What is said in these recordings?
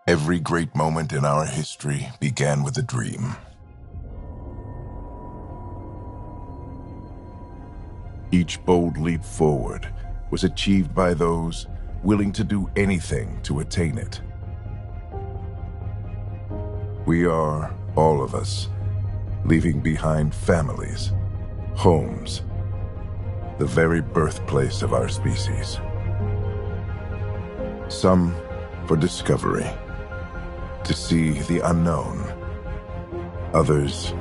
Every great moment in our history began with a dream. Each bold leap forward was achieved by those willing to do anything to attain it. We are, all of us, leaving behind families, homes, the very birthplace of our species. Some for discovery, to see the unknown. Others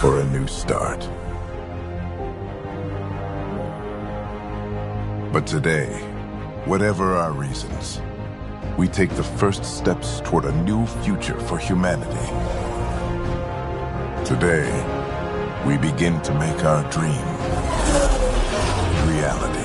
for a new start. But today, whatever our reasons, we take the first steps toward a new future for humanity. Today, we begin to make our dream reality.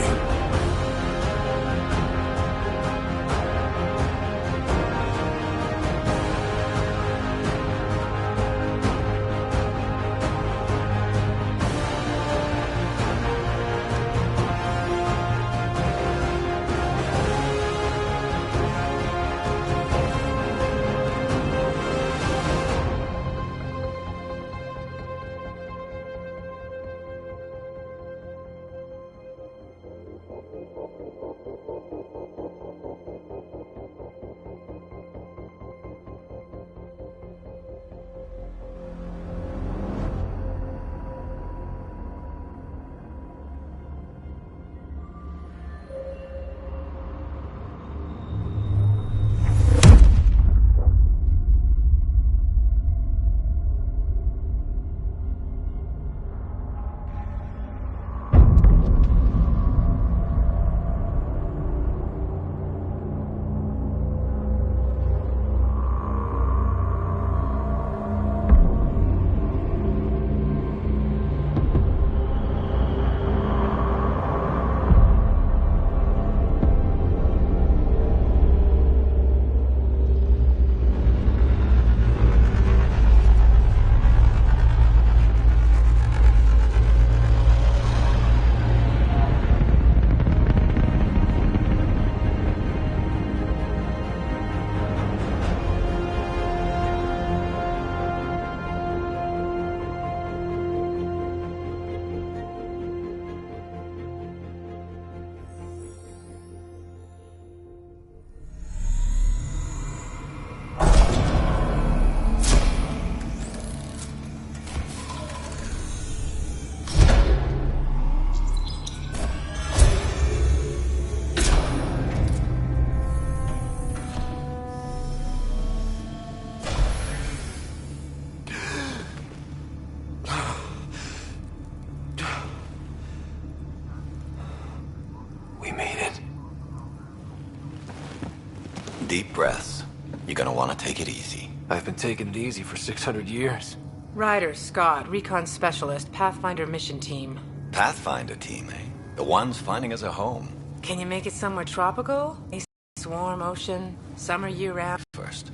Deep breaths. You're gonna want to take it easy. I've been taking it easy for 600 years. Ryder, Scott, Recon Specialist, Pathfinder Mission Team. Pathfinder team, eh? The ones finding us a home. Can you make it somewhere tropical? A warm ocean, summer year-round? First.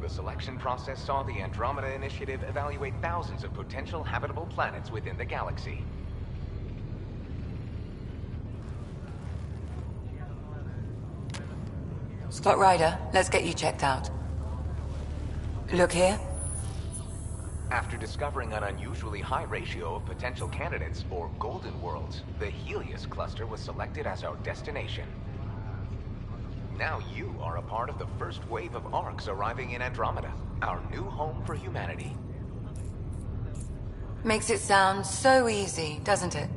The selection process saw the Andromeda Initiative evaluate thousands of potential habitable planets within the galaxy. Scott Ryder, let's get you checked out. Look here. After discovering an unusually high ratio of potential candidates, or golden worlds, the Helios cluster was selected as our destination. Now you are a part of the first wave of ARCs arriving in Andromeda, our new home for humanity. Makes it sound so easy, doesn't it?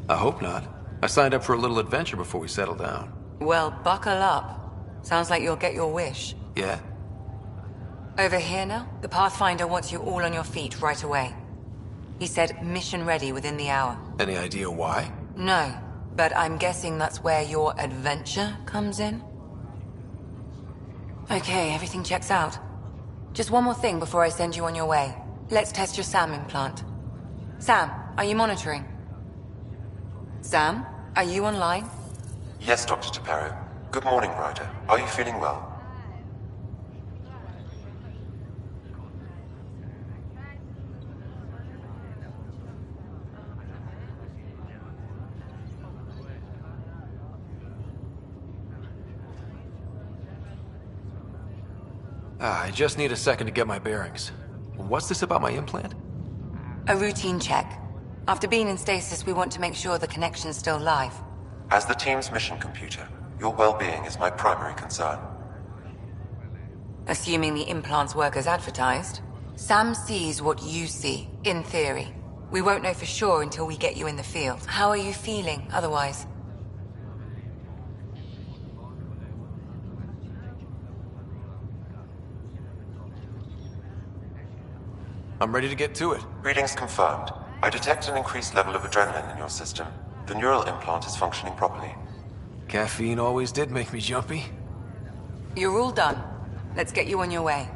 I hope not. I signed up for a little adventure before we settle down. Well, buckle up. Sounds like you'll get your wish. Yeah? Over here now, the Pathfinder wants you all on your feet right away. He said mission ready within the hour. Any idea why? No, but I'm guessing that's where your adventure comes in? Okay, everything checks out. Just one more thing before I send you on your way. Let's test your SAM implant. Sam, are you monitoring? Sam, are you online? Yes, Dr. Tapero. Good morning, Ryder. Are you feeling well? I just need a second to get my bearings. What's this about my implant? A routine check. After being in stasis, we want to make sure the connection's still live. As the team's mission computer, your well-being is my primary concern. Assuming the implants work as advertised, Sam sees what you see, in theory. We won't know for sure until we get you in the field. How are you feeling, otherwise? I'm ready to get to it. Readings confirmed. I detect an increased level of adrenaline in your system. The neural implant is functioning properly. Caffeine always did make me jumpy. You're all done. Let's get you on your way.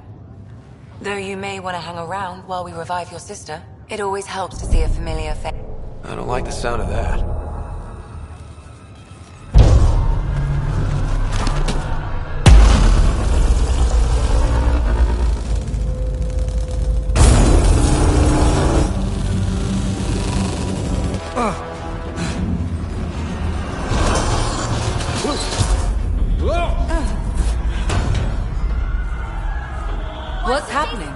Though you may want to hang around while we revive your sister, it always helps to see a familiar face. I don't like the sound of that. What's happening?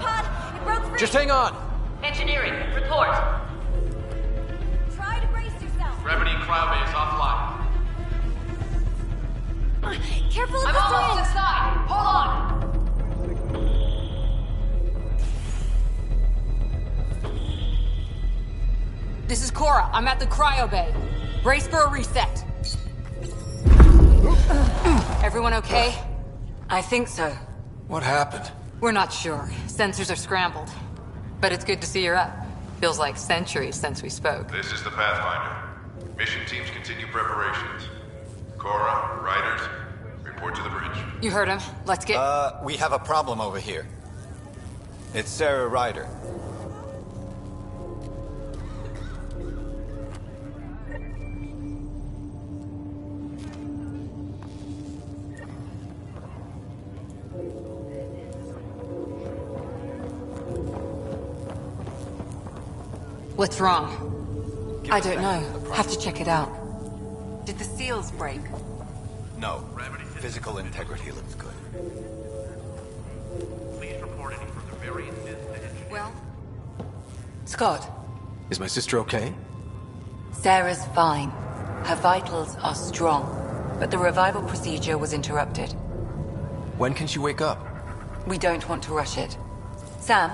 Just hang on! Engineering, report. Try to brace yourself. Gravity cryo is offline. Careful of I'm the almost syringe. inside. Hold on. This is Cora. I'm at the cryo bay. Brace for a reset. Everyone okay? I think so. What happened? We're not sure. Sensors are scrambled. But it's good to see you're up. Feels like centuries since we spoke. This is the Pathfinder. Mission teams continue preparations. Cora, Riders, report to the bridge. You heard him. Let's get... We have a problem over here. It's Sarah Ryder. What's wrong? I don't know. Have to check it out. Did the seals break? No. Physical integrity looks good. Please report any further variances to engineering. Well, Scott, Is my sister okay? Sarah's fine. Her vitals are strong. But the revival procedure was interrupted. When can she wake up? We don't want to rush it. Sam,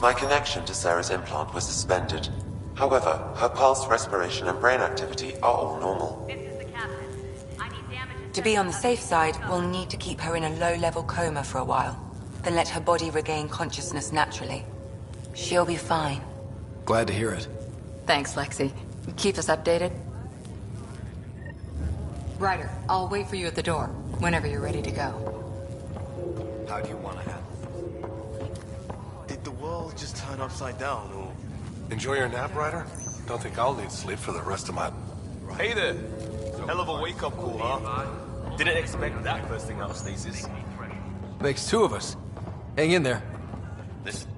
My connection to Sarah's implant was suspended. However, her pulse, respiration, and brain activity are all normal. This is the captain. I need damages. to be on the safe side, we'll need to keep her in a low-level coma for a while. Then let her body regain consciousness naturally. She'll be fine. Glad to hear it. thanks, Lexi. Keep us updated. Ryder, I'll wait for you at the door, whenever you're ready to go. How do you want to handle this? Did the world's just turned upside down, or... Enjoy your nap, Ryder? Don't think I'll need sleep for the rest of my... Hey there! Hell of a wake-up call, huh? Didn't expect that first thing out of stasis. Makes two of us. Hang in there. Listen.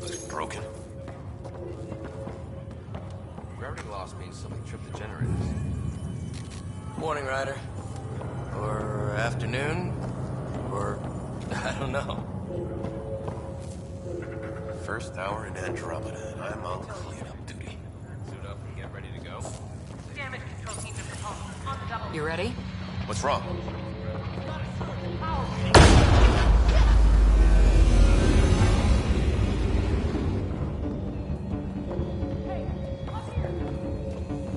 Was it broken? Gravity loss means something tripped the generators. Morning, Ryder. Or afternoon. Or... I don't know. First hour in Andromeda. I'm on cleanup duty. Suit up and get ready to go. Damage control team to the home. On the double. You ready? What's wrong? Hey, up here.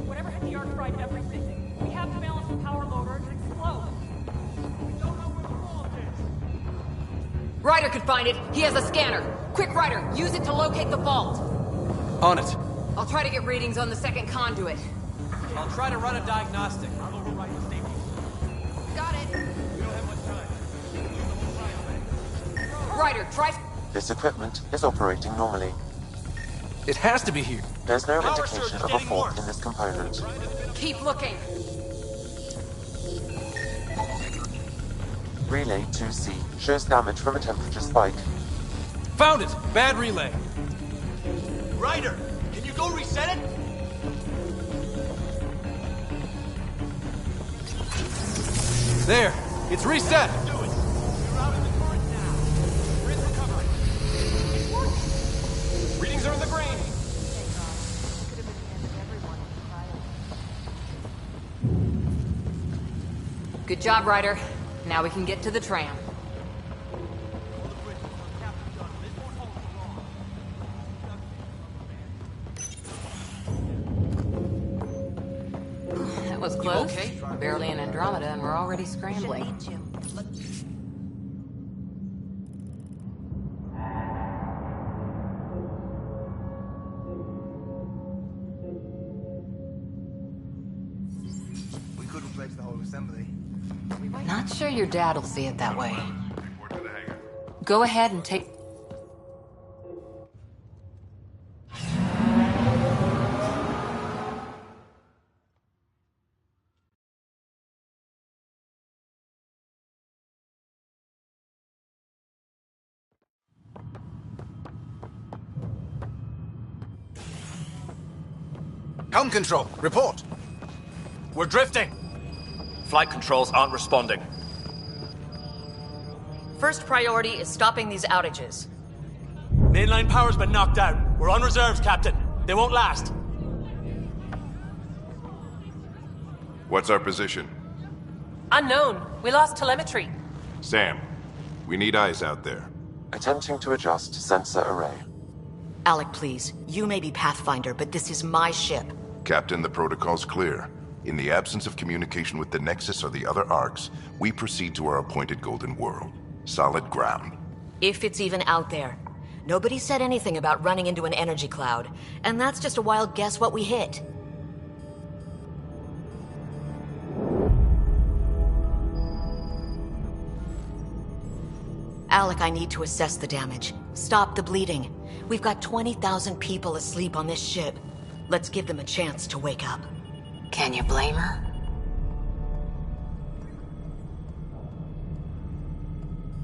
Whatever hit the arc fried everything. We have to balance the power loader to explode. We don't know where the fault is. Ryder could find it. He has a scanner. Quick, Ryder, use it to locate the vault. On it. I'll try to get readings on the second conduit. I'll try to run a diagnostic. I'll override the safety. Got it. We don't have much time. Ryder, try... This equipment is operating normally. It has to be here. There's no Power indication surge is of a getting fault worse. in this component. Keep looking. Relay 2C shows damage from a temperature spike. Found it! Bad relay. Ryder! Can you go reset it? There! It's reset! Do it! We're out in the current now. We're in recovery. Readings are in the green. Good job, Ryder. Now we can get to the tram. That was close. okay? We're barely in Andromeda and we're already scrambling. We could replace the whole assembly. Not sure your dad'll see it that way. Report to the hangar. Go ahead and take... Helm control, report. We're drifting. Flight controls aren't responding. First priority is stopping these outages. Mainline power's been knocked out. We're on reserves, Captain. They won't last. What's our position? Unknown. We lost telemetry. Sam, we need eyes out there. Attempting to adjust sensor array. Alec, please. You may be Pathfinder, but this is my ship. Captain, the protocol's clear. In the absence of communication with the Nexus or the other arcs, we proceed to our appointed Golden World. Solid ground. If it's even out there. Nobody said anything about running into an energy cloud, and that's just a wild guess what we hit. Alec, I need to assess the damage. Stop the bleeding. We've got 20,000 people asleep on this ship. Let's give them a chance to wake up. Can you blame her?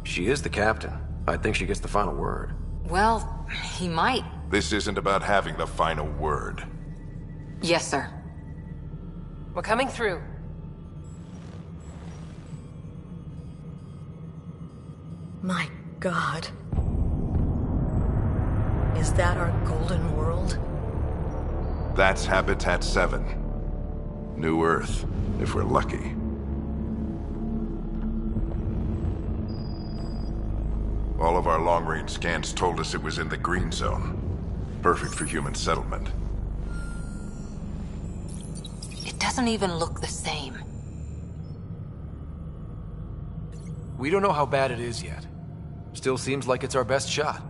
She is the captain. I think she gets the final word. Well, he might. This isn't about having the final word. Yes, sir. We're coming through. My God. Is that our Golden World? That's Habitat 7. New Earth, if we're lucky. All of our long-range scans told us it was in the green zone. Perfect for human settlement. It doesn't even look the same. We don't know how bad it is yet. Still seems like it's our best shot.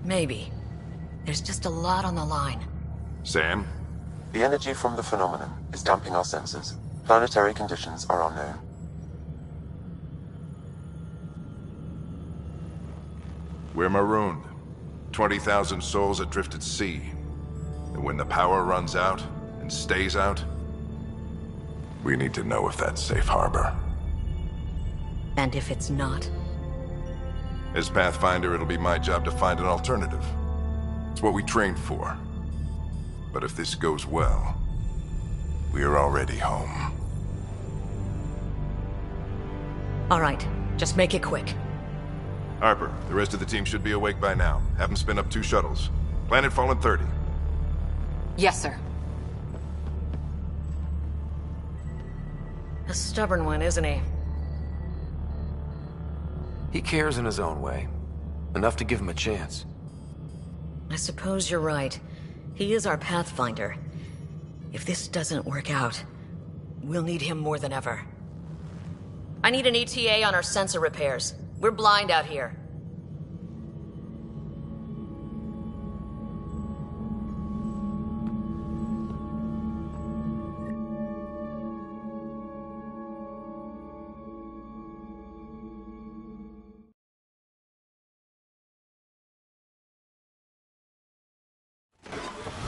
Maybe. There's just a lot on the line. Sam? The energy from the phenomenon is damping our senses. Planetary conditions are unknown. We're marooned. 20,000 souls adrift at sea. And when the power runs out, and stays out, we need to know if that's safe harbor. And if it's not? As Pathfinder, it'll be my job to find an alternative. It's what we trained for. But if this goes well, we are already home. All right, just make it quick. Harper, the rest of the team should be awake by now. Have them spin up 2 shuttles. Planet Fallen 30. Yes, sir. A stubborn one, isn't he? He cares in his own way. Enough to give him a chance. I suppose you're right. He is our Pathfinder. If this doesn't work out, we'll need him more than ever. I need an ETA on our sensor repairs. We're blind out here.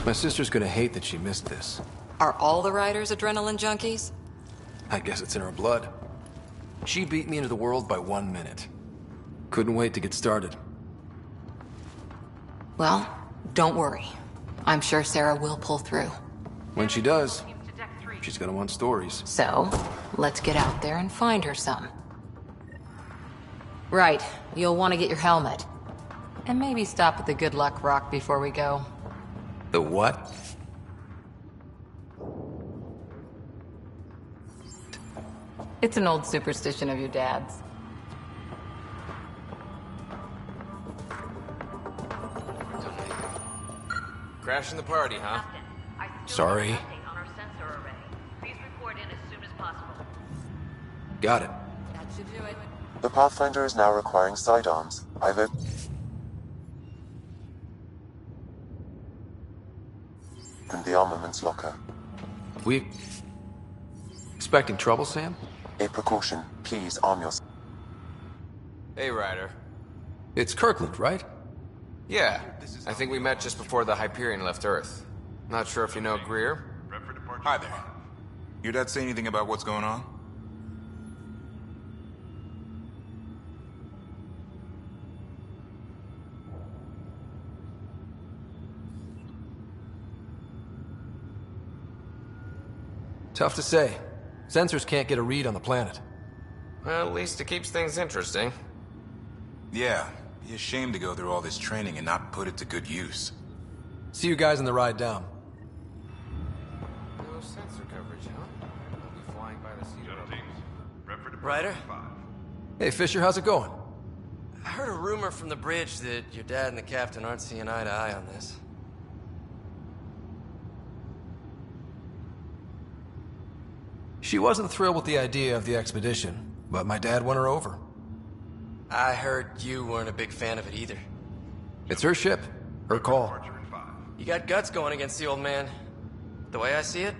My sister's gonna hate that she missed this. Are all the riders adrenaline junkies? I guess it's in her blood. She beat me into the world by 1 minute. Couldn't wait to get started. Well, don't worry. I'm sure Sarah will pull through. When she does, she's gonna want stories. So, let's get out there and find her some. Right, you'll want to get your helmet. And maybe stop at the Good Luck Rock before we go. The what? It's an old superstition of your dad's. Crashing the party, huh? Sorry. Got it. That should do it. The Pathfinder is now requiring sidearms. I've opened the armaments locker. We... expecting trouble, Sam? A precaution. Please arm yourself. Hey, Ryder. It's Kirkland, right? Yeah. I think we met just before the Hyperion left Earth. Not sure if you know Greer? Hi there. Your dad say anything about what's going on? Tough to say. Sensors can't get a read on the planet. Well, at least it keeps things interesting. Yeah, be a shame to go through all this training and not put it to good use. See you guys on the ride down. No sensor coverage, huh? I'll be flying by the seat of Ryder? Hey, Fisher, how's it going? I heard a rumor from the bridge that your dad and the captain aren't seeing eye to eye on this. She wasn't thrilled with the idea of the expedition, but my dad won her over. I heard you weren't a big fan of it either. It's her ship, her call. You got guts going against the old man. The way I see it,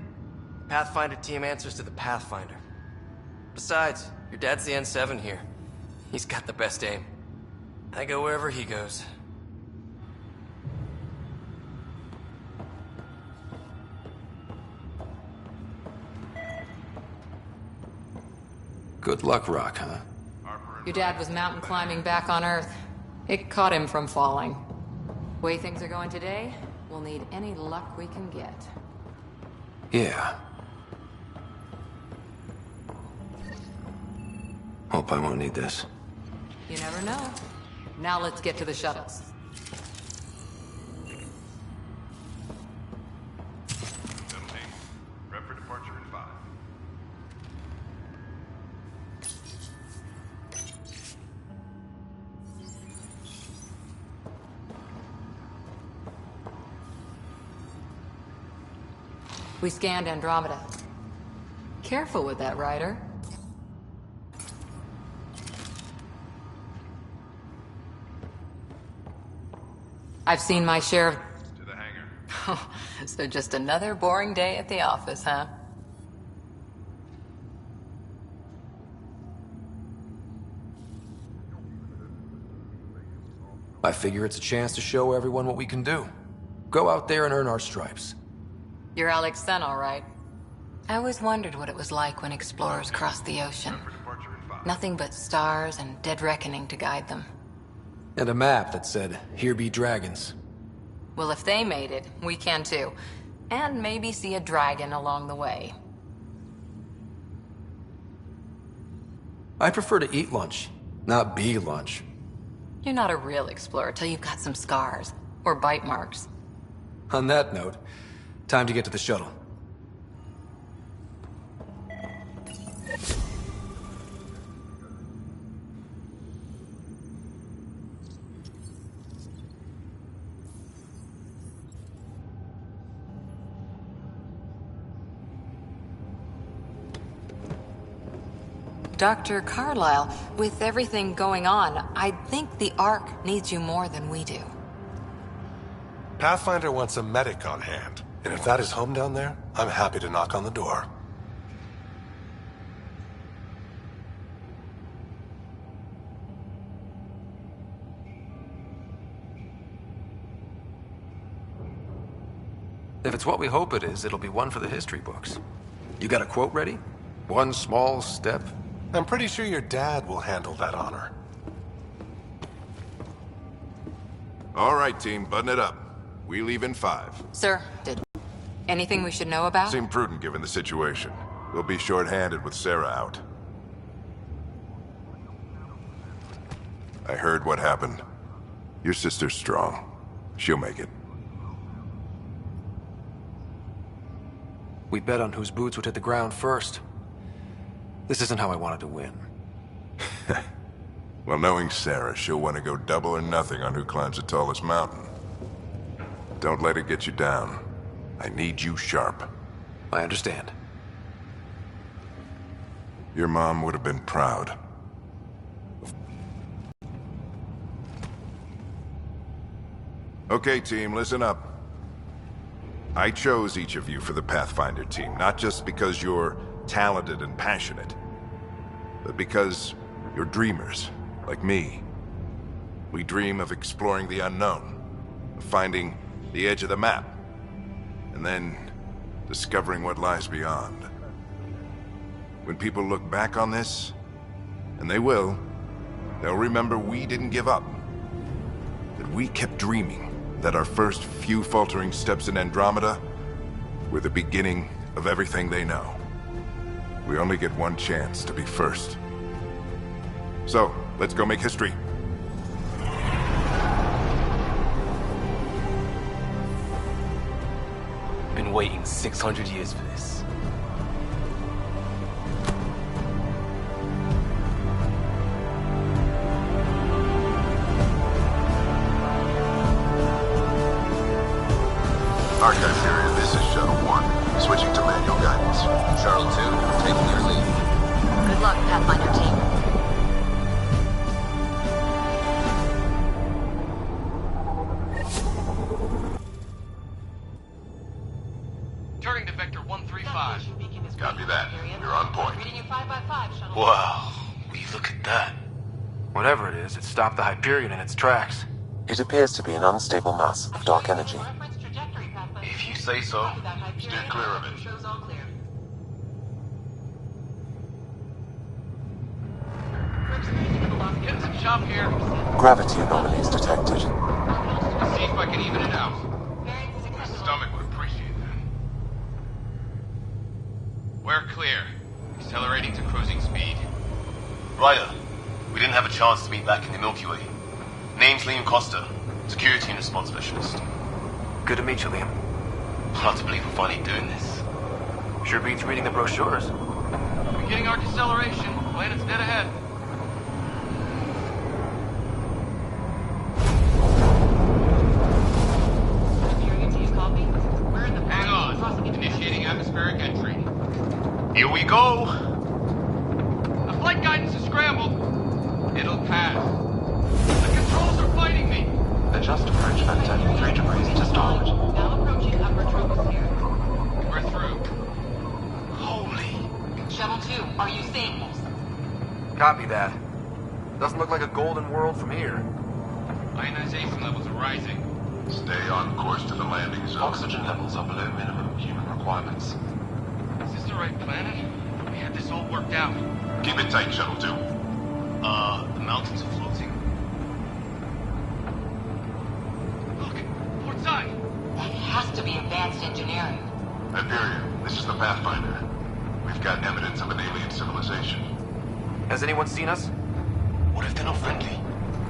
Pathfinder team answers to the Pathfinder. Besides, your dad's the N7 here. He's got the best aim. I go wherever he goes. Good luck, Rock, huh? Your dad was mountain climbing back on Earth. It caught him from falling. Way things are going today, we'll need any luck we can get. Yeah. Hope I won't need this. You never know. Now let's get to the shuttles. Prep for departure in 5. We scanned Andromeda. Careful with that, Ryder. I've seen my share of... To the hangar. Oh, so just another boring day at the office, huh? I figure it's a chance to show everyone what we can do. Go out there and earn our stripes. You're Alex Sen, all right. I always wondered what it was like when explorers crossed the ocean. Nothing but stars and dead reckoning to guide them. And a map that said, "Here be dragons." Well, if they made it, we can too. And maybe see a dragon along the way. I prefer to eat lunch, not be lunch. You're not a real explorer till you've got some scars. Or bite marks. On that note, time to get to the shuttle. Dr. Carlyle, with everything going on, I think the Ark needs you more than we do. Pathfinder wants a medic on hand, and if that is home down there, I'm happy to knock on the door. If it's what we hope it is, it'll be one for the history books. You got a quote ready? One small step? I'm pretty sure your dad will handle that honor. All right, team, button it up. We leave in 5. Sir, anything we should know about? Seemed prudent given the situation. We'll be short-handed with Sarah out. I heard what happened. Your sister's strong. She'll make it. We bet on whose boots would hit the ground first. This isn't how I wanted to win. Well, knowing Sarah, she'll want to go double or nothing on who climbs the tallest mountain. Don't let it get you down. I need you sharp. I understand. Your mom would have been proud. Okay, team, listen up. I chose each of you for the Pathfinder team, not just because you're talented and passionate, but because you're dreamers, like me. We dream of exploring the unknown, of finding the edge of the map, and then discovering what lies beyond. When people look back on this, and they will, they'll remember we didn't give up, that we kept dreaming, that our first few faltering steps in Andromeda were the beginning of everything they know. We only get one chance to be first. So, let's go make history. Been waiting 600 years for this. Archive period, this is Shuttle 1. Switching to manual guidance. Shuttle 2, taking your lead. Good luck, Pathfinder team. Turning to Vector 135. Copy that. You're on point. Wow, will you look at that? Whatever it is, it stopped the Hyperion in its tracks. It appears to be an unstable mass of dark energy. If you say so. Steer clear of it. Getting some chop here. Gravity anomalies detected. See if I can even it out. My stomach would appreciate that. We're clear. Accelerating to cruising speed. Ryder, we didn't have a chance to meet back in the Milky Way. Name's Liam Costa, Security and Response Specialist. Good to meet you, Liam. Hard to believe we're finally doing this. Sure beats reading the brochures. Beginning our deceleration. Planet's dead ahead. Hang on. Initiating atmospheric entry. Here we go! The flight guidance is scrambled. It'll pass. The controls are fighting me. Adjust approach vector 3 degrees to start. Now approaching upper troposphere. We're through. Holy... Shuttle 2, are you seeing this? Copy that. Doesn't look like a golden world from here. Ionization levels are rising. Stay on course to the landing zone. Oxygen levels are below minimum human requirements. Is this the right planet? We had this all worked out. Keep it tight, Shuttle 2. The mountains are floating. Look, port side. That has to be advanced engineering. Hyperion, this is the Pathfinder. We've got evidence of an alien civilization. Has anyone seen us? What if they're not friendly?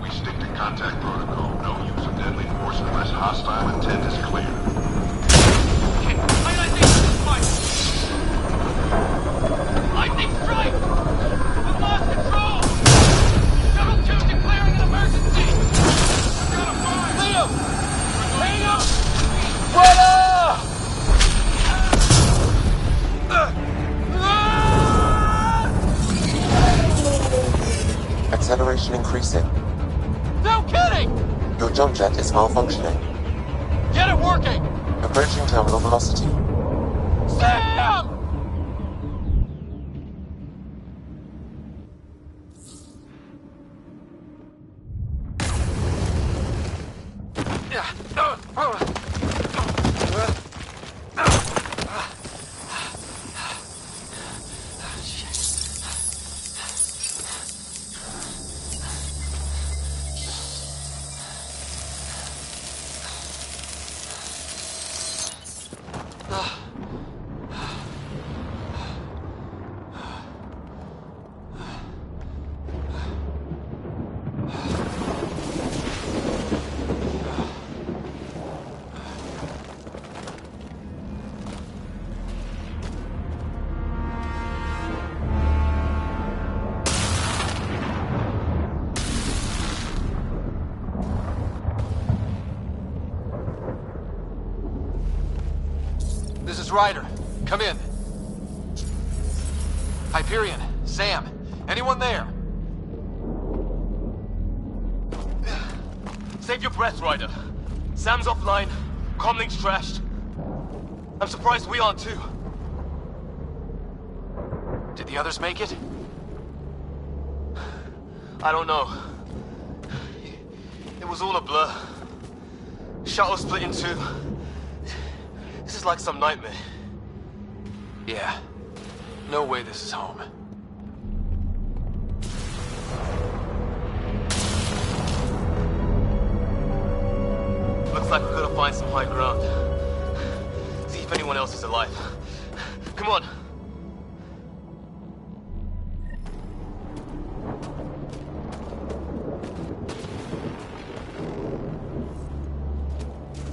We stick to contact protocol. No use of deadly force unless hostile intent is clear. Okay, ionization is fire! Lightning strike! We've lost control! Shuttle 2 declaring an emergency! We've got a fire! Leo! Leo! Acceleration increasing. No kidding! Your jump jet is malfunctioning. Get it working! Approaching terminal velocity. Sam! This is Ryder. Come in. Hyperion, Sam, anyone there? Save your breath, Ryder. Sam's offline. Comlink's trashed. I'm surprised we aren't too. Did the others make it? I don't know. It was all a blur. Shuttle split in two. This is like some nightmare. Yeah. No way this is home. Looks like we're gonna find some high ground. See if anyone else is alive. Come on.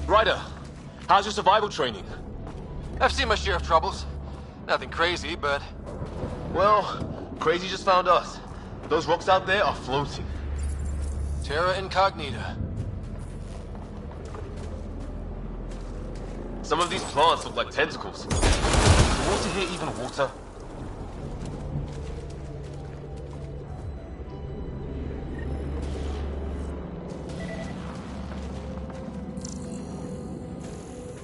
Ryder, how's your survival training? I've seen my share of troubles. Nothing crazy, but... Well, crazy just found us. Those rocks out there are floating. Terra Incognita. Some of these plants look like tentacles. Is the water here even water?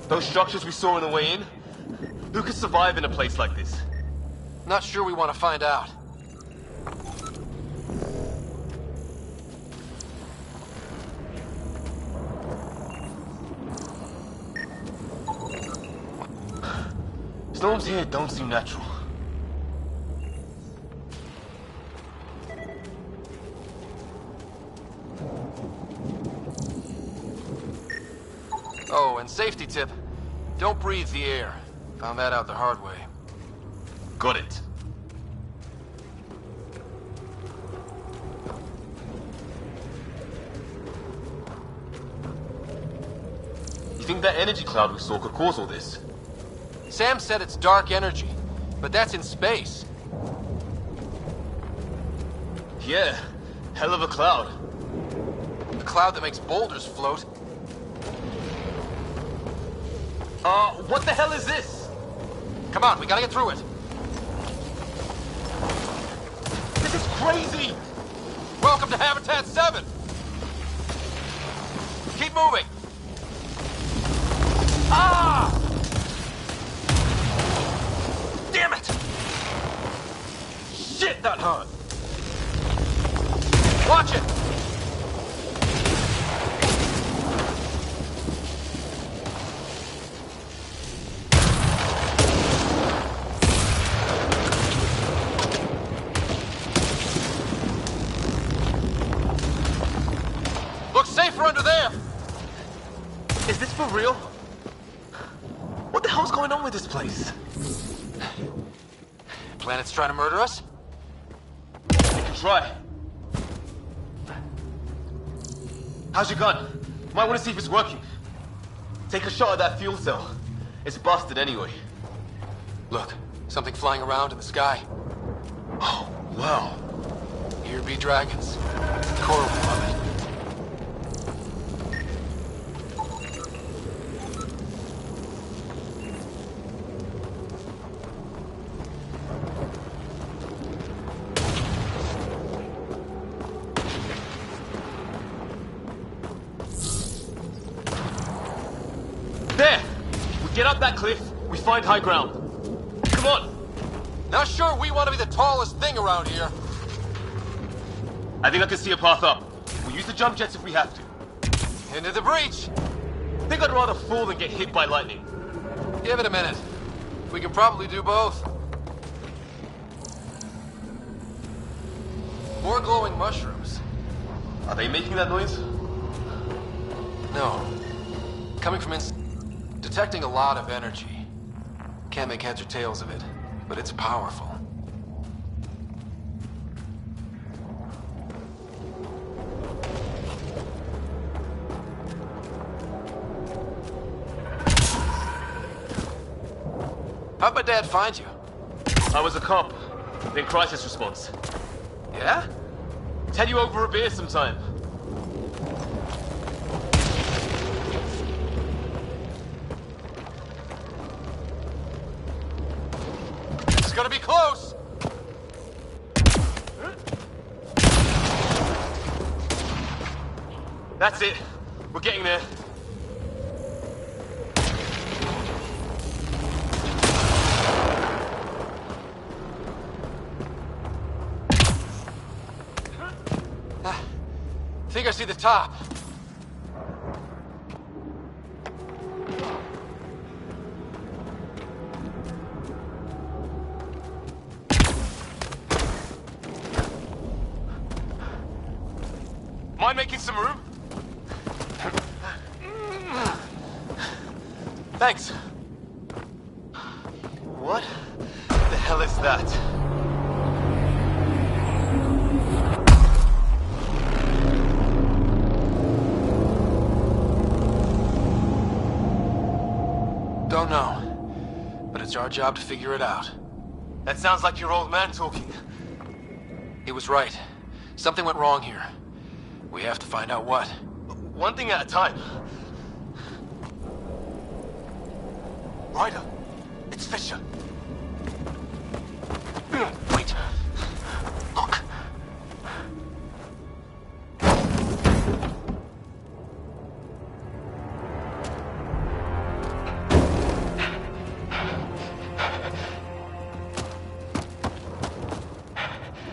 Those structures we saw on the way in? Who could survive in a place like this? Not sure we want to find out. Storms here don't seem natural. Oh, and safety tip. Don't breathe the air. Found that out the hard way. Got it. You think that energy cloud we saw could cause all this? Sam said it's dark energy, but that's in space. Yeah, hell of a cloud. The cloud that makes boulders float. What the hell is this? Come on, we gotta get through it. This is crazy! Welcome to Habitat 7! Keep moving! Ah! Damn it! Shit, that hurt! Watch it! safer under there! Is this for real? What the hell's going on with this place? Planet's trying to murder us? You can try. How's your gun? Might want to see if it's working. Take a shot at that fuel cell. It's busted anyway. Look, something flying around in the sky. Oh, wow. Here be dragons. Cora will love it. There! We get up that cliff, we find high ground. Come on! Not sure we want to be the tallest thing around here. I think I can see a path up. We'll use the jump jets if we have to. Into the breach! Think I'd rather fall than get hit by lightning. Give it a minute. We can probably do both. More glowing mushrooms. Are they making that noise? No. Coming from inside. Detecting a lot of energy. Can't make heads or tails of it, but it's powerful. How'd my dad find you? I was a cop, then crisis response. Yeah? Tell you over a beer sometime. It's gonna be close! That's it. We're getting there. I think I see the top. Mind making some room? Thanks. What the hell is that? Don't know, but it's our job to figure it out. That sounds like your old man talking. He was right. Something went wrong here. We have to find out what. One thing at a time. Ryder, it's Fisher. Wait. Look.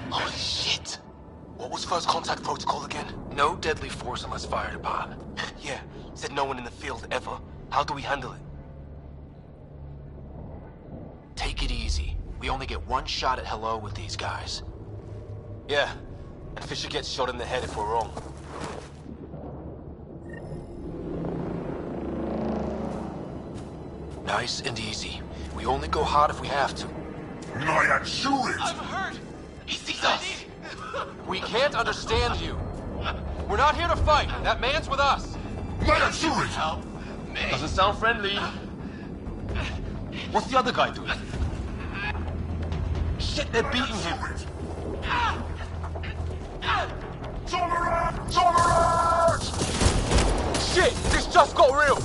Holy shit. What was first contact protocol again? No deadly force unless fired upon. Yeah, said no one in the field ever. How do we handle it? Take it easy. We only get one shot at hello with these guys. Yeah, and Fisher gets shot in the head if we're wrong. Nice and easy. We only go hot if we have to. I'm hurt! He sees us! We can't understand you. We're not here to fight. That man's with us. Help me. Doesn't sound friendly. What's the other guy doing? Shit, they're beating him. Shit, this just got real.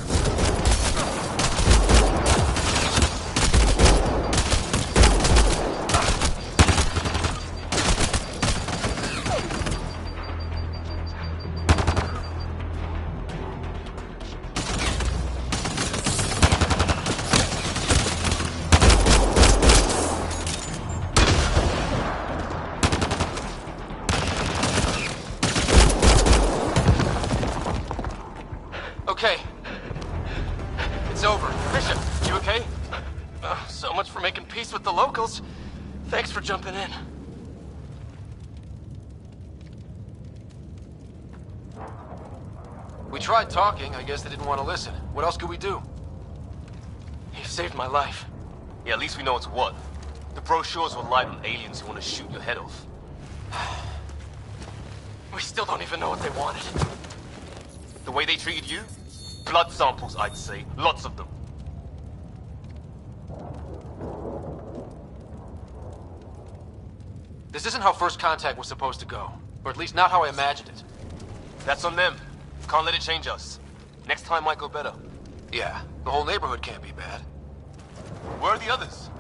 Okay. It's over. Fisher, you okay? So much for making peace with the locals. Thanks for jumping in. We tried talking. I guess they didn't want to listen. What else could we do? You saved my life. Yeah, at least we know it's what. The brochures were light on aliens who want to shoot your head off. We still don't even know what they wanted. The way they treated you? Blood samples, I'd say. Lots of them. This isn't how first contact was supposed to go. Or at least not how I imagined it. That's on them. Can't let it change us. Next time might go better. Yeah, the whole neighborhood can't be bad. Where are the others?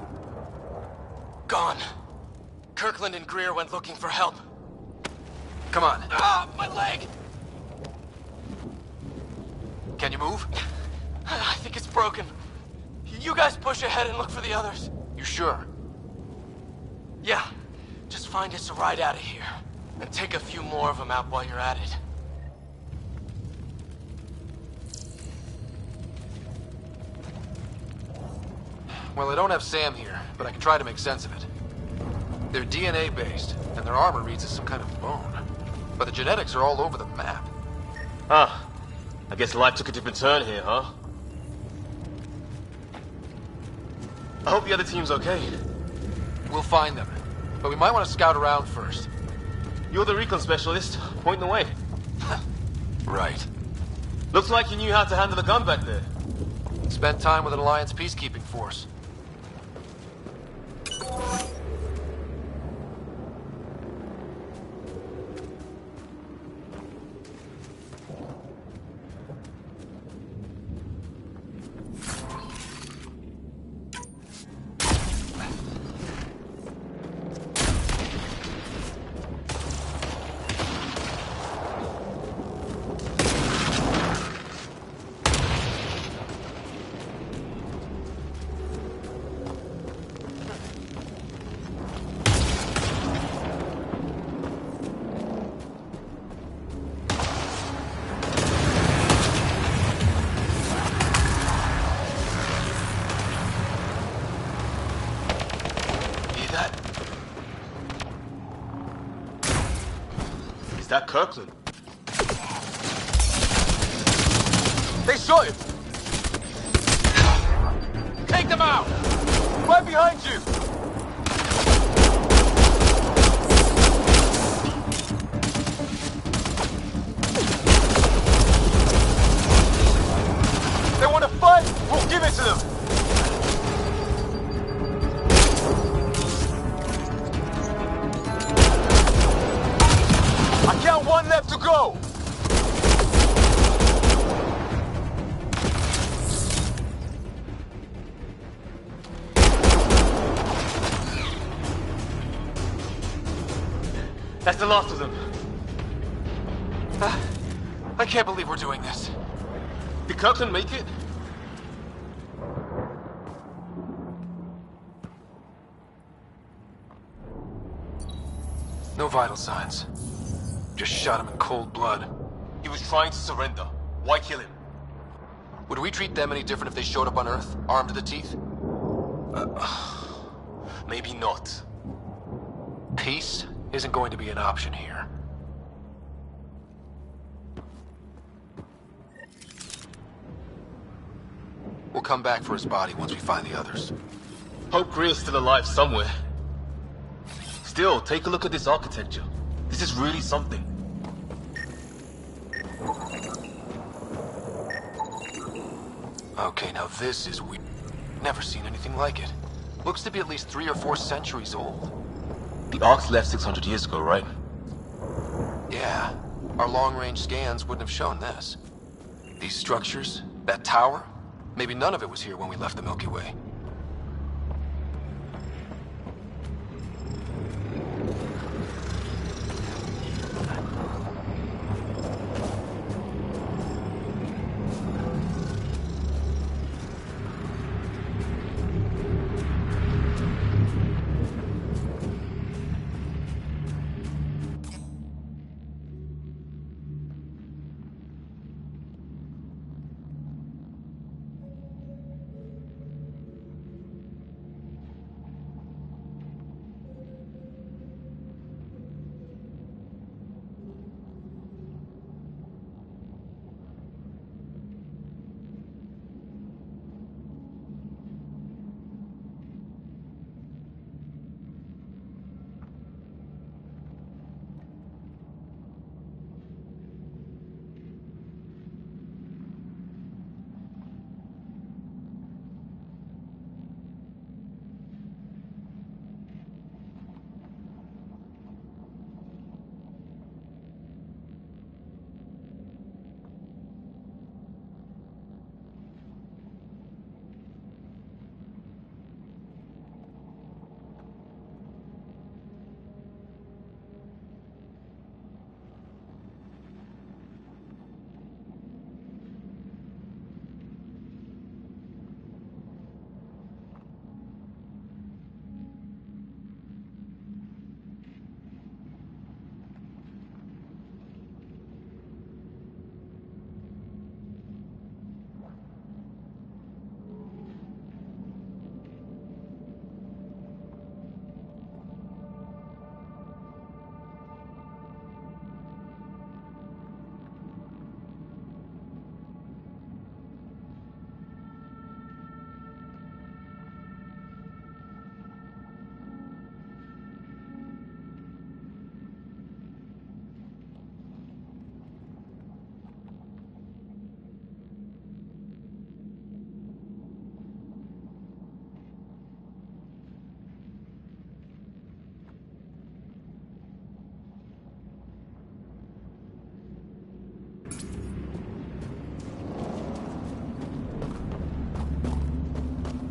Gone. Kirkland and Greer went looking for help. Come on. Ah, my leg! Can you move? I think it's broken. You guys push ahead and look for the others. You sure? Yeah. Just find us a ride out of here. And take a few more of them out while you're at it. Well, I don't have Sam here, but I can try to make sense of it. They're DNA-based, and their armor reads as some kind of bone. But the genetics are all over the map. Ah, I guess life took a different turn here, huh? I hope the other team's okay. We'll find them, but we might want to scout around first. You're the recon specialist. Point the way. Right. Looks like you knew how to handle a gun back there. Spent time with an Alliance peacekeeping force. Is that Kirkland? They shot him! Take them out! Right behind you! They want to fight? We'll give it to them! I count one left to go! That's the last of them. I can't believe we're doing this. Did Kirkland make it? No vital signs. Just shot him in cold blood. He was trying to surrender. Why kill him? Would we treat them any different if they showed up on Earth, armed to the teeth? Maybe not. Peace isn't going to be an option here. We'll come back for his body once we find the others. Hope Greer's still alive somewhere. Still, take a look at this architecture. This is really something. Okay, now this is weird. Never seen anything like it. Looks to be at least 3 or 4 centuries old. The Ark's left 600 years ago, right? Yeah. Our long-range scans wouldn't have shown this. These structures, that tower, maybe none of it was here when we left the Milky Way.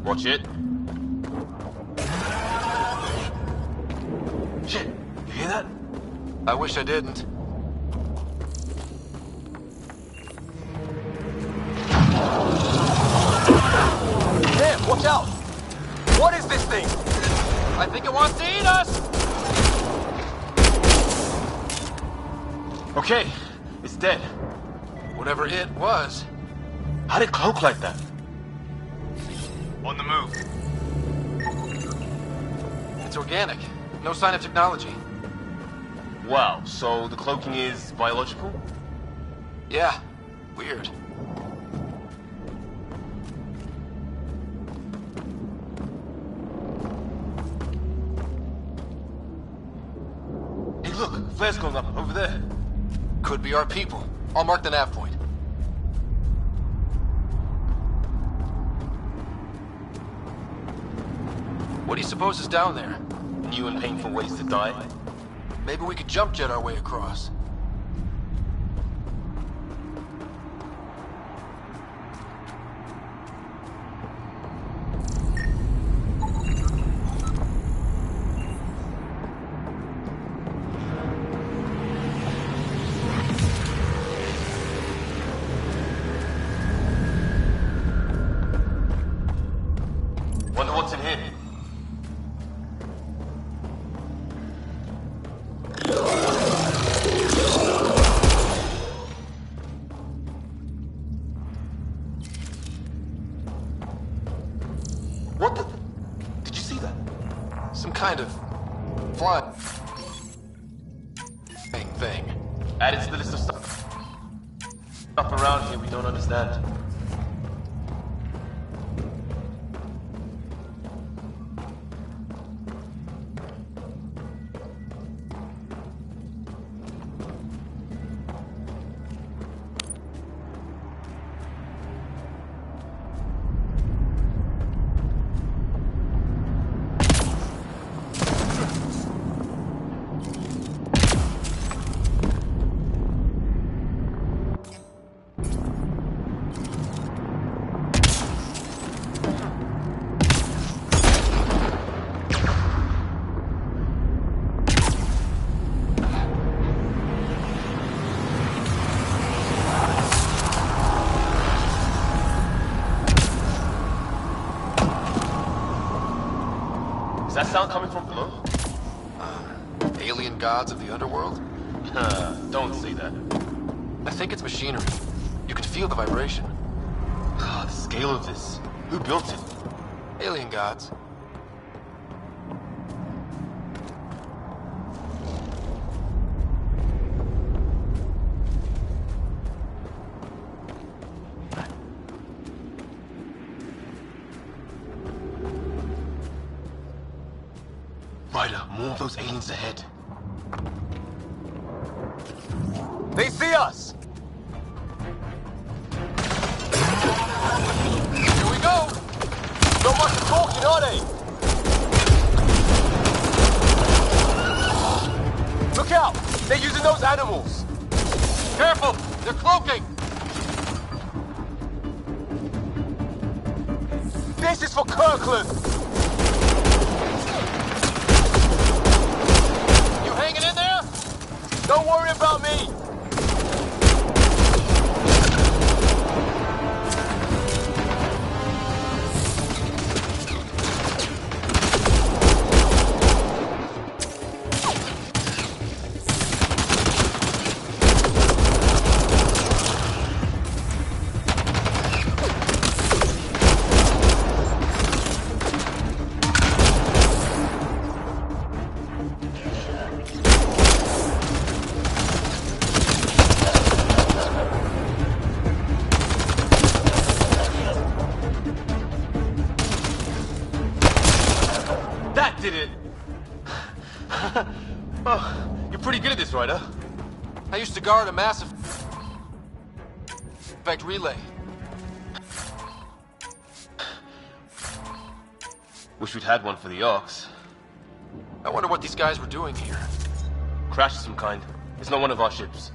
Watch it. Shit, you hear that? I wish I didn't. Damn, watch out! What is this thing? I think it wants to eat us! Okay, it's dead. Whatever it was. How did it cloak like that? On the move. It's organic. No sign of technology. Wow, so the cloaking is biological? Yeah. Weird. Hey look, flare's going up over there. Could be our people. I'll mark the nav point. What do you suppose is down there? New and painful ways to die? Maybe we could jump jet our way across. Wonder what's in here. What the? Did you see that? Some kind of flying thing. Added to the list of stuff around here we don't understand. Is that sound coming from below? Alien gods of the underworld? Don't say that. I think it's machinery. You can feel the vibration. The scale of this. Who built it? Alien gods. Ryder, more of those aliens ahead. They see us! Here we go! Not much of talking, are they? Look out! They're using those animals! Careful! They're cloaking! This is for Kirkland! You hanging in there? Don't worry about me! That did it! Oh, you're pretty good at this, Ryder. I used to guard a massive effect relay. Wish we'd had one for the Arks. I wonder what these guys were doing here. Crash of some kind. It's not one of our ships.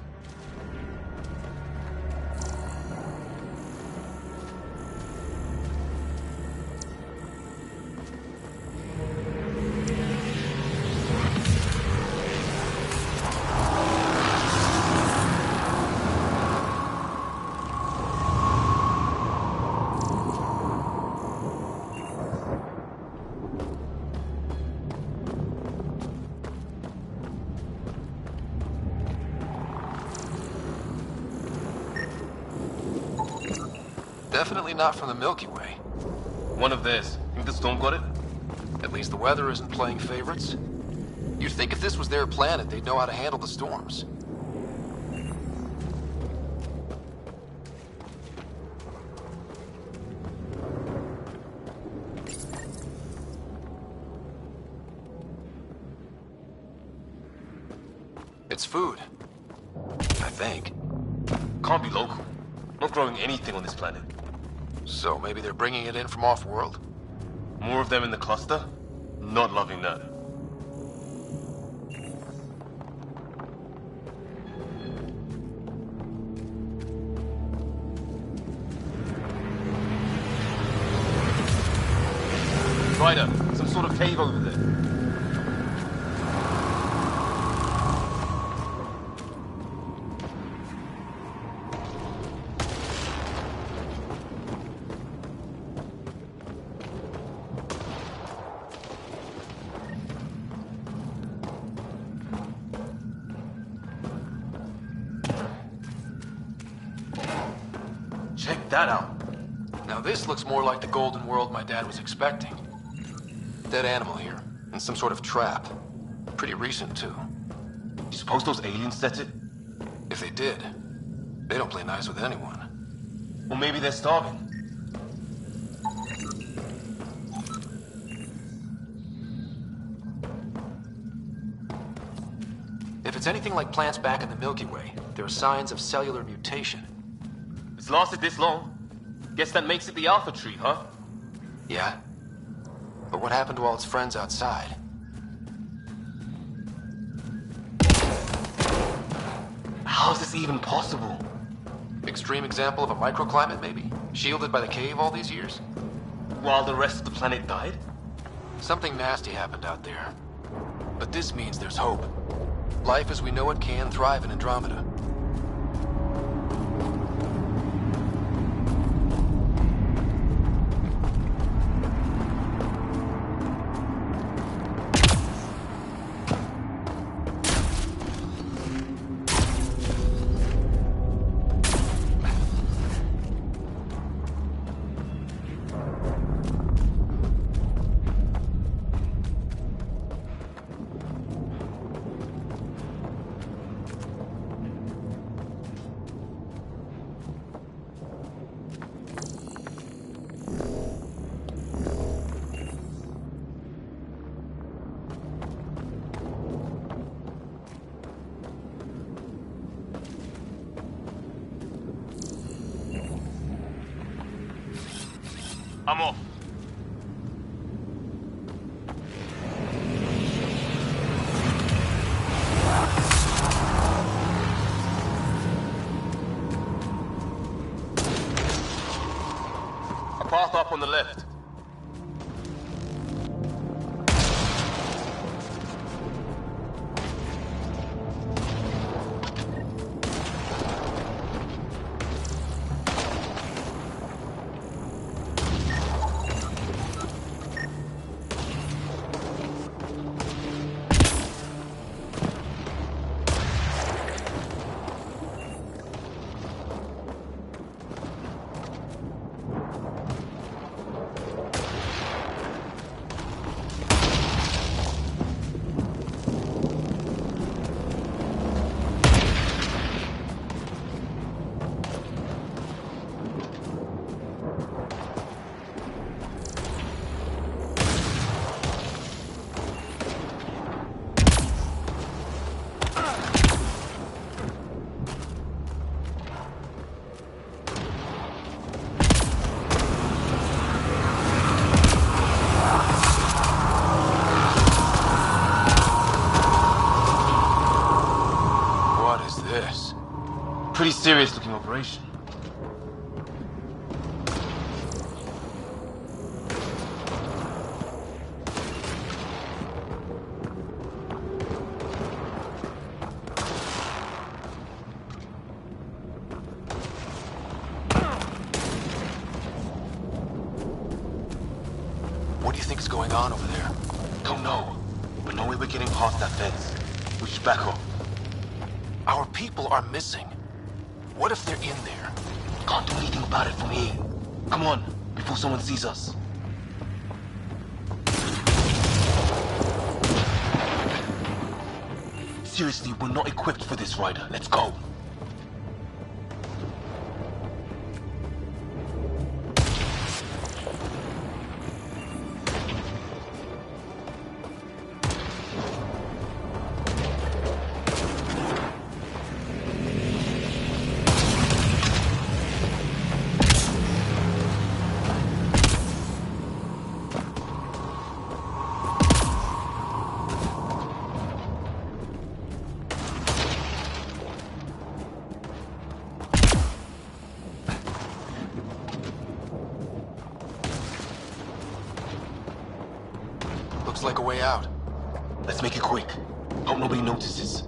Definitely not from the Milky Way. One of theirs. Think the storm got it? At least the weather isn't playing favorites. You'd think if this was their planet, they'd know how to handle the storms. It's food. I think. Can't be local. Not growing anything on this planet. So maybe they're bringing it in from off-world? More of them in the cluster? Not loving that. Ryder, some sort of cave over there. Check that out. Now this looks more like the golden world my dad was expecting. Dead animal here, and some sort of trap. Pretty recent, too. You suppose those aliens set it? If they did, they don't play nice with anyone. Or maybe they're starving. If it's anything like plants back in the Milky Way, there are signs of cellular mutation. It's lasted this long. Guess that makes it the Alpha Tree, huh? Yeah? But what happened to all its friends outside? How is this even possible? Extreme example of a microclimate, maybe? Shielded by the cave all these years? While the rest of the planet died? Something nasty happened out there. But this means there's hope. Life as we know it can thrive in Andromeda. I'm off. A path up on the left. Pretty serious looking operation. What do you think is going on over there? Don't know, but no way we're getting past that fence. We should back off. Our people are missing. What if they're in there? Can't do anything about it from here. Come on, before someone sees us. Seriously, we're not equipped for this, Ryder. Let's go. Looks like a way out. Let's make it quick. Hope nobody notices.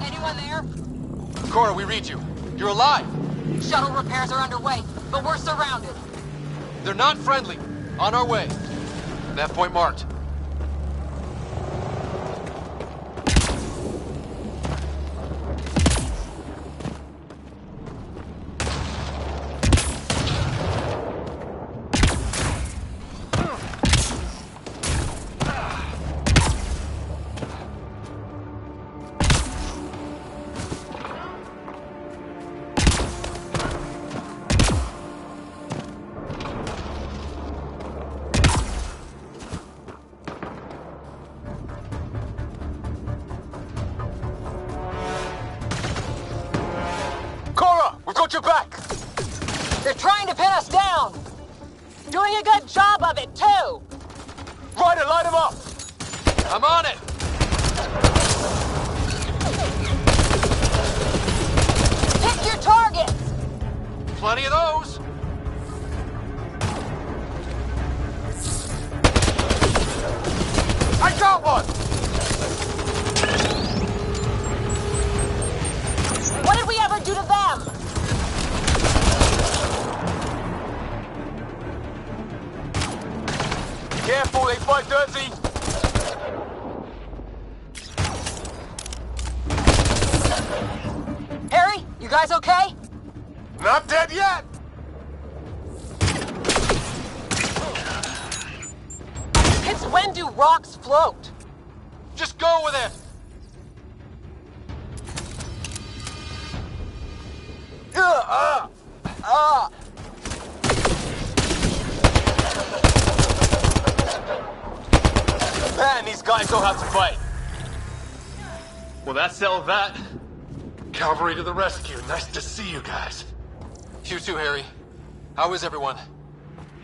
Anyone there? Cora, we read you. You're alive. Shuttle repairs are underway, but we're surrounded. They're not friendly. On our way. That point marked. Got your back! They're trying to pin us down! Doing a good job of it, too! Ryder, light him up! I'm on it! Pick your targets! Plenty of those! I got one! What did we ever do to them? Careful, they fight dirty! Harry, you guys okay? Not dead yet! Since when do rocks float? Just go with it! Man, these guys know how to fight. Well, that settled that. Cavalry to the rescue. Nice to see you guys. You too, Harry. How is everyone?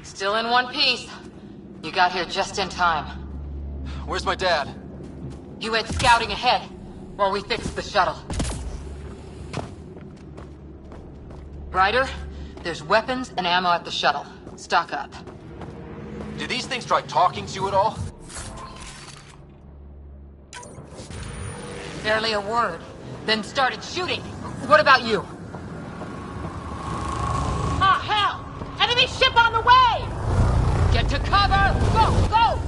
Still in one piece. You got here just in time. Where's my dad? He went scouting ahead while we fixed the shuttle. Ryder, there's weapons and ammo at the shuttle. Stock up. Did these things try talking to you at all? Barely a word. Then started shooting. What about you? Ah, hell! Enemy ship on the way! Get to cover! Go, go!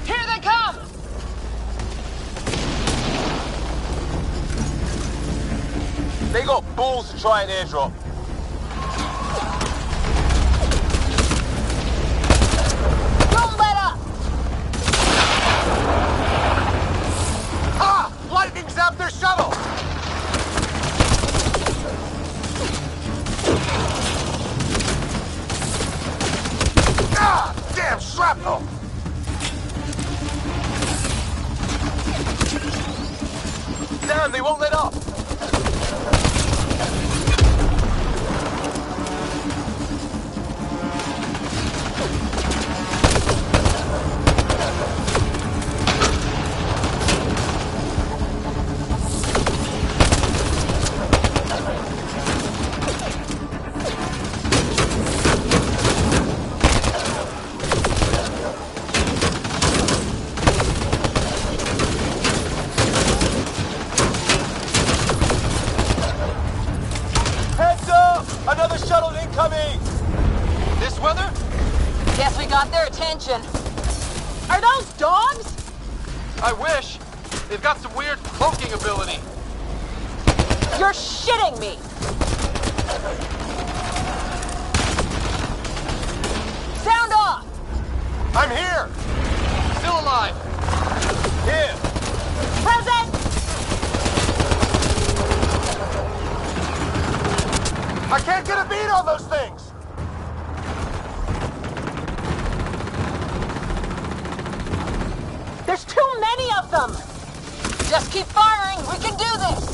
Here they come! They got balls to try an airdrop. Don't let up! Ah! Lightning zapped their shuttle! Ah! Damn shrapnel! Damn, they won't let up! Guess we got their attention. Are those dogs? I wish. They've got some weird cloaking ability. You're shitting me! Sound off! I'm here! Still alive! Here! Present! I can't get a beat on those things! There's too many of them! Just keep firing. We can do this.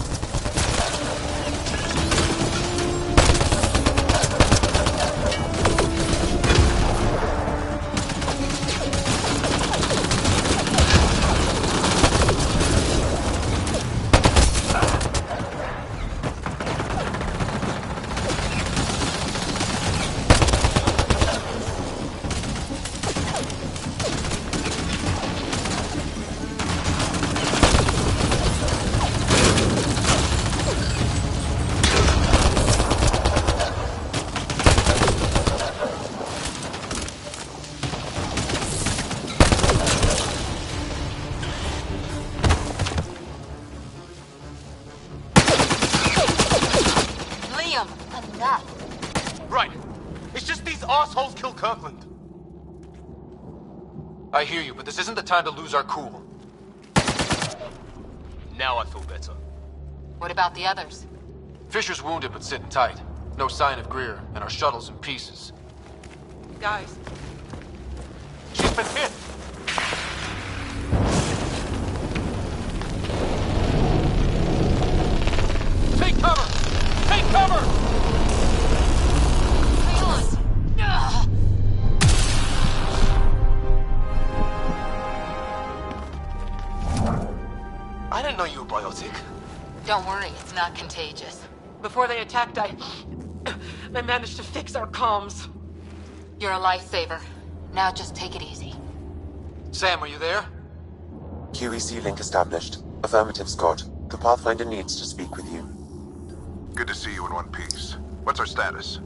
Right. It's just these assholes kill Kirkland. I hear you, but this isn't the time to lose our cool. Now I feel better. What about the others? Fisher's wounded but sitting tight. No sign of Greer, and our shuttle's in pieces. Guys. She's been hit! Take cover! Take cover! I didn't know you were biotic. Don't worry, it's not contagious. Before they attacked, I managed to fix our comms. You're a lifesaver. Now just take it easy. Sam, are you there? QEC link established. Affirmative, Scott. The Pathfinder needs to speak with you. Good to see you in one piece. What's our status?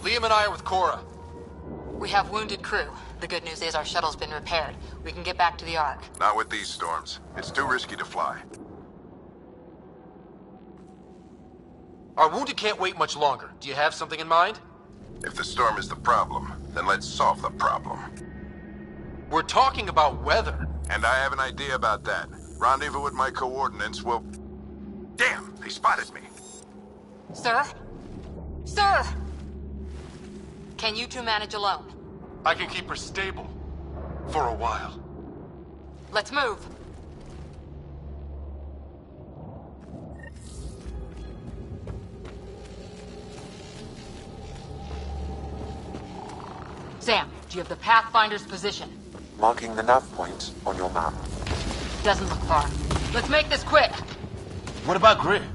Liam and I are with Cora. We have wounded crew. The good news is our shuttle's been repaired. We can get back to the Ark. Not with these storms. It's too risky to fly. Our wounded can't wait much longer. Do you have something in mind? If the storm is the problem, then let's solve the problem. We're talking about weather. And I have an idea about that. Rendezvous with my coordinates will... Damn! They spotted me! Sir? Sir! Can you two manage alone? I can keep her stable. For a while. Let's move. Sam, do you have the Pathfinder's position? Marking the nav point on your map. Doesn't look far. Let's make this quick. What about Greer?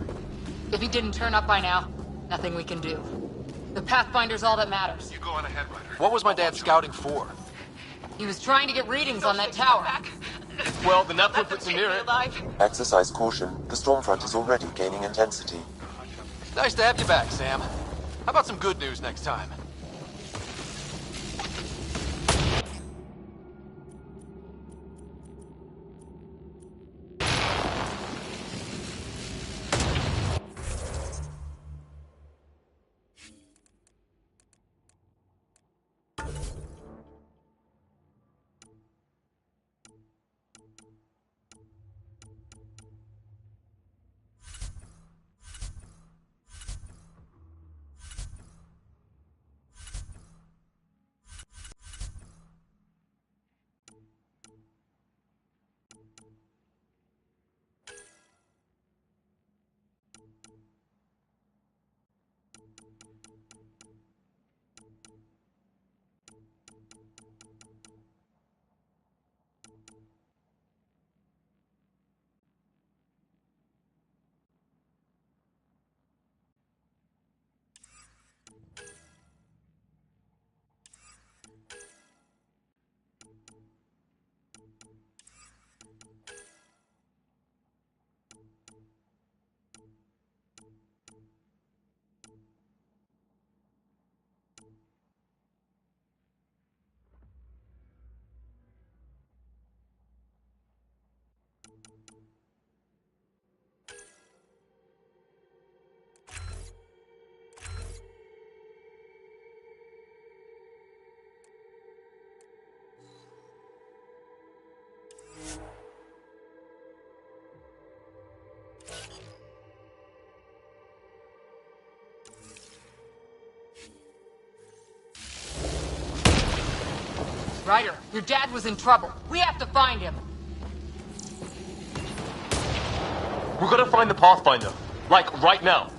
If he didn't turn up by now, nothing we can do. The Pathfinder's all that matters. You go on ahead, Ryder. What was my dad scouting for? He was trying to get readings on that tower. Well, the nav puts him near it. Exercise caution. The storm front is already gaining intensity. Nice to have you back, Sam. How about some good news next time? Ryder, your dad was in trouble. We have to find him. We're gonna find the Pathfinder. Like, right now.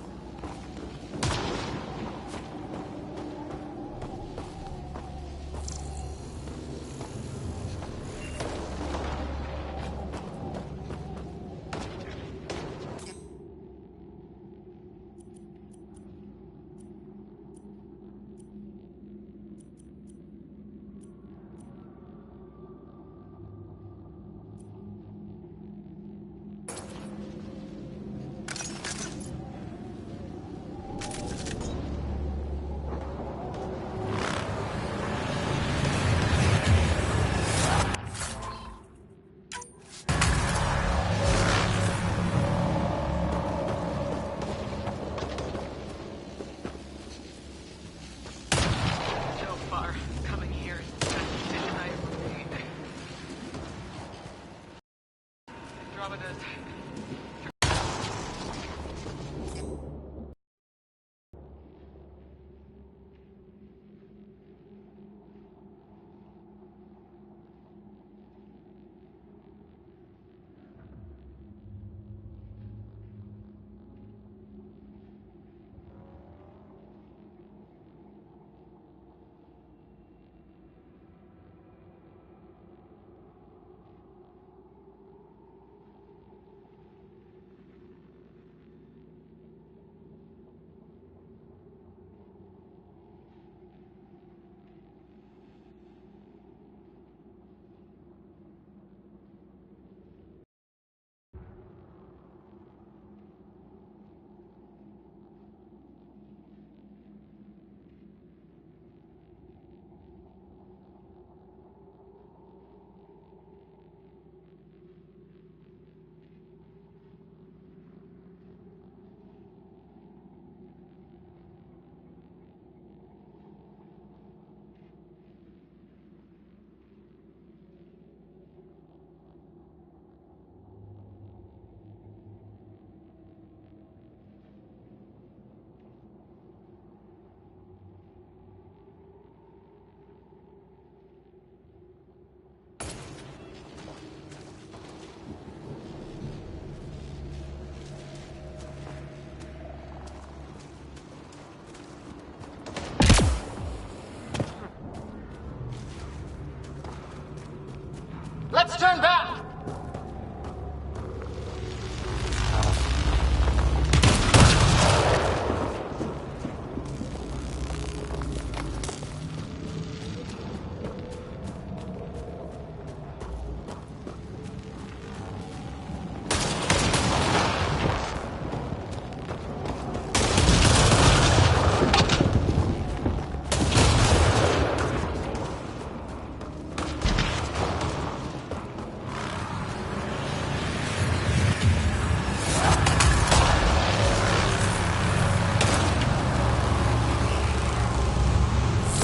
Let's turn back!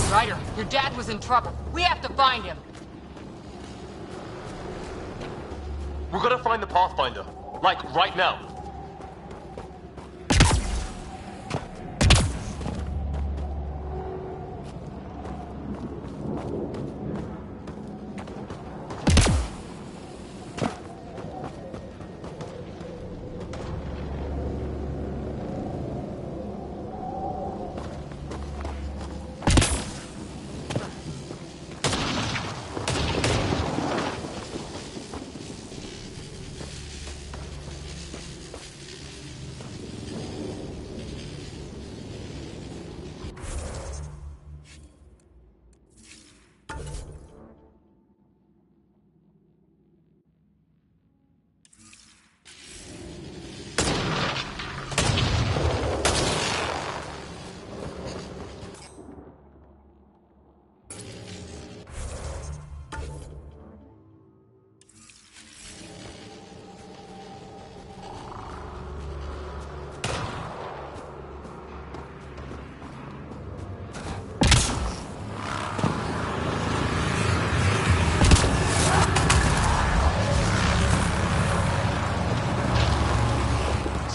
Ryder, your dad was in trouble. We have to find him. We're gonna find the Pathfinder. Like, right now.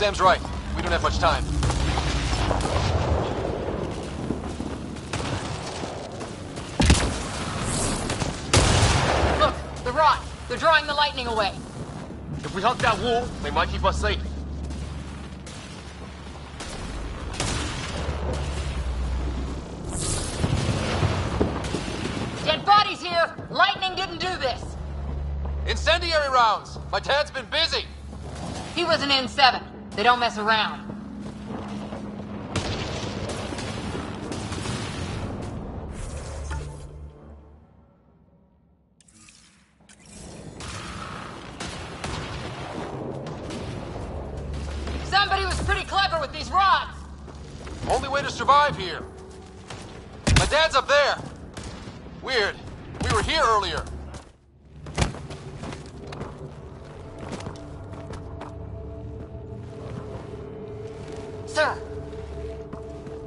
Sam's right. We don't have much time. They're drawing the lightning away. If we hug that wall, they might keep us safe. Dead bodies here! Lightning didn't do this! Incendiary rounds! My dad's been busy! He was an N7. They don't mess around. Somebody was pretty clever with these rods! Only way to survive here. My dad's up there. Weird. We were here earlier. Sir.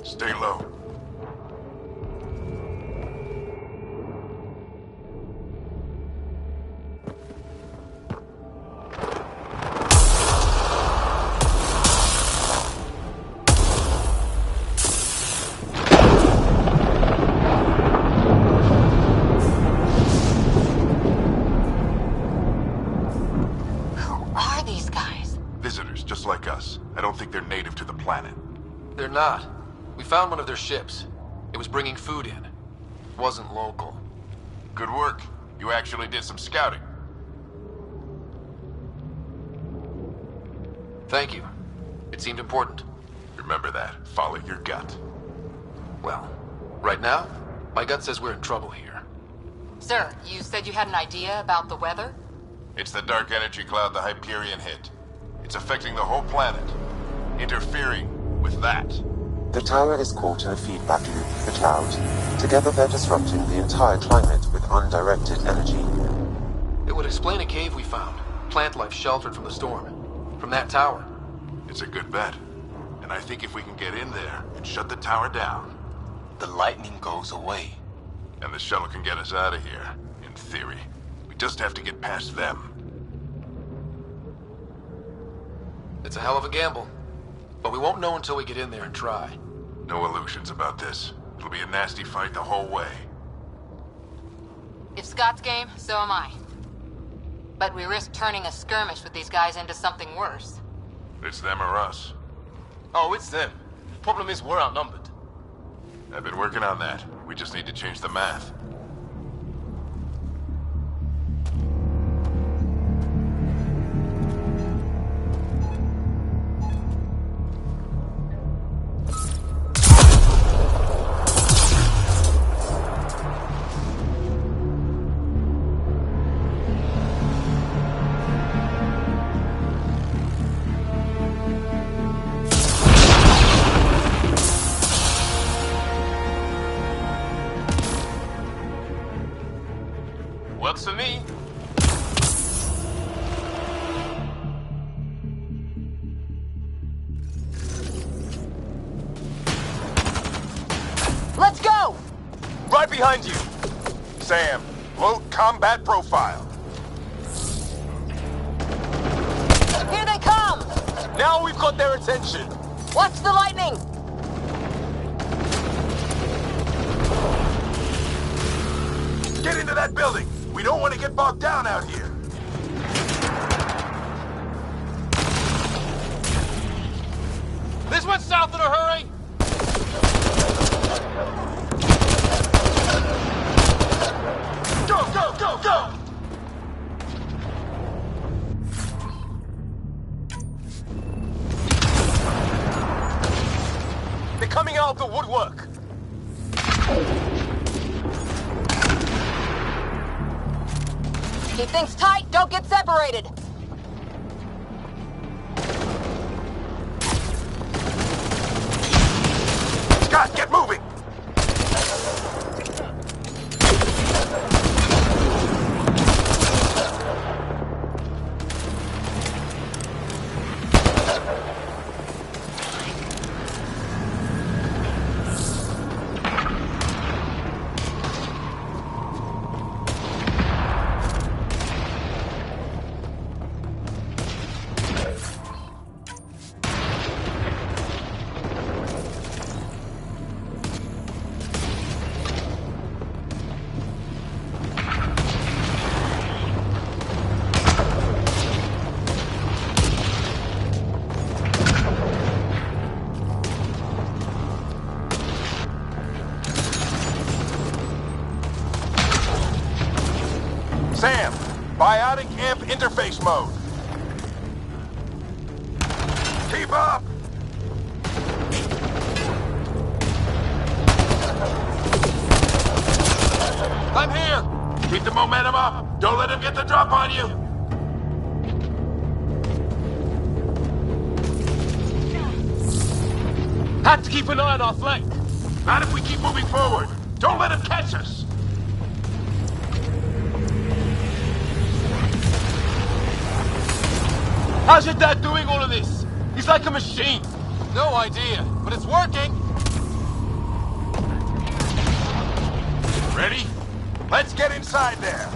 Stay low. Just like us. I don't think they're native to the planet. They're not. We found one of their ships. It was bringing food in. It wasn't local. Good work. You actually did some scouting. Thank you. It seemed important. Remember that. Follow your gut. Well, right now, my gut says we're in trouble here. Sir, you said you had an idea about the weather? It's the dark energy cloud the Hyperion hit. It's affecting the whole planet, interfering with that. The tower is caught in a feedback loop with the cloud. Together they're disrupting the entire climate with undirected energy. It would explain a cave we found. Plant life sheltered from the storm. From that tower. It's a good bet. And I think if we can get in there and shut the tower down, the lightning goes away. And the shuttle can get us out of here, in theory. We just have to get past them. It's a hell of a gamble. But we won't know until we get in there and try. No illusions about this. It'll be a nasty fight the whole way. If Scott's game, so am I. But we risk turning a skirmish with these guys into something worse. It's them or us. Oh, it's them. Problem is, we're outnumbered. I've been working on that. We just need to change the math. Works for me. Let's go! Right behind you. Sam, load combat profile. Here they come! Now we've got their attention. Watch the lightning! Get into that building! We don't want to get bogged down out here! This one's south in a hurry! Go, go, go, go! They're coming out of the woodwork. Keep things tight, don't get separated! Scott, get moving! Biotic amp interface mode. Keep up! I'm here! Keep the momentum up! Don't let him get the drop on you! Have to keep an eye on our flank. Not if we keep moving forward. Don't let him catch us! How's your dad doing all of this? He's like a machine. No idea, but it's working. Ready? Let's get inside there.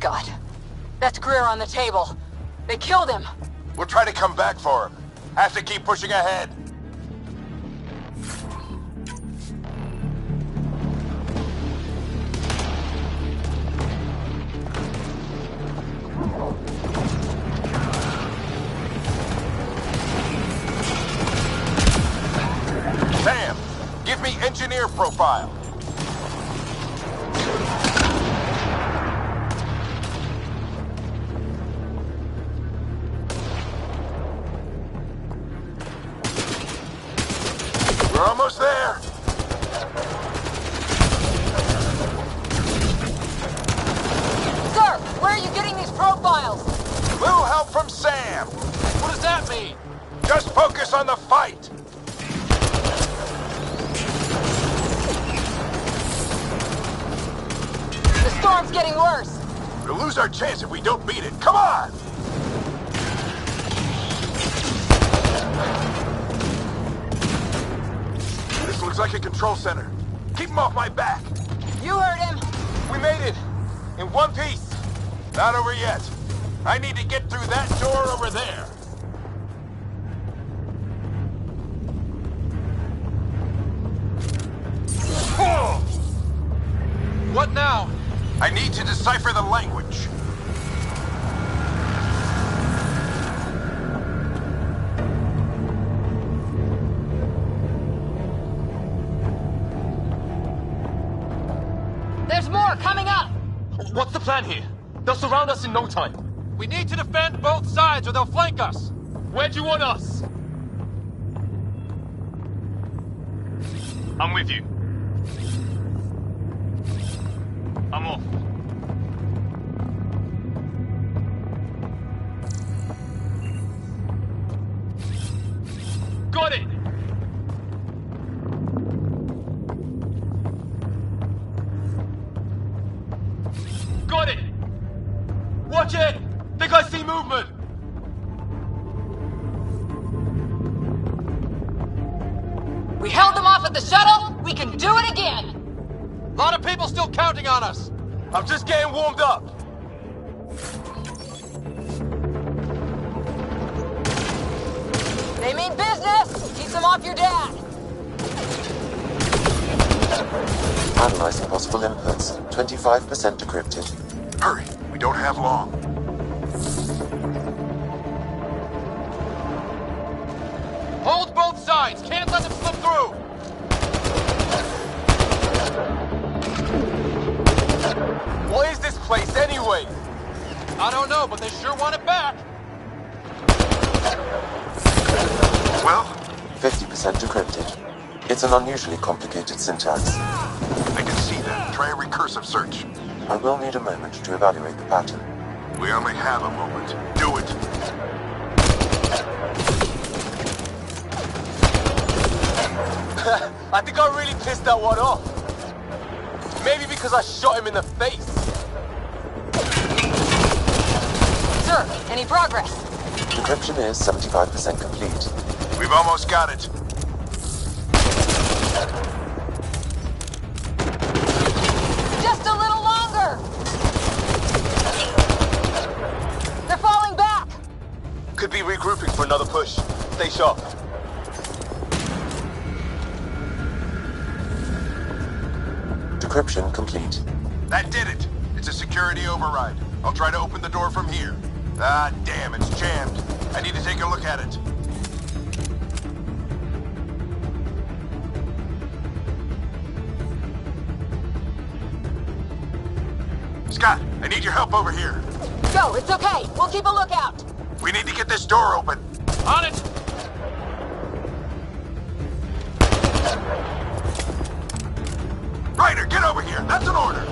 God. That's Greer on the table. They killed him. We'll try to come back for him. Have to keep pushing ahead. Sam, give me engineer profile. We're almost there. Sir, where are you getting these profiles? Little help from Sam. What does that mean? Just focus on the fight. The storm's getting worse. We'll lose our chance if we don't beat it. Come on! This looks like a control center. Keep him off my back. You heard him. We made it. In one piece. Not over yet. I need to get through that door over there. What now? I need to decipher the language. There's more coming up. What's the plan here? They'll surround us in no time. We need to defend both sides or they'll flank us. Where do you want us? I'm with you. I'm off. Got it! Got it! Watch it! Think I see movement! We held them off at the shuttle. We can do it again. A lot of people still counting on us. I'm just getting warmed up. They mean business. Keep them off your dad. Analyzing possible inputs. 25% decrypted. Hurry, we don't have long. Hold both sides. Can't let them slip through. What is this place anyway? I don't know, but they sure want it back. Well? 50% decrypted. It's an unusually complicated syntax. I can see that. Try a recursive search. I will need a moment to evaluate the pattern. We only have a moment. Do it. I think I really pissed that one off. Maybe because I shot him in the face. Sir, any progress? Decryption is 75% complete. We've almost got it. Just a little longer! They're falling back! Could be regrouping for another push. Stay sharp. Decryption complete. That did it. It's a security override. I'll try to open the door from here. Ah, damn, it's jammed. I need to take a look at it. Scott, I need your help over here. Go, it's okay. We'll keep a lookout. We need to get this door open. On it! Ryder, get over here. That's an order.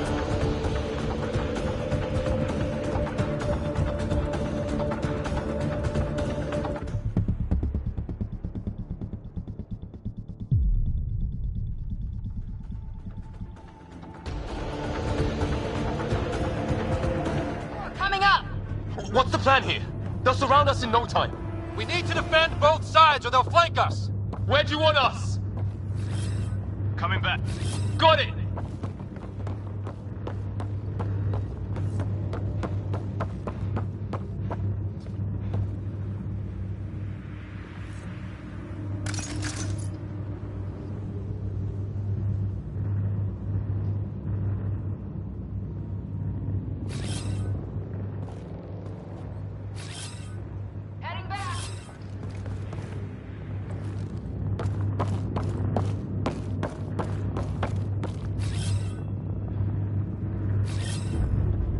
Coming up! What's the plan here? They'll surround us in no time. We need to defend both sides or they'll flank us. Where do you want us? Coming back. Got it! Heading back!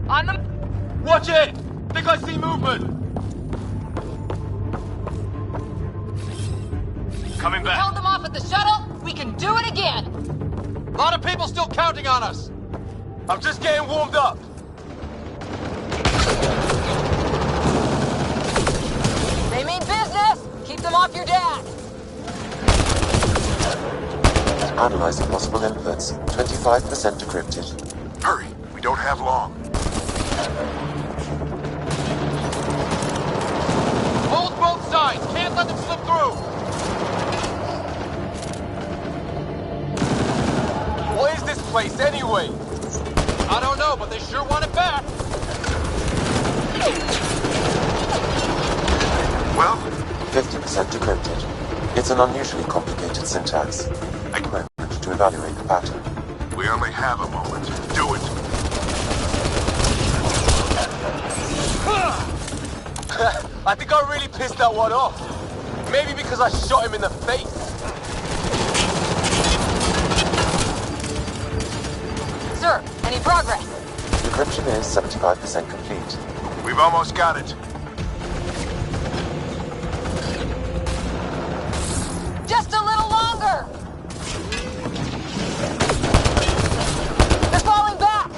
On the... Watch it! Think I see movement! Coming We back. held them off at the shuttle. We can do it again. A lot of people still counting on us. I'm just getting warmed up. They mean business. Keep them off your dad. Analyzing possible inputs. 25% decrypted. Hurry, we don't have long. Hold both sides. Can't let them slip through. What is this place anyway? I don't know, but they sure want it back. Well, 50% decrypted. It's an unusually complicated syntax. A moment to evaluate the pattern. we only have a moment. Do it. I think I really pissed that one off. Maybe because I shot him in the face. Sir, any progress? Decryption is 75% complete. We've almost got it. Just a little longer! They're falling back!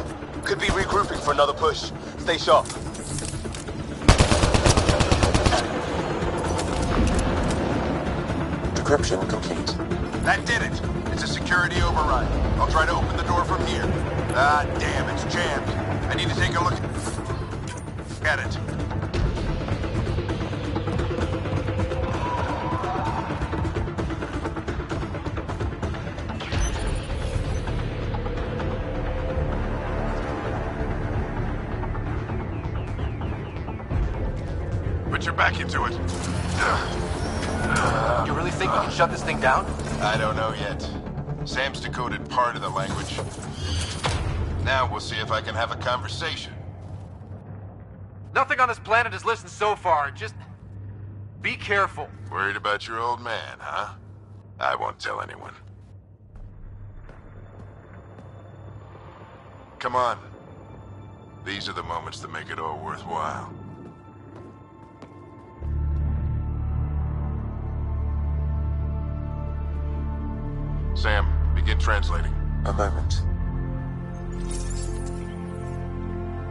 Could be regrouping for another push. Stay sharp. Decryption complete. That did it. It's a security override. I'll try to open the door from here. Ah, damn, it's jammed. I need to take a look at it. Put your back into it. You really think we can shut this thing down? I don't know yet. Sam's decoded part of the language. Now we'll see if I can have a conversation. Nothing on this planet has listened so far. Just be careful. Worried about your old man, huh? I won't tell anyone. Come on. These are the moments that make it all worthwhile. Sam, begin translating. A moment.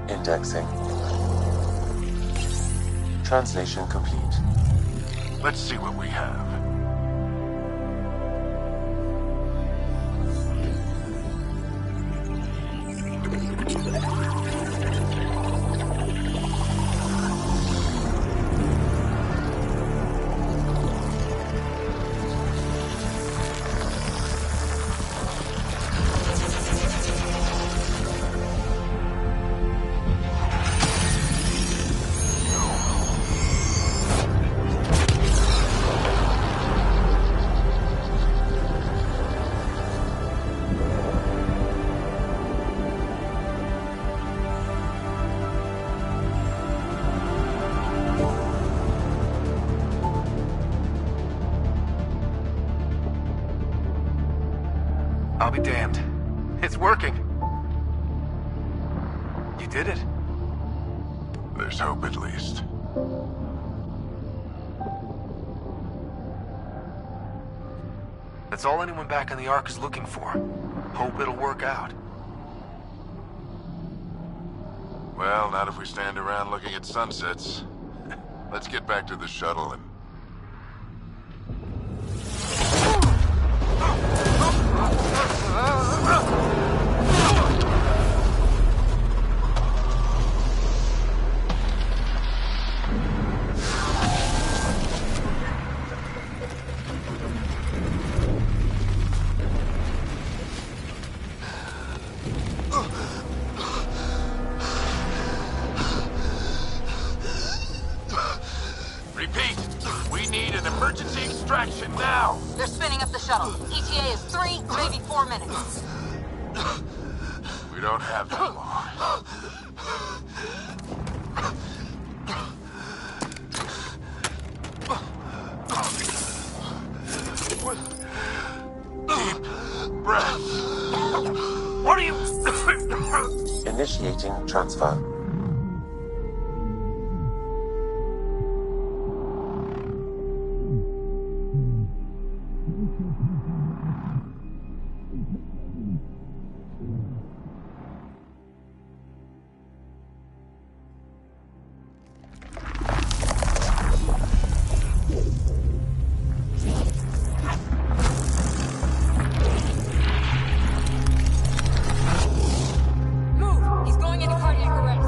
Indexing. Translation complete. Let's see what we have. I'll be damned. It's working. You did it. There's hope at least. That's all anyone back on the Ark is looking for. Hope it'll work out. Well, not if we stand around looking at sunsets. Let's get back to the shuttle and... Repeat, we need an emergency extraction now. They're spinning up the shuttle. ETA is 3, maybe 4 minutes. We don't have that long. Deep breath. What are you... Initiating transfer. Move! He's going into cardiac arrest.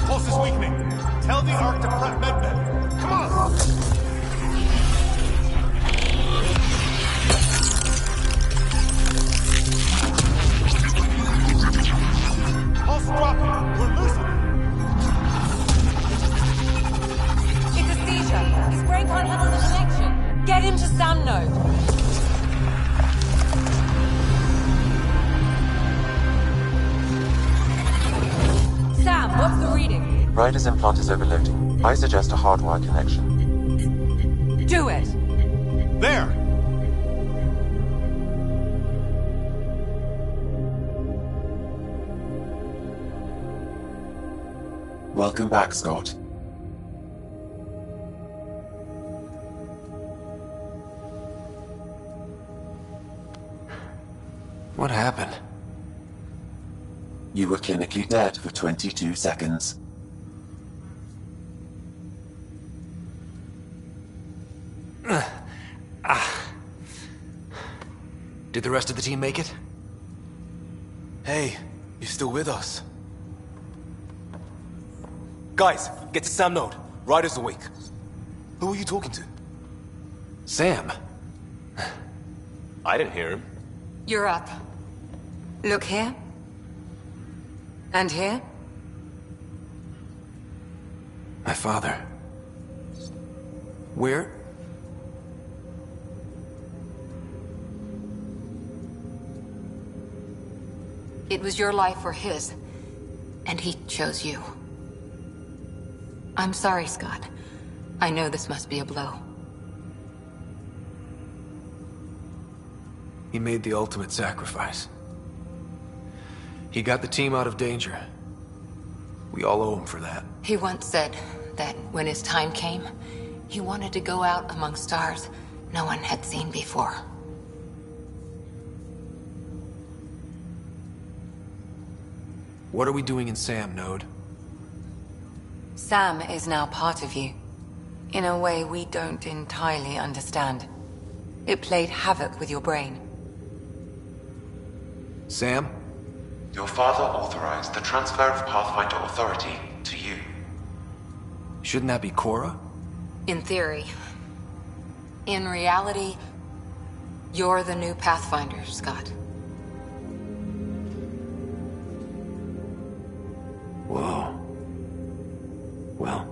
Pulse is weakening. Tell the Ark to prep medbed. Come on! Pulse dropping. We're losing it. It's a seizure. His brain can't handle the connection. Get him to Sam node. Sam, what's the reading? Ryder's implant is overloading. I suggest a hardwire connection. Do it. There! Welcome back, Scott. What happened? You were clinically dead for 22 seconds. Did the rest of the team make it? Hey, you're still with us. Guys, get to Sam node. Ryder's awake. Who are you talking to? Sam. I didn't hear him. You're up. Look here. And here. My father. Where? It was your life or his, and he chose you. I'm sorry, Scott. I know this must be a blow. He made the ultimate sacrifice. He got the team out of danger. We all owe him for that. He once said that when his time came, he wanted to go out among stars no one had seen before. What are we doing in Sam, Node? Sam is now part of you. In a way we don't entirely understand. It played havoc with your brain. Sam? Your father authorized the transfer of Pathfinder authority to you. Shouldn't that be Cora? In theory. In reality, you're the new Pathfinder, Scott. Whoa. Well,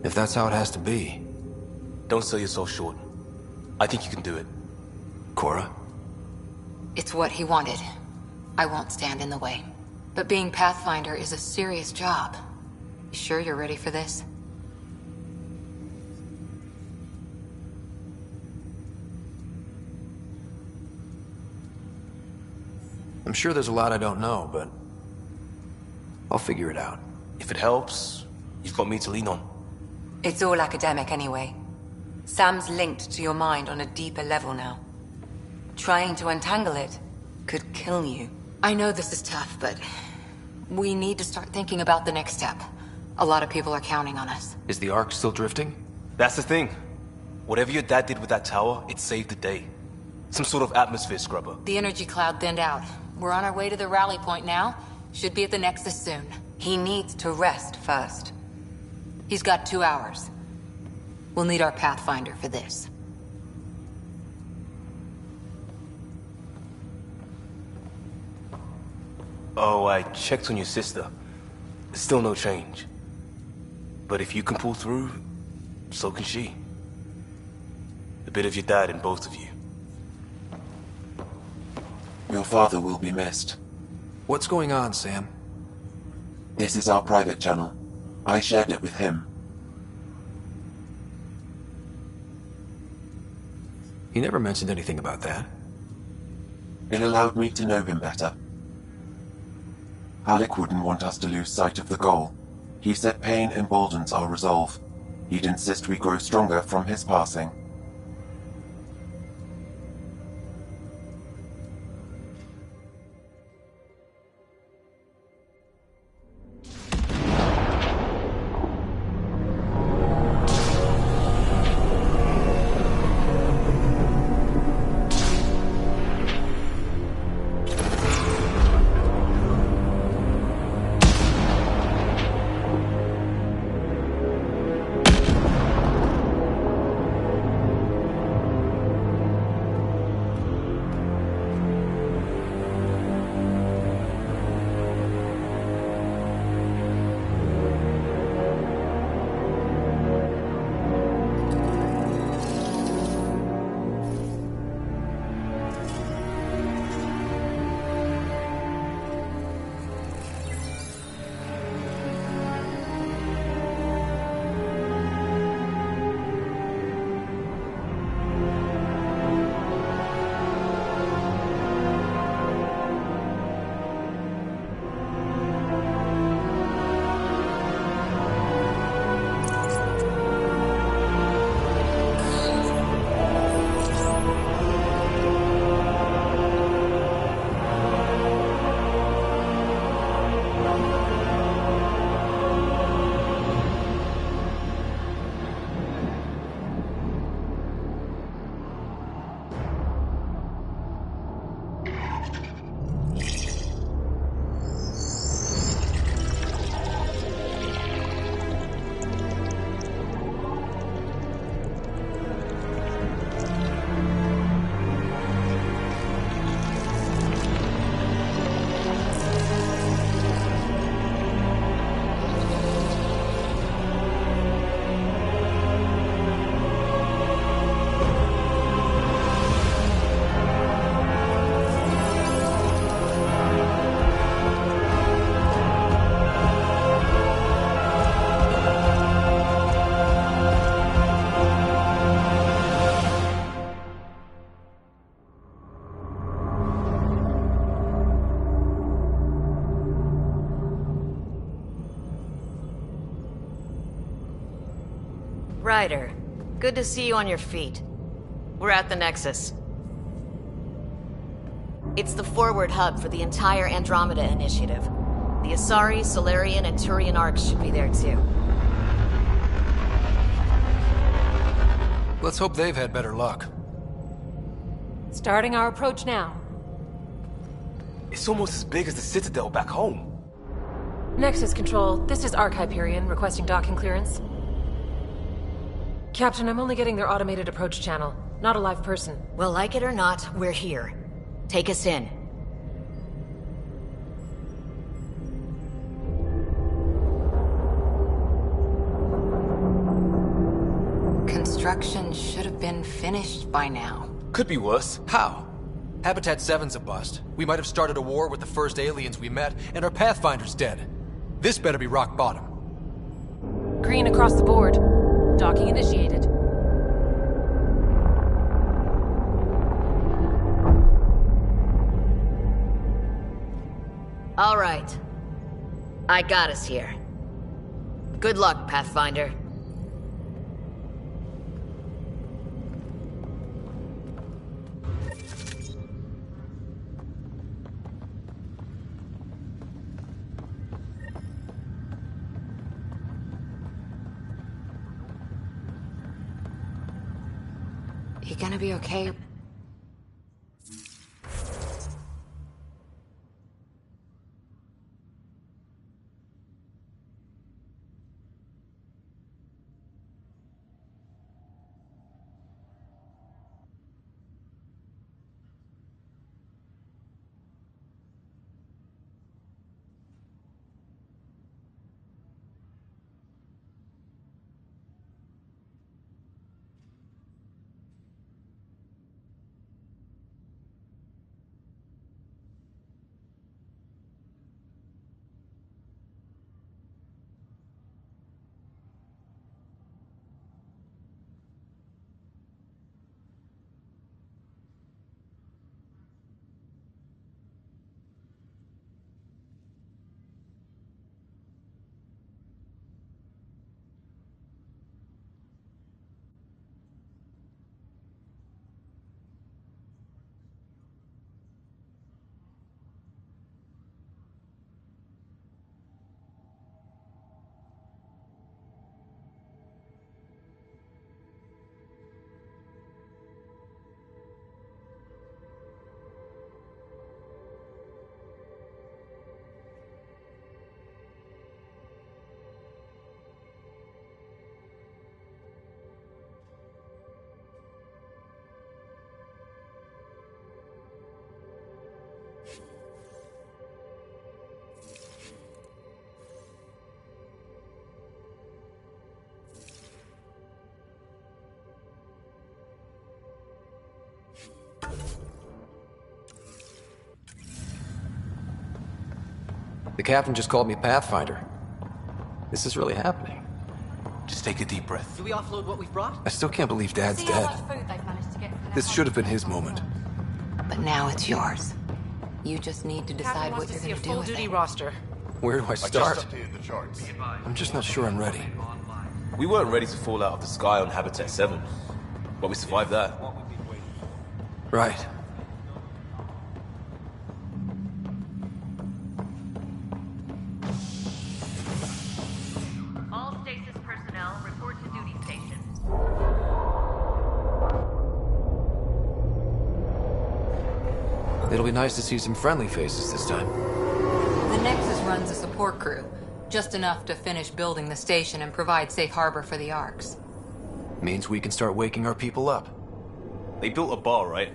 if that's how it has to be. Don't sell yourself short. I think you can do it. Cora? It's what he wanted. I won't stand in the way. But being Pathfinder is a serious job. You sure you're ready for this? I'm sure there's a lot I don't know, but I'll figure it out. If it helps, you've got me to lean on. It's all academic anyway. Sam's linked to your mind on a deeper level now. Trying to untangle it could kill you. I know this is tough, but we need to start thinking about the next step. A lot of people are counting on us. Is the Ark still drifting? That's the thing. Whatever your dad did with that tower, it saved the day. Some sort of atmosphere scrubber. The energy cloud thinned out. We're on our way to the rally point now. Should be at the Nexus soon. He needs to rest first. He's got 2 hours. We'll need our Pathfinder for this. Oh, I checked on your sister. Still no change. But if you can pull through, so can she. A bit of your dad in both of you. Your father will be missed. What's going on, Sam? This is our private channel. I shared it with him. He never mentioned anything about that. It allowed me to know him better. Alec wouldn't want us to lose sight of the goal. He said pain emboldens our resolve. He'd insist we grow stronger from his passing. Ryder, good to see you on your feet. We're at the Nexus. It's the forward hub for the entire Andromeda initiative. The Asari, Solarian, and Turian arcs should be there too. Let's hope they've had better luck. Starting our approach now. It's almost as big as the Citadel back home. Nexus Control, this is Arc Hyperion, requesting docking clearance. Captain, I'm only getting their automated approach channel, not a live person. Well, like it or not, we're here. Take us in. Construction should have been finished by now. Could be worse. How? Habitat 7's a bust. We might have started a war with the first aliens we met, and our Pathfinder's dead. This better be rock bottom. Green across the board. Docking initiated. All right. I got us here. Good luck, Pathfinder. You gonna be okay? The captain just called me Pathfinder. This is really happening. Just take a deep breath. Do we offload what we've brought? I still can't believe Dad's See how dead. much food they've managed to get from their This should have been his moment. But now it's yours. You just need to decide Captain what wants you're to see going a to do full with duty it. roster. Where do I I just start? updated the charts. I'm just not sure I'm ready. We weren't ready to fall out of the sky on Habitat 7, but we survived that. Right. All stasis personnel report to duty station. It'll be nice to see some friendly faces this time. The Nexus runs a support crew. Just enough to finish building the station and provide safe harbor for the Arks. Means we can start waking our people up. They built a bar, right?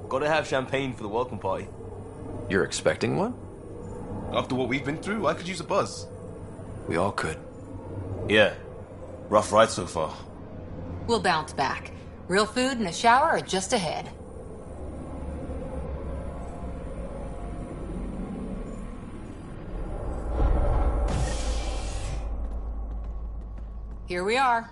Gotta have champagne for the welcome party. You're expecting one? After what we've been through, I could use a buzz. We all could. Yeah. Rough ride so far. We'll bounce back. Real food and a shower are just ahead. Here we are.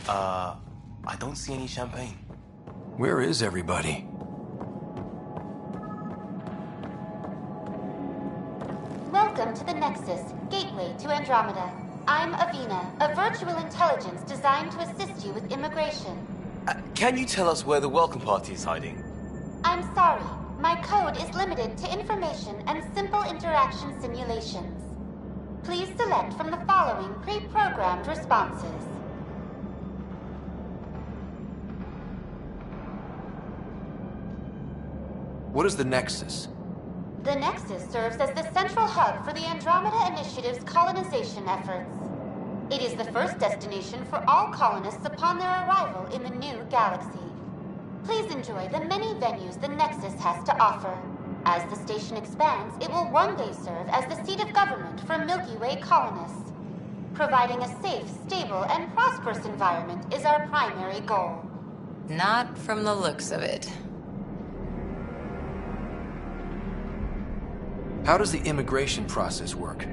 I don't see any champagne. Where is everybody? Welcome to the Nexus, gateway to Andromeda. I'm Avina, a virtual intelligence designed to assist you with immigration. Can you tell us where the welcome party is hiding? I'm sorry, my code is limited to information and simple interaction simulations. Please select from the following pre-programmed responses. What is the Nexus? The Nexus serves as the central hub for the Andromeda Initiative's colonization efforts. It is the first destination for all colonists upon their arrival in the new galaxy. Please enjoy the many venues the Nexus has to offer. As the station expands, it will one day serve as the seat of government for Milky Way colonists. Providing a safe, stable, and prosperous environment is our primary goal. Not from the looks of it. How does the immigration process work?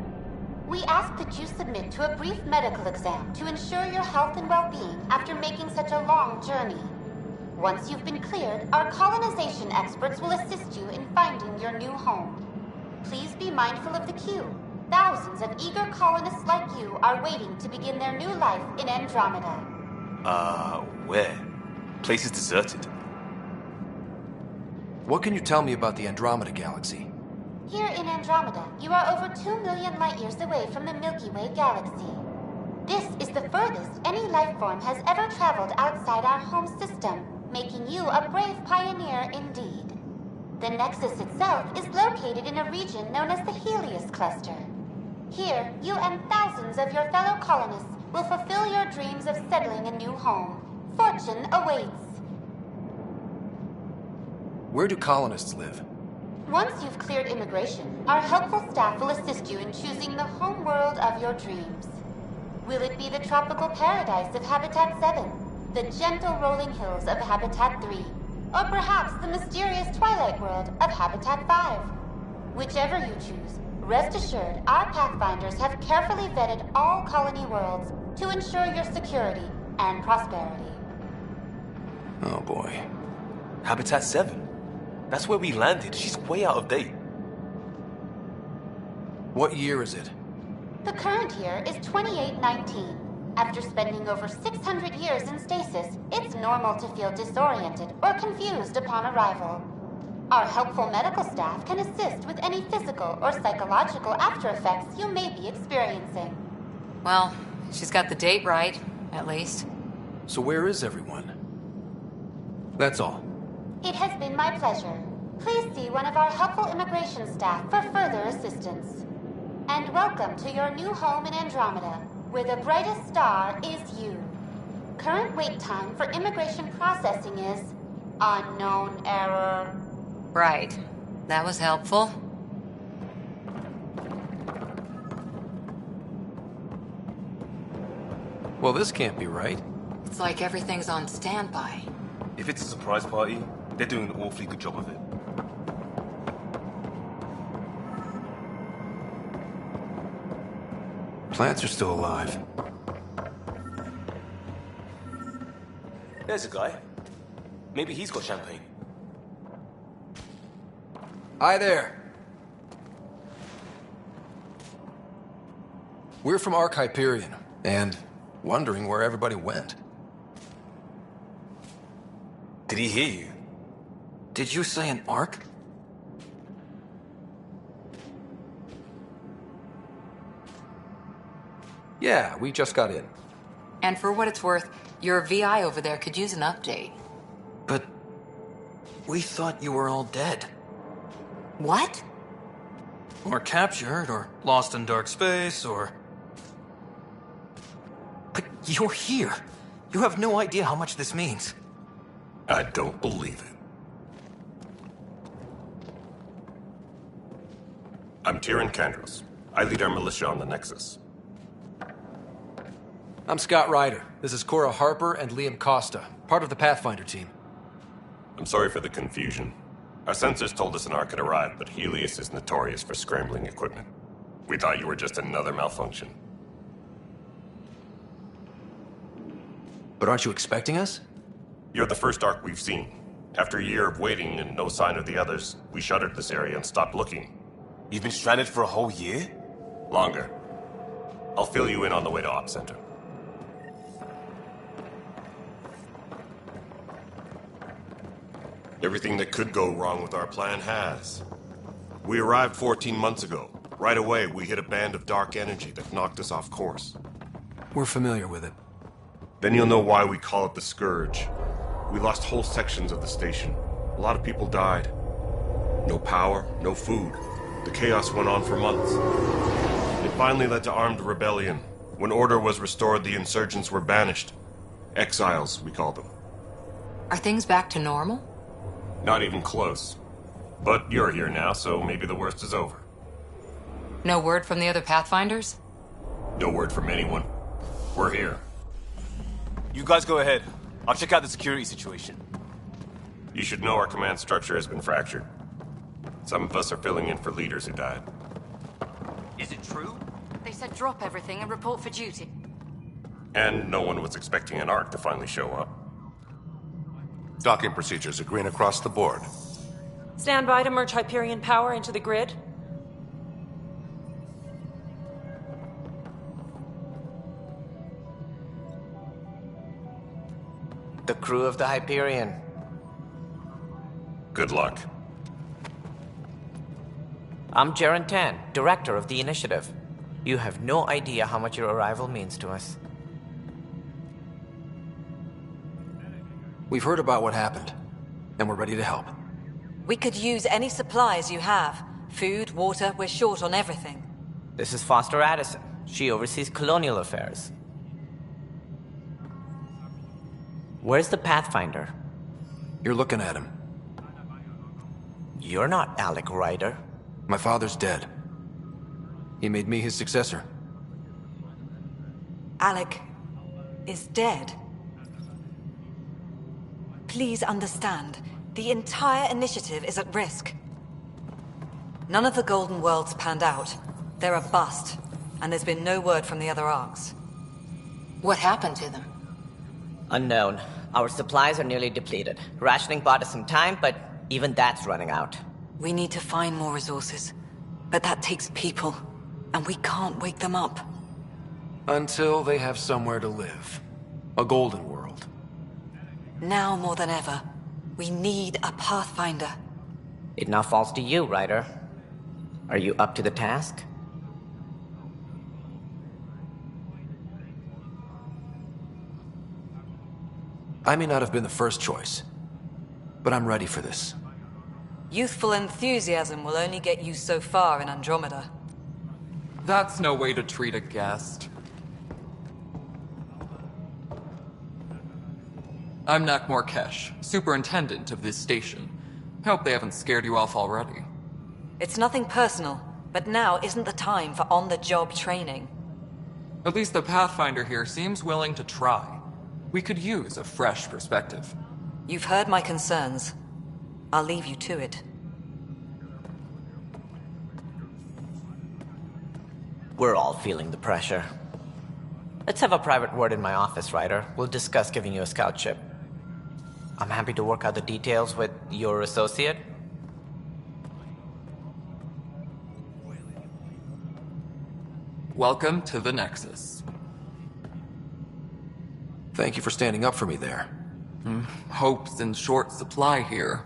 We ask that you submit to a brief medical exam to ensure your health and well-being after making such a long journey. Once you've been cleared, our colonization experts will assist you in finding your new home. Please be mindful of the queue. Thousands of eager colonists like you are waiting to begin their new life in Andromeda. Where? Place is deserted. What can you tell me about the Andromeda galaxy? Here in Andromeda, you are over 2 million light-years away from the Milky Way galaxy. This is the furthest any life form has ever traveled outside our home system, making you a brave pioneer indeed. The Nexus itself is located in a region known as the Helios Cluster. Here, you and thousands of your fellow colonists will fulfill your dreams of settling a new home. Fortune awaits. Where do colonists live? Once you've cleared immigration, our helpful staff will assist you in choosing the home world of your dreams. Will it be the tropical paradise of Habitat 7, the gentle rolling hills of Habitat 3, or perhaps the mysterious twilight world of Habitat 5? Whichever you choose, rest assured our Pathfinders have carefully vetted all colony worlds to ensure your security and prosperity. Oh boy. Habitat 7? That's where we landed. She's way out of date. What year is it? The current year is 2819. After spending over 600 years in stasis, it's normal to feel disoriented or confused upon arrival. Our helpful medical staff can assist with any physical or psychological after effects you may be experiencing. Well, she's got the date right, at least. So where is everyone? That's all. It has been my pleasure. Please see one of our helpful immigration staff for further assistance. And welcome to your new home in Andromeda, where the brightest star is you. Current wait time for immigration processing is unknown error. Right. That was helpful. Well, this can't be right. It's like everything's on standby. If it's a surprise party, they're doing an awfully good job of it. Plants are still alive. There's a guy. Maybe he's got champagne. Hi there. We're from Ark Hyperion, and wondering where everybody went. Did he hear you? Did you say an Ark? Yeah, we just got in. And for what it's worth, your VI over there could use an update. But we thought you were all dead. What? Or captured, or lost in dark space, or... But you're here. You have no idea how much this means. I don't believe it. I'm Tyrion Kandros. I lead our militia on the Nexus. I'm Scott Ryder. This is Cora Harper and Liam Costa, part of the Pathfinder team. I'm sorry for the confusion. Our sensors told us an Ark had arrived, but Helios is notorious for scrambling equipment. We thought you were just another malfunction. But aren't you expecting us? You're the first Ark we've seen. After a year of waiting and no sign of the others, we shuttered this area and stopped looking. You've been stranded for a whole year? Longer. I'll fill you in on the way to Op Center. Everything that could go wrong with our plan has. We arrived 14 months ago. Right away, we hit a band of dark energy that knocked us off course. We're familiar with it. Then you'll know why we call it the Scourge. We lost whole sections of the station. A lot of people died. No power, no food. The chaos went on for months. It finally led to armed rebellion. When order was restored, the insurgents were banished. Exiles, we call them. Are things back to normal? Not even close. But you're here now, so maybe the worst is over. No word from the other Pathfinders? No word from anyone. We're here. You guys go ahead. I'll check out the security situation. You should know our command structure has been fractured. Some of us are filling in for leaders who died. Is it true? They said drop everything and report for duty. And no one was expecting an Ark to finally show up. Docking procedures are green across the board. Stand by to merge Hyperion power into the grid. The crew of the Hyperion. Good luck. I'm Jaren Tan, director of the initiative. You have no idea how much your arrival means to us. We've heard about what happened, and we're ready to help. We could use any supplies you have. Food, water, we're short on everything. This is Foster Addison. She oversees colonial affairs. Where's the Pathfinder? You're looking at him. You're not Alec Ryder. My father's dead. He made me his successor. Alec is dead. Please understand, the entire initiative is at risk. None of the Golden Worlds panned out. They're a bust, and there's been no word from the other arcs. What happened to them? Unknown. Our supplies are nearly depleted. Rationing bought us some time, but even that's running out. We need to find more resources, but that takes people, and we can't wake them up. Until they have somewhere to live. A golden world. Now more than ever, we need a Pathfinder. It now falls to you, Ryder. Are you up to the task? I may not have been the first choice, but I'm ready for this. Youthful enthusiasm will only get you so far in Andromeda. That's no way to treat a guest. I'm Nakmor Kesh, superintendent of this station. Hope they haven't scared you off already. It's nothing personal, but now isn't the time for on-the-job training. At least the Pathfinder here seems willing to try. We could use a fresh perspective. You've heard my concerns. I'll leave you to it. We're all feeling the pressure. Let's have a private word in my office, Ryder. We'll discuss giving you a scout ship. I'm happy to work out the details with your associate. Welcome to the Nexus. Thank you for standing up for me there. Hope's in short supply here.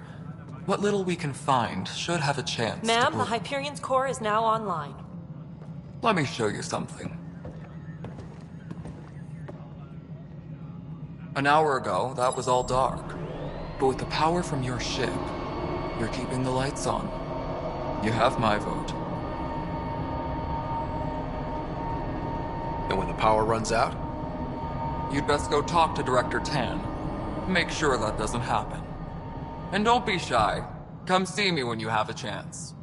What little we can find should have a chance. Ma'am, the Hyperion's core is now online. Let me show you something. An hour ago, that was all dark. But with the power from your ship, you're keeping the lights on. You have my vote. And when the power runs out? You'd best go talk to Director Tan. Make sure that doesn't happen. And don't be shy. Come see me when you have a chance.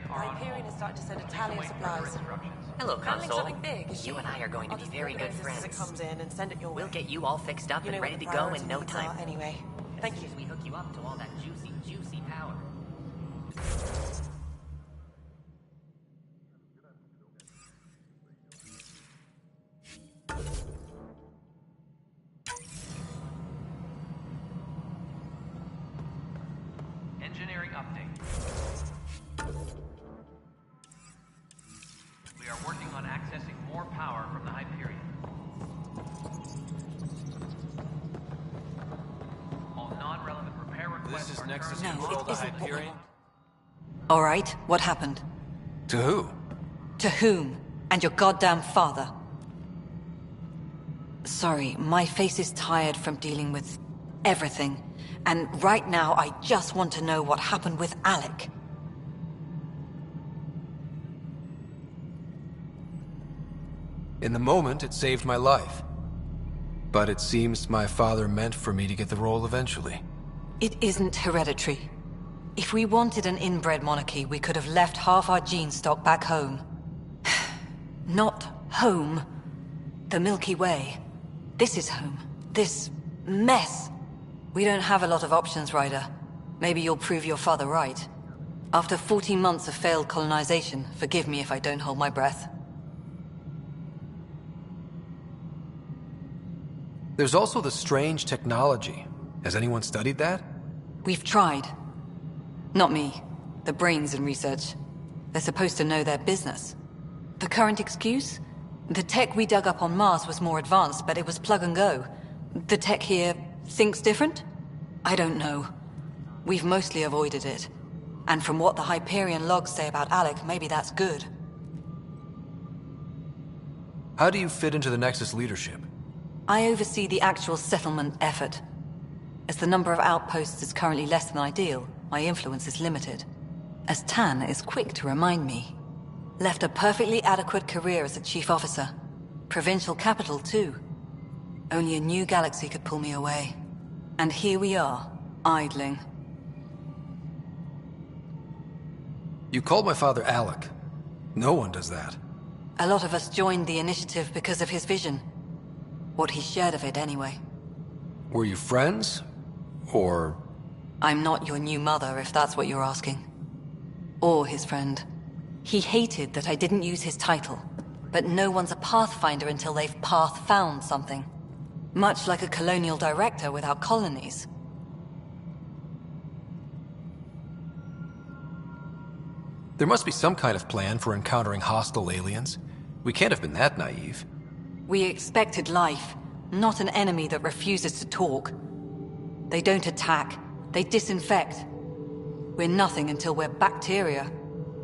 Hyperion is starting to send a tally of supplies. Hello, Handling Console. something big, is You she? and I are going to I'll be just very put it good in as it friends. comes in and send it your way. We'll get you all fixed up You and know ready what to the go priority in no needs time. are anyway. Thank you. As we hook you up to all that juicy, juicy power. Engineering update. We are working on accessing more power from the Hyperion. All non-relevant repair requests This is are Nexus currently- Control to Hyperion. All right, what happened? To who? To whom? And your goddamn father. Sorry, my face is tired from dealing with everything. And right now, I just want to know what happened with Alec. In the moment, it saved my life. But it seems my father meant for me to get the role eventually. It isn't hereditary. If we wanted an inbred monarchy, we could have left half our gene stock back home. Not home. The Milky Way. This is home. This mess. We don't have a lot of options, Ryder. Maybe you'll prove your father right. After 14 months of failed colonization, forgive me if I don't hold my breath. There's also the strange technology. Has anyone studied that? We've tried. Not me. The brains in research. They're supposed to know their business. The current excuse? The tech we dug up on Mars was more advanced, but it was plug and go. The tech here thinks different? I don't know. We've mostly avoided it. And from what the Hyperion logs say about Alec, maybe that's good. How do you fit into the Nexus leadership? I oversee the actual settlement effort. As the number of outposts is currently less than ideal, my influence is limited. As Tan is quick to remind me. Left a perfectly adequate career as a chief officer. Provincial capital, too. Only a new galaxy could pull me away. And here we are, idling. You called my father Alec. No one does that. A lot of us joined the initiative because of his vision. What he shared of it, anyway. Were you friends? Or... I'm not your new mother, if that's what you're asking. Or his friend. He hated that I didn't use his title. But no one's a pathfinder until they've path-found something. Much like a colonial director without colonies. There must be some kind of plan for encountering hostile aliens. We can't have been that naive. We expected life, not an enemy that refuses to talk. They don't attack, they disinfect. We're nothing until we're bacteria.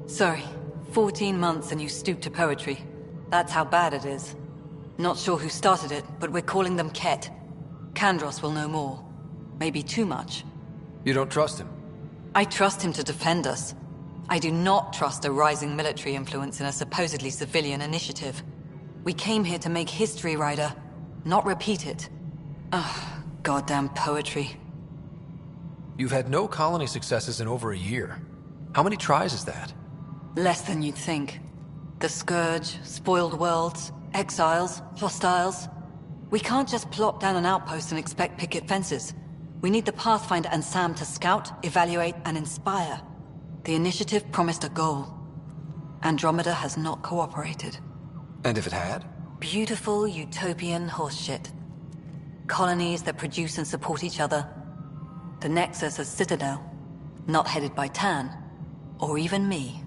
Sorry, 14 months and you stoop to poetry. That's how bad it is. Not sure who started it, but we're calling them Ket. Kandros will know more. Maybe too much. You don't trust him? I trust him to defend us. I do not trust a rising military influence in a supposedly civilian initiative. We came here to make history, Ryder, not repeat it. Ugh, goddamn poetry. You've had no colony successes in over a year. How many tries is that? Less than you'd think. The Scourge, spoiled worlds, exiles, hostiles. We can't just plop down an outpost and expect picket fences. We need the Pathfinder and Sam to scout, evaluate, and inspire. The initiative promised a goal. Andromeda has not cooperated. And if it had? Beautiful utopian horseshit. Colonies that produce and support each other. The Nexus as Citadel. Not headed by Tan. Or even me.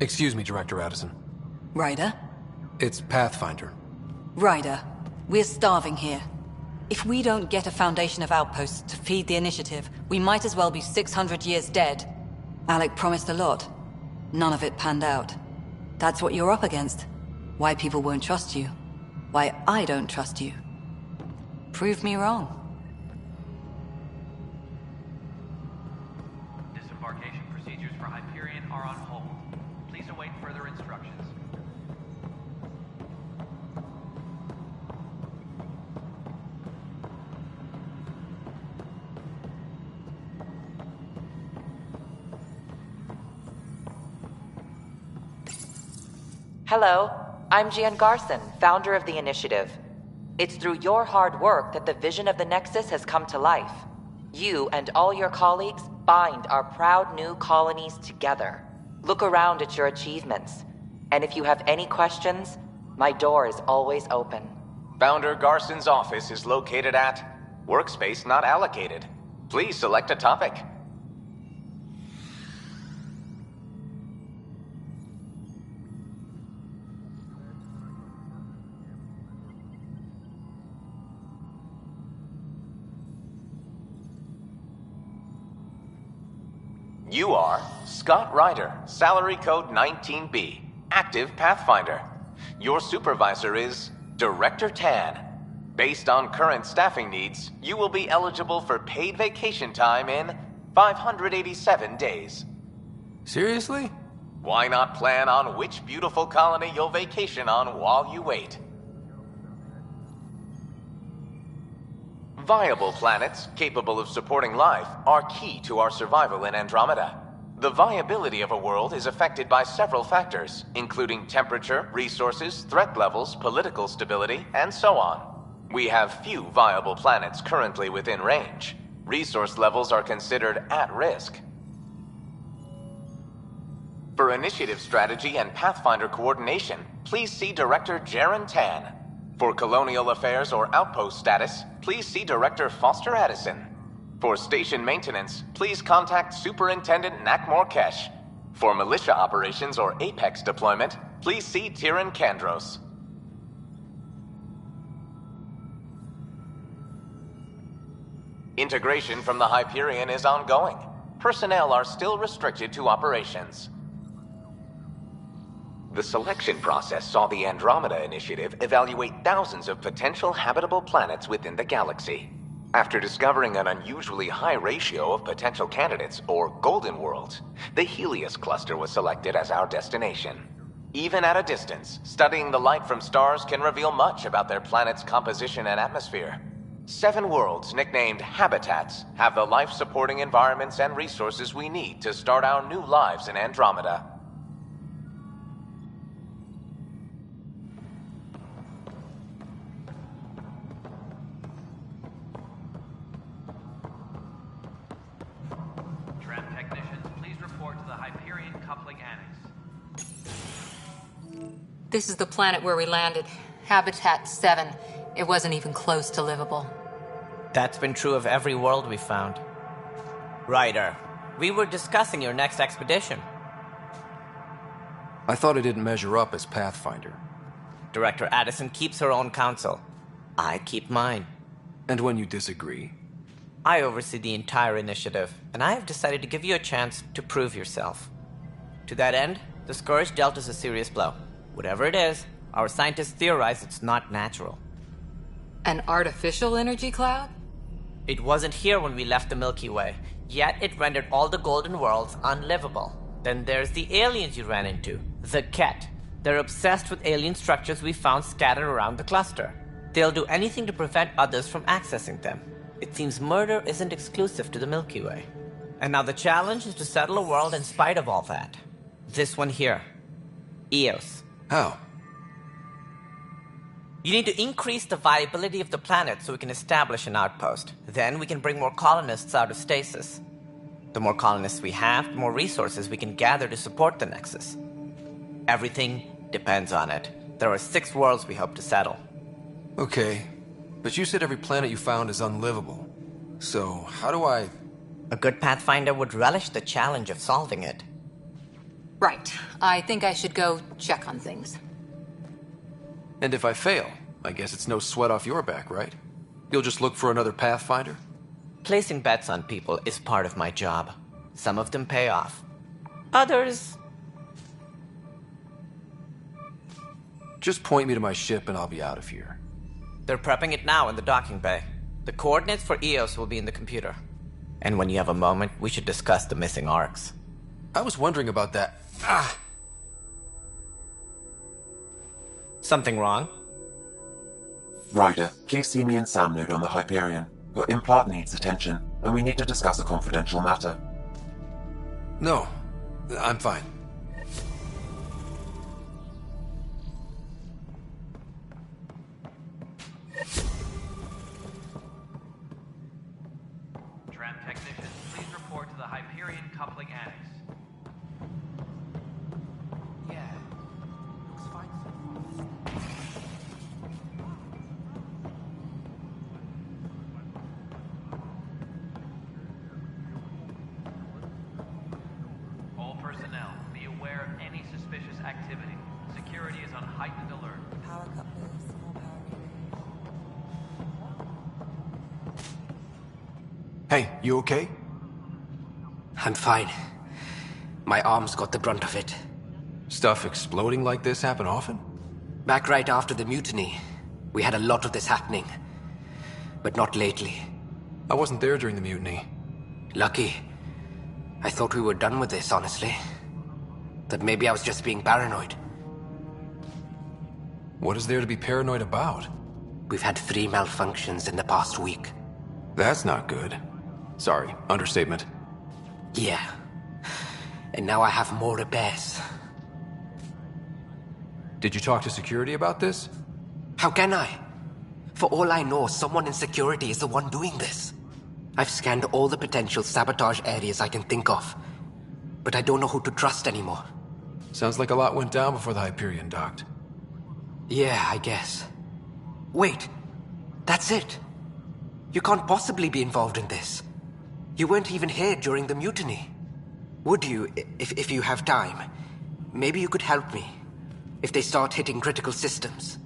Excuse me, Director Addison. Ryder? It's Pathfinder. Ryder, we're starving here. If we don't get a foundation of outposts to feed the initiative, we might as well be 600 years dead. Alec promised a lot. None of it panned out. That's what you're up against. Why people won't trust you. Why I don't trust you. Prove me wrong. Disembarkation procedures for Hyperion are on hold. Please await further instructions. Hello, I'm Gian Garson, founder of the Initiative. It's through your hard work that the vision of the Nexus has come to life. You and all your colleagues bind our proud new colonies together. Look around at your achievements. And if you have any questions, my door is always open. Founder Garson's office is located at Workspace Not Allocated. Please select a topic. You are Scott Ryder, salary code 19B, active Pathfinder. Your supervisor is Director Tan. Based on current staffing needs, you will be eligible for paid vacation time in 587 days. Seriously? Why not plan on which beautiful colony you'll vacation on while you wait? Viable planets capable of supporting life are key to our survival in Andromeda. The viability of a world is affected by several factors, including temperature, resources, threat levels, political stability, and so on. We have few viable planets currently within range. Resource levels are considered at risk. For initiative strategy and Pathfinder coordination, please see Director Jaren Tan. For colonial affairs or outpost status, please see Director Foster Addison. For station maintenance, please contact Superintendent Nakmor Kesh. For militia operations or Apex deployment, please see Tyran Kandros. Integration from the Hyperion is ongoing. Personnel are still restricted to operations. The selection process saw the Andromeda Initiative evaluate thousands of potential habitable planets within the galaxy. After discovering an unusually high ratio of potential candidates, or golden worlds, the Helios cluster was selected as our destination. Even at a distance, studying the light from stars can reveal much about their planet's composition and atmosphere. 7 worlds, nicknamed habitats, have the life-supporting environments and resources we need to start our new lives in Andromeda. Tram technicians, please report to the Hyperion Coupling Annex. This is the planet where we landed. Habitat 7. It wasn't even close to livable. That's been true of every world we found. Ryder, we were discussing your next expedition. I thought it didn't measure up as Pathfinder. Director Addison keeps her own counsel. I keep mine. And when you disagree? I oversee the entire initiative, and I have decided to give you a chance to prove yourself. To that end, the Scourge dealt us a serious blow. Whatever it is, our scientists theorize it's not natural. An artificial energy cloud? It wasn't here when we left the Milky Way, yet it rendered all the golden worlds unlivable. Then there's the aliens you ran into, the Ket. They're obsessed with alien structures we found scattered around the cluster. They'll do anything to prevent others from accessing them. It seems murder isn't exclusive to the Milky Way. And now the challenge is to settle a world in spite of all that. This one here. Eos. How? You need to increase the viability of the planet so we can establish an outpost. Then we can bring more colonists out of stasis. The more colonists we have, the more resources we can gather to support the Nexus. Everything depends on it. There are 6 worlds we hope to settle. Okay, but you said every planet you found is unlivable. So, how do I... A good Pathfinder would relish the challenge of solving it. Right. I think I should go check on things. And if I fail, I guess it's no sweat off your back, right? You'll just look for another Pathfinder? Placing bets on people is part of my job. Some of them pay off. Others... Just point me to my ship and I'll be out of here. They're prepping it now in the docking bay. The coordinates for Eos will be in the computer. And when you have a moment, we should discuss the missing arcs. I was wondering about that. Something wrong? Ryder, please see me and Sam Node on the Hyperion. Your implant needs attention, and we need to discuss a confidential matter. No, I'm fine. Tram technicians, please report to the Hyperion Coupling Annex. Yeah, looks fine so far. All personnel, be aware of any suspicious activity. Security is on heightened alert. Power couplers, more power relays. Hey, you okay? I'm fine. My arms got the brunt of it. Stuff exploding like this happen often? Back right after the mutiny, we had a lot of this happening. But not lately. I wasn't there during the mutiny. Lucky. I thought we were done with this, honestly. That maybe I was just being paranoid. What is there to be paranoid about? We've had 3 malfunctions in the past week. That's not good. Sorry, understatement. Yeah. And now I have more repairs. Did you talk to security about this? How can I? For all I know, someone in security is the one doing this. I've scanned all the potential sabotage areas I can think of, but I don't know who to trust anymore. Sounds like a lot went down before the Hyperion docked. Yeah, I guess. Wait, that's it. You can't possibly be involved in this. You weren't even here during the mutiny. Would you, if you have time? Maybe you could help me, if they start hitting critical systems.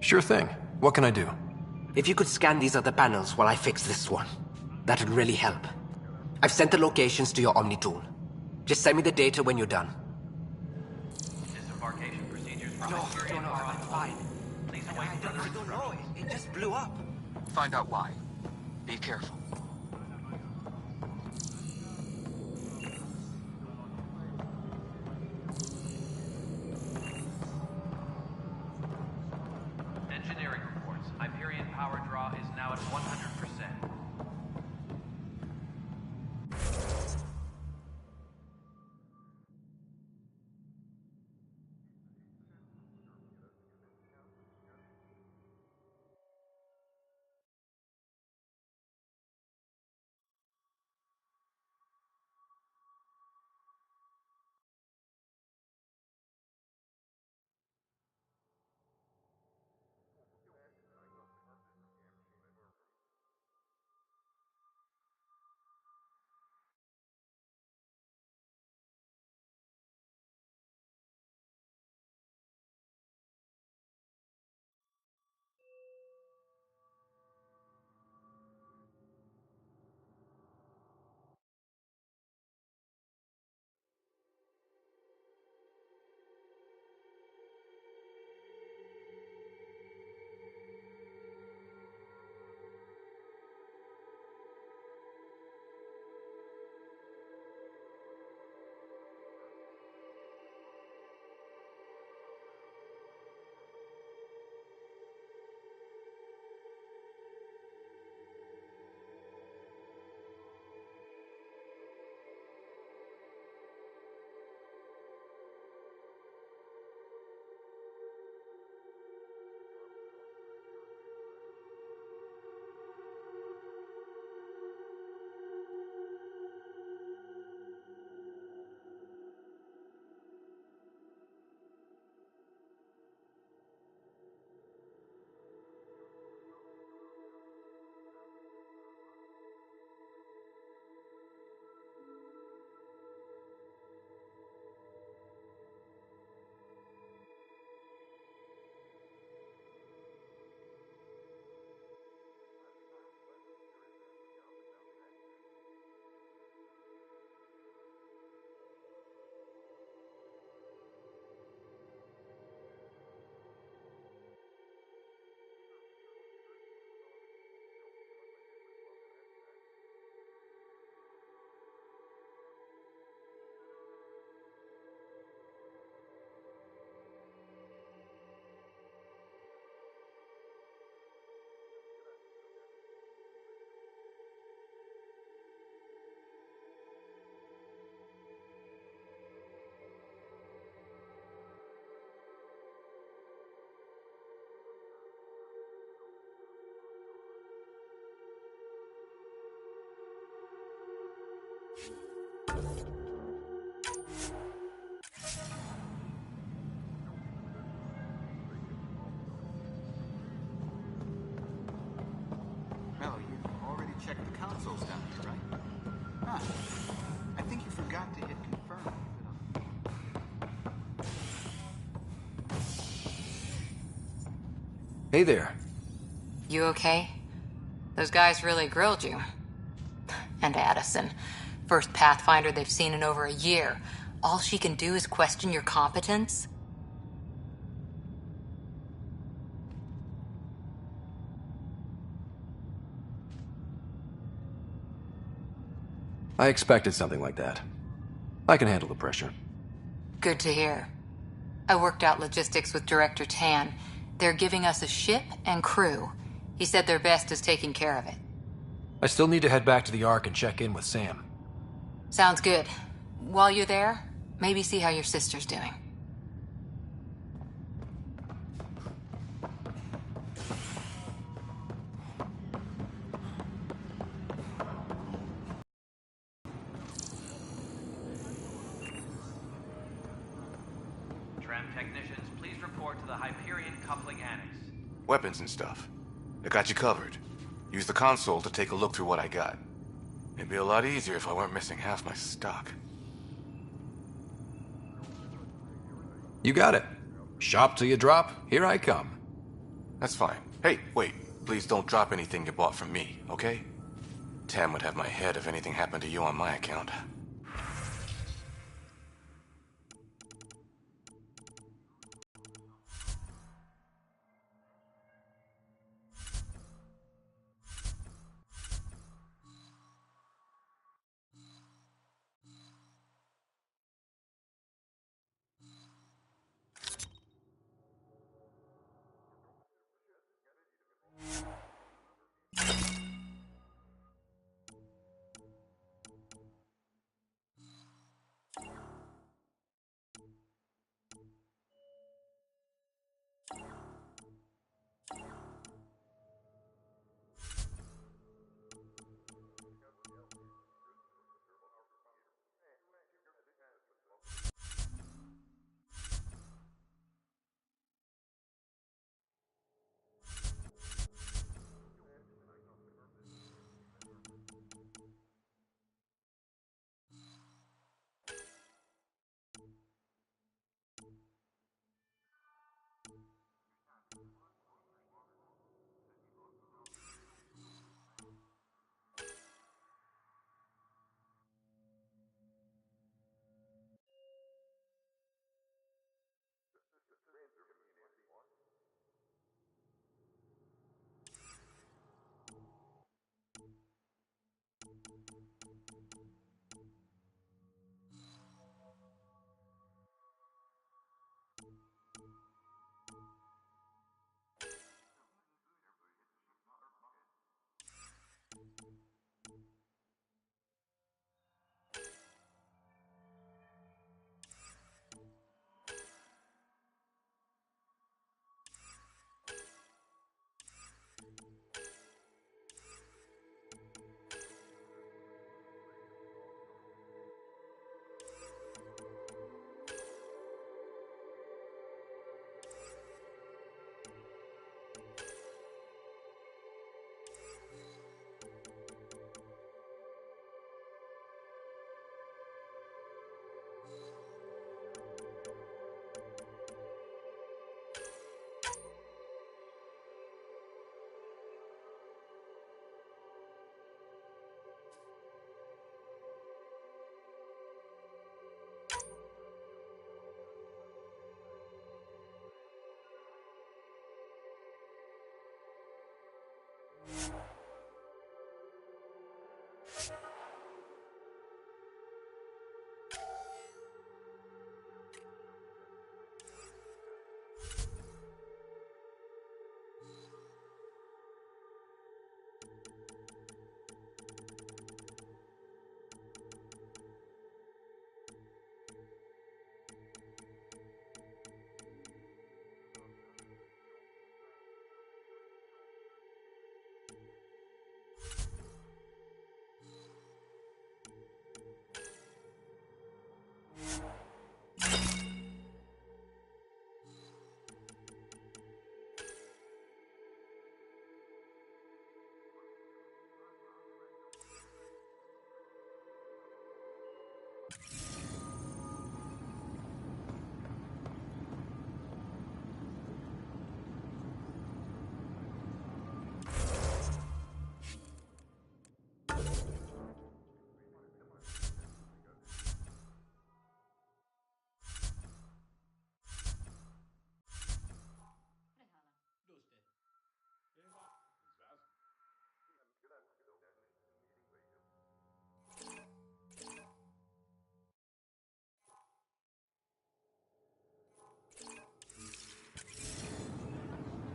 Sure thing. What can I do? If you could scan these other panels while I fix this one, that'd really help. I've sent the locations to your Omni tool. Just send me the data when you're done. Disembarkation procedures for No, Hyperion are on I'm hold. fine. Please await I don't know. It just blew up. Find out why. Be careful. Engineering reports. Hyperion power draw is now at 100%. Mel, you've already checked the consoles down here, right? Huh. I think you forgot to hit confirm. Hey there. You okay? Those guys really grilled you. And Addison. First Pathfinder they've seen in over a year. All she can do is question your competence? I expected something like that. I can handle the pressure. Good to hear. I worked out logistics with Director Tan. They're giving us a ship and crew. He said their best is taking care of it. I still need to head back to the Ark and check in with Sam. Sounds good. While you're there, maybe see how your sister's doing. Tram technicians, please report to the Hyperion Coupling Annex. Weapons and stuff. I got you covered. Use the console to take a look through what I got. It'd be a lot easier if I weren't missing half my stock. You got it. Shop till you drop, here I come. That's fine. Hey, wait. Please don't drop anything you bought from me, okay? Tam would have my head if anything happened to you on my account.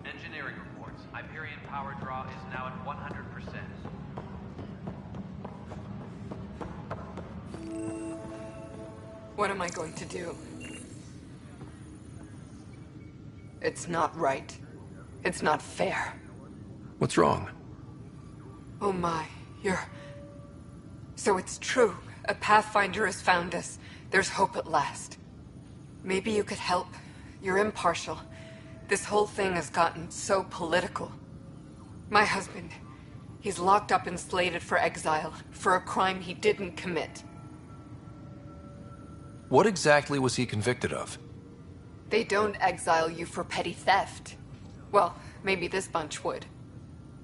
Engineering reports. Hyperion power draw is now at 100%. What am I going to do? It's not right. It's not fair. What's wrong? Oh my, you're... So it's true. A Pathfinder has found us. There's hope at last. Maybe you could help. You're impartial. This whole thing has gotten so political. My husband, he's locked up and slated for exile for a crime he didn't commit. What exactly was he convicted of? They don't exile you for petty theft. Well, maybe this bunch would.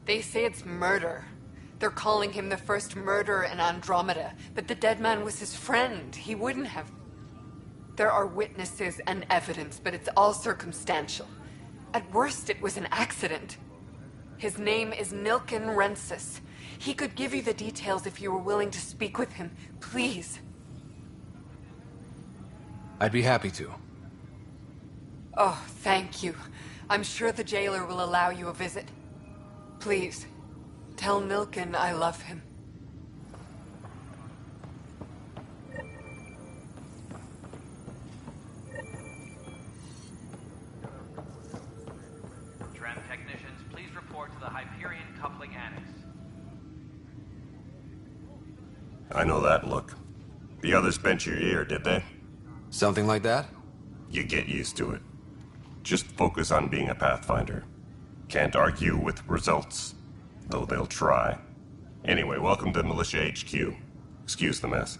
They say it's murder. They're calling him the first murderer in Andromeda, but the dead man was his friend. He wouldn't have... There are witnesses and evidence, but it's all circumstantial. At worst, it was an accident. His name is Nilken Rensis. He could give you the details if you were willing to speak with him. Please. I'd be happy to. Oh, thank you. I'm sure the jailer will allow you a visit. Please, tell Nilken I love him. Tram technicians, please report to the Hyperion Coupling Annex. I know that look. The others bent your ear, did they? Something like that? You get used to it. Just focus on being a Pathfinder. Can't argue with results, though they'll try. Anyway, welcome to Militia HQ. Excuse the mess.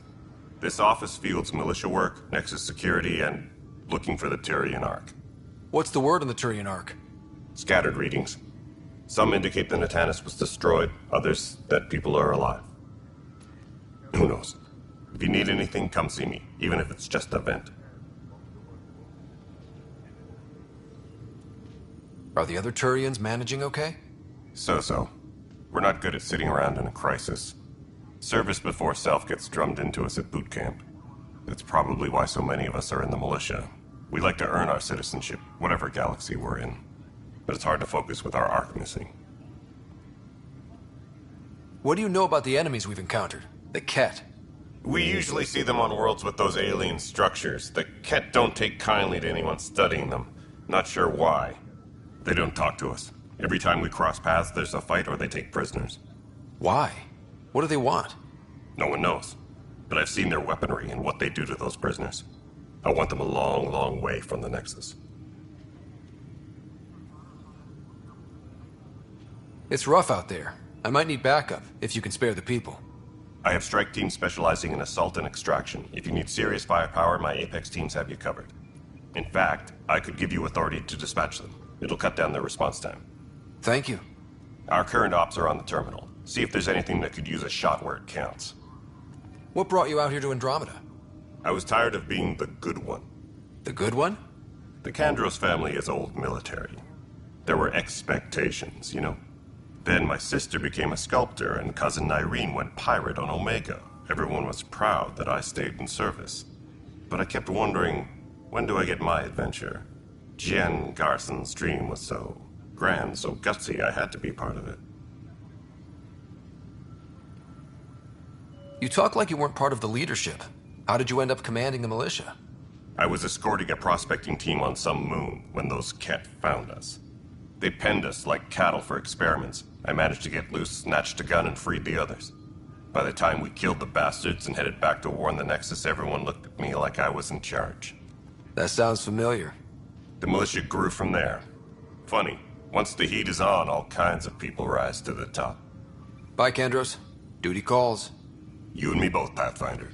This office fields militia work, Nexus security, and looking for the Turian Ark. What's the word on the Turian Ark? Scattered readings. Some indicate the Natanus was destroyed, others that people are alive. Who knows? If you need anything, come see me, even if it's just a vent. Are the other Turians managing okay? So-so. We're not good at sitting around in a crisis. Service before self gets drummed into us at boot camp. That's probably why so many of us are in the militia. We like to earn our citizenship, whatever galaxy we're in. But it's hard to focus with our arc missing. What do you know about the enemies we've encountered? The Ket? We usually see them on worlds with those alien structures. The Ket don't take kindly to anyone studying them. Not sure why. They don't talk to us. Every time we cross paths, there's a fight or they take prisoners. Why? What do they want? No one knows. But I've seen their weaponry and what they do to those prisoners. I want them a long, long way from the Nexus. It's rough out there. I might need backup, if you can spare the people. I have strike teams specializing in assault and extraction. If you need serious firepower, my Apex teams have you covered. In fact, I could give you authority to dispatch them. It'll cut down their response time. Thank you. Our current ops are on the terminal. See if there's anything that could use a shot where it counts. What brought you out here to Andromeda? I was tired of being the good one. The good one? The Kandros family is old military. There were expectations, you know. Then my sister became a sculptor and cousin Irene went pirate on Omega. Everyone was proud that I stayed in service. But I kept wondering, when do I get my adventure? Jen Garson's dream was so grand, so gutsy, I had to be part of it. You talk like you weren't part of the leadership. How did you end up commanding the militia? I was escorting a prospecting team on some moon when those Ket found us. They penned us like cattle for experiments. I managed to get loose, snatched a gun, and freed the others. By the time we killed the bastards and headed back to warn the Nexus, everyone looked at me like I was in charge. That sounds familiar. The militia grew from there. Funny, once the heat is on, all kinds of people rise to the top. Bye, Kandros. Duty calls. You and me both, Pathfinder.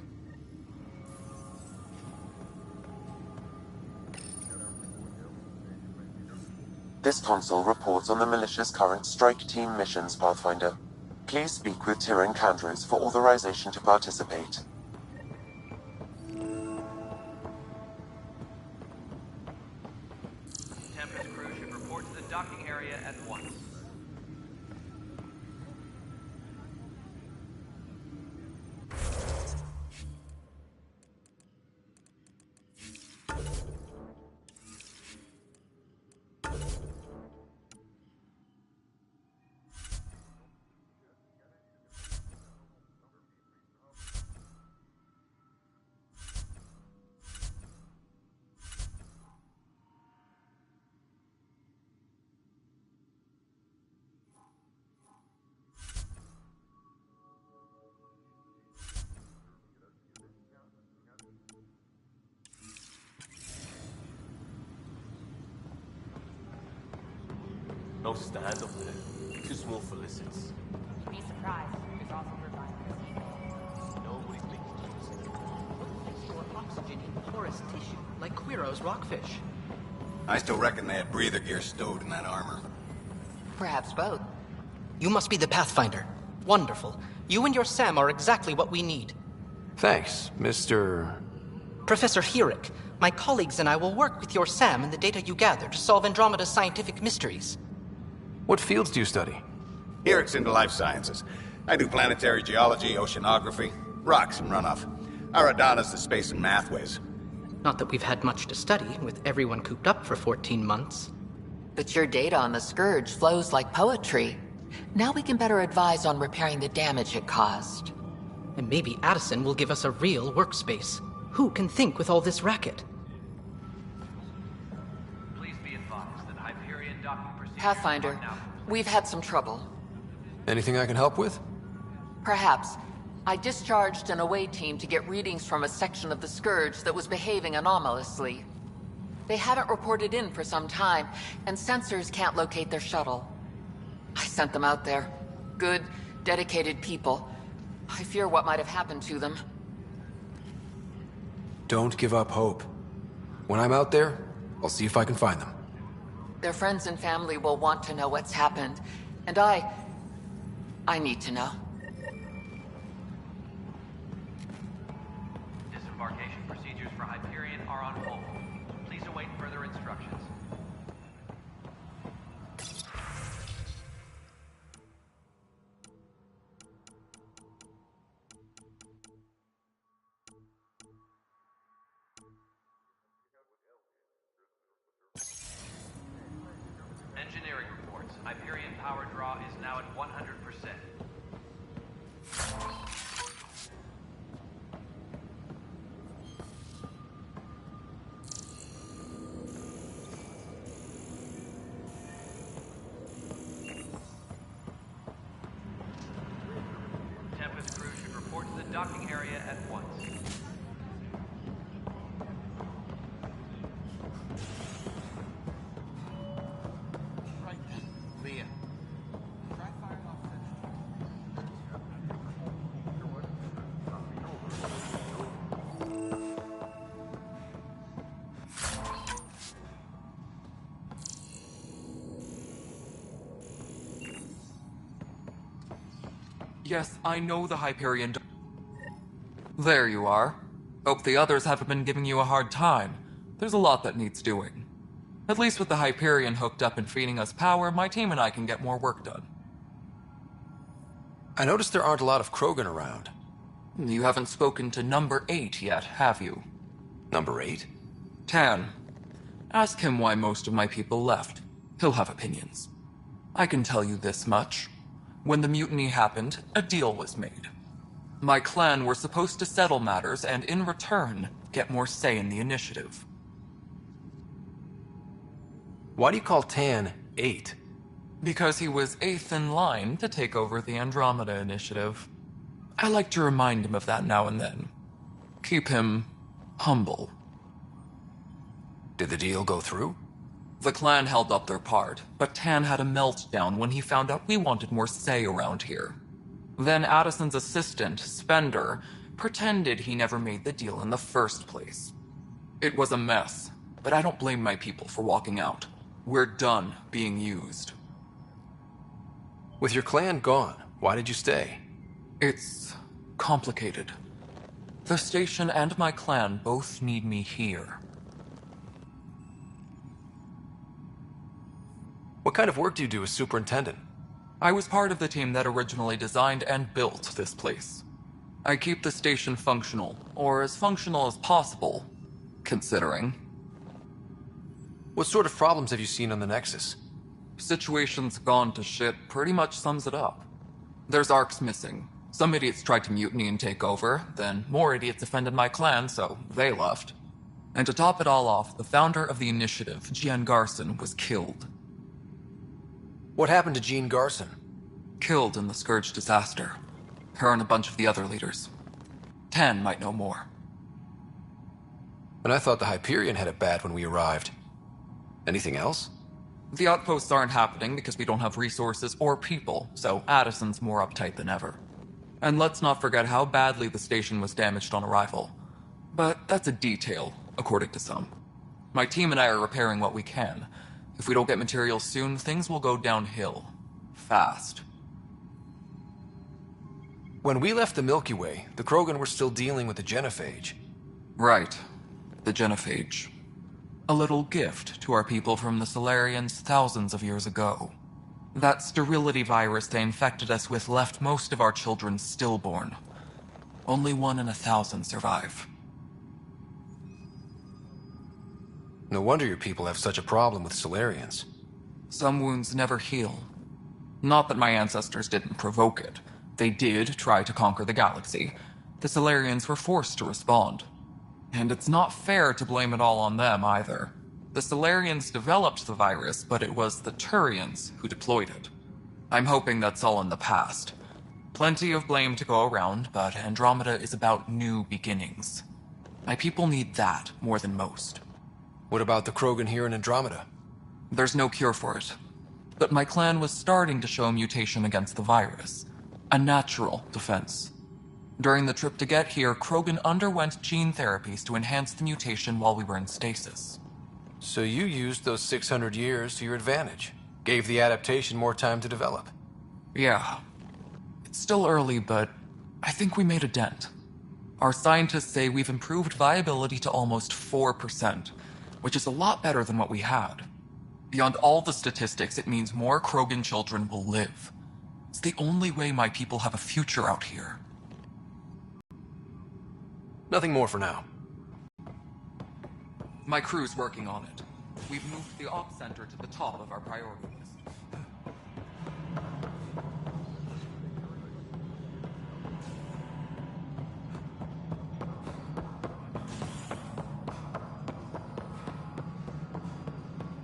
This console reports on the militia's current strike team missions, Pathfinder. Please speak with Tyrion Kandros for authorization to participate. Tempest crew should report to the docking area at once. No stand up there. Too small for lizards. You'd be surprised. There's also revivals. Nobody thinks Or oxygen in porous tissue, like Quiro's rockfish. I still reckon they had breather gear stowed in that armor. Perhaps both. You must be the Pathfinder. Wonderful. You and your Sam are exactly what we need. Thanks, Mr. Professor Herrick, my colleagues and I will work with your Sam and the data you gather to solve Andromeda's scientific mysteries. What fields do you study? Herrick's into life sciences. I do planetary geology, oceanography, rocks and runoff. Aradana's the space and math whiz. Not that we've had much to study, with everyone cooped up for 14 months. But your data on the Scourge flows like poetry. Now we can better advise on repairing the damage it caused. And maybe Addison will give us a real workspace. Who can think with all this racket? Please be advised that Hyperion docking procedures Pathfinder, are now we've had some trouble. Anything I can help with? Perhaps. I discharged an away team to get readings from a section of the Scourge that was behaving anomalously. They haven't reported in for some time, and sensors can't locate their shuttle. I sent them out there. Good, dedicated people. I fear what might have happened to them. Don't give up hope. When I'm out there, I'll see if I can find them. Their friends and family will want to know what's happened, and I need to know. Disembarkation procedures for Hyperion are on hold. Please await further instructions. Engineering reports. Hyperion power draw is now at 100%. Tempest crew should report to the docking area at once. Right then, Leah. Try firing off Yes, I know the Hyperion. There you are. Hope the others haven't been giving you a hard time. There's a lot that needs doing. At least with the Hyperion hooked up and feeding us power, my team and I can get more work done. I noticed there aren't a lot of Krogan around. You haven't spoken to number 8 yet, have you? Number 8? Tan. Ask him why most of my people left. He'll have opinions. I can tell you this much. When the mutiny happened, a deal was made. My clan were supposed to settle matters and, in return, get more say in the initiative. Why do you call Tan 8? Because he was 8th in line to take over the Andromeda initiative. I like to remind him of that now and then. Keep him humble. Did the deal go through? The clan held up their part, but Tan had a meltdown when he found out we wanted more say around here. Then Addison's assistant, Spender, pretended he never made the deal in the first place. It was a mess, but I don't blame my people for walking out. We're done being used. With your clan gone, why did you stay? It's complicated. The station and my clan both need me here. What kind of work do you do as superintendent? I was part of the team that originally designed and built this place. I keep the station functional, or as functional as possible, considering. What sort of problems have you seen on the Nexus? Situation's gone to shit pretty much sums it up. There's arcs missing. Some idiots tried to mutiny and take over, then more idiots offended my clan, so they left. And to top it all off, the founder of the initiative, Gian Garson, was killed. What happened to Jean Garson? Killed in the Scourge disaster. Her and a bunch of the other leaders. Tan might know more. And I thought the Hyperion had it bad when we arrived. Anything else? The outposts aren't happening because we don't have resources or people, so Addison's more uptight than ever. And let's not forget how badly the station was damaged on arrival. But that's a detail, according to some. My team and I are repairing what we can. If we don't get materials soon, things will go downhill. Fast. When we left the Milky Way, the Krogan were still dealing with the genophage. Right. The genophage. A little gift to our people from the Solarians thousands of years ago. That sterility virus they infected us with left most of our children stillborn. Only 1 in 1,000 survive. No wonder your people have such a problem with Solarians. Some wounds never heal. Not that my ancestors didn't provoke it. They did try to conquer the galaxy. The Solarians were forced to respond. And it's not fair to blame it all on them, either. The Solarians developed the virus, but it was the Turians who deployed it. I'm hoping that's all in the past. Plenty of blame to go around, but Andromeda is about new beginnings. My people need that more than most. What about the Krogan here in Andromeda? There's no cure for it. But my clan was starting to show a mutation against the virus. A natural defense. During the trip to get here, Krogan underwent gene therapies to enhance the mutation while we were in stasis. So you used those 600 years to your advantage. Gave the adaptation more time to develop. Yeah. It's still early, but I think we made a dent. Our scientists say we've improved viability to almost 4%, which is a lot better than what we had. Beyond all the statistics, it means more Krogan children will live. It's the only way my people have a future out here. Nothing more for now. My crew's working on it. We've moved the Ops Center to the top of our priority list.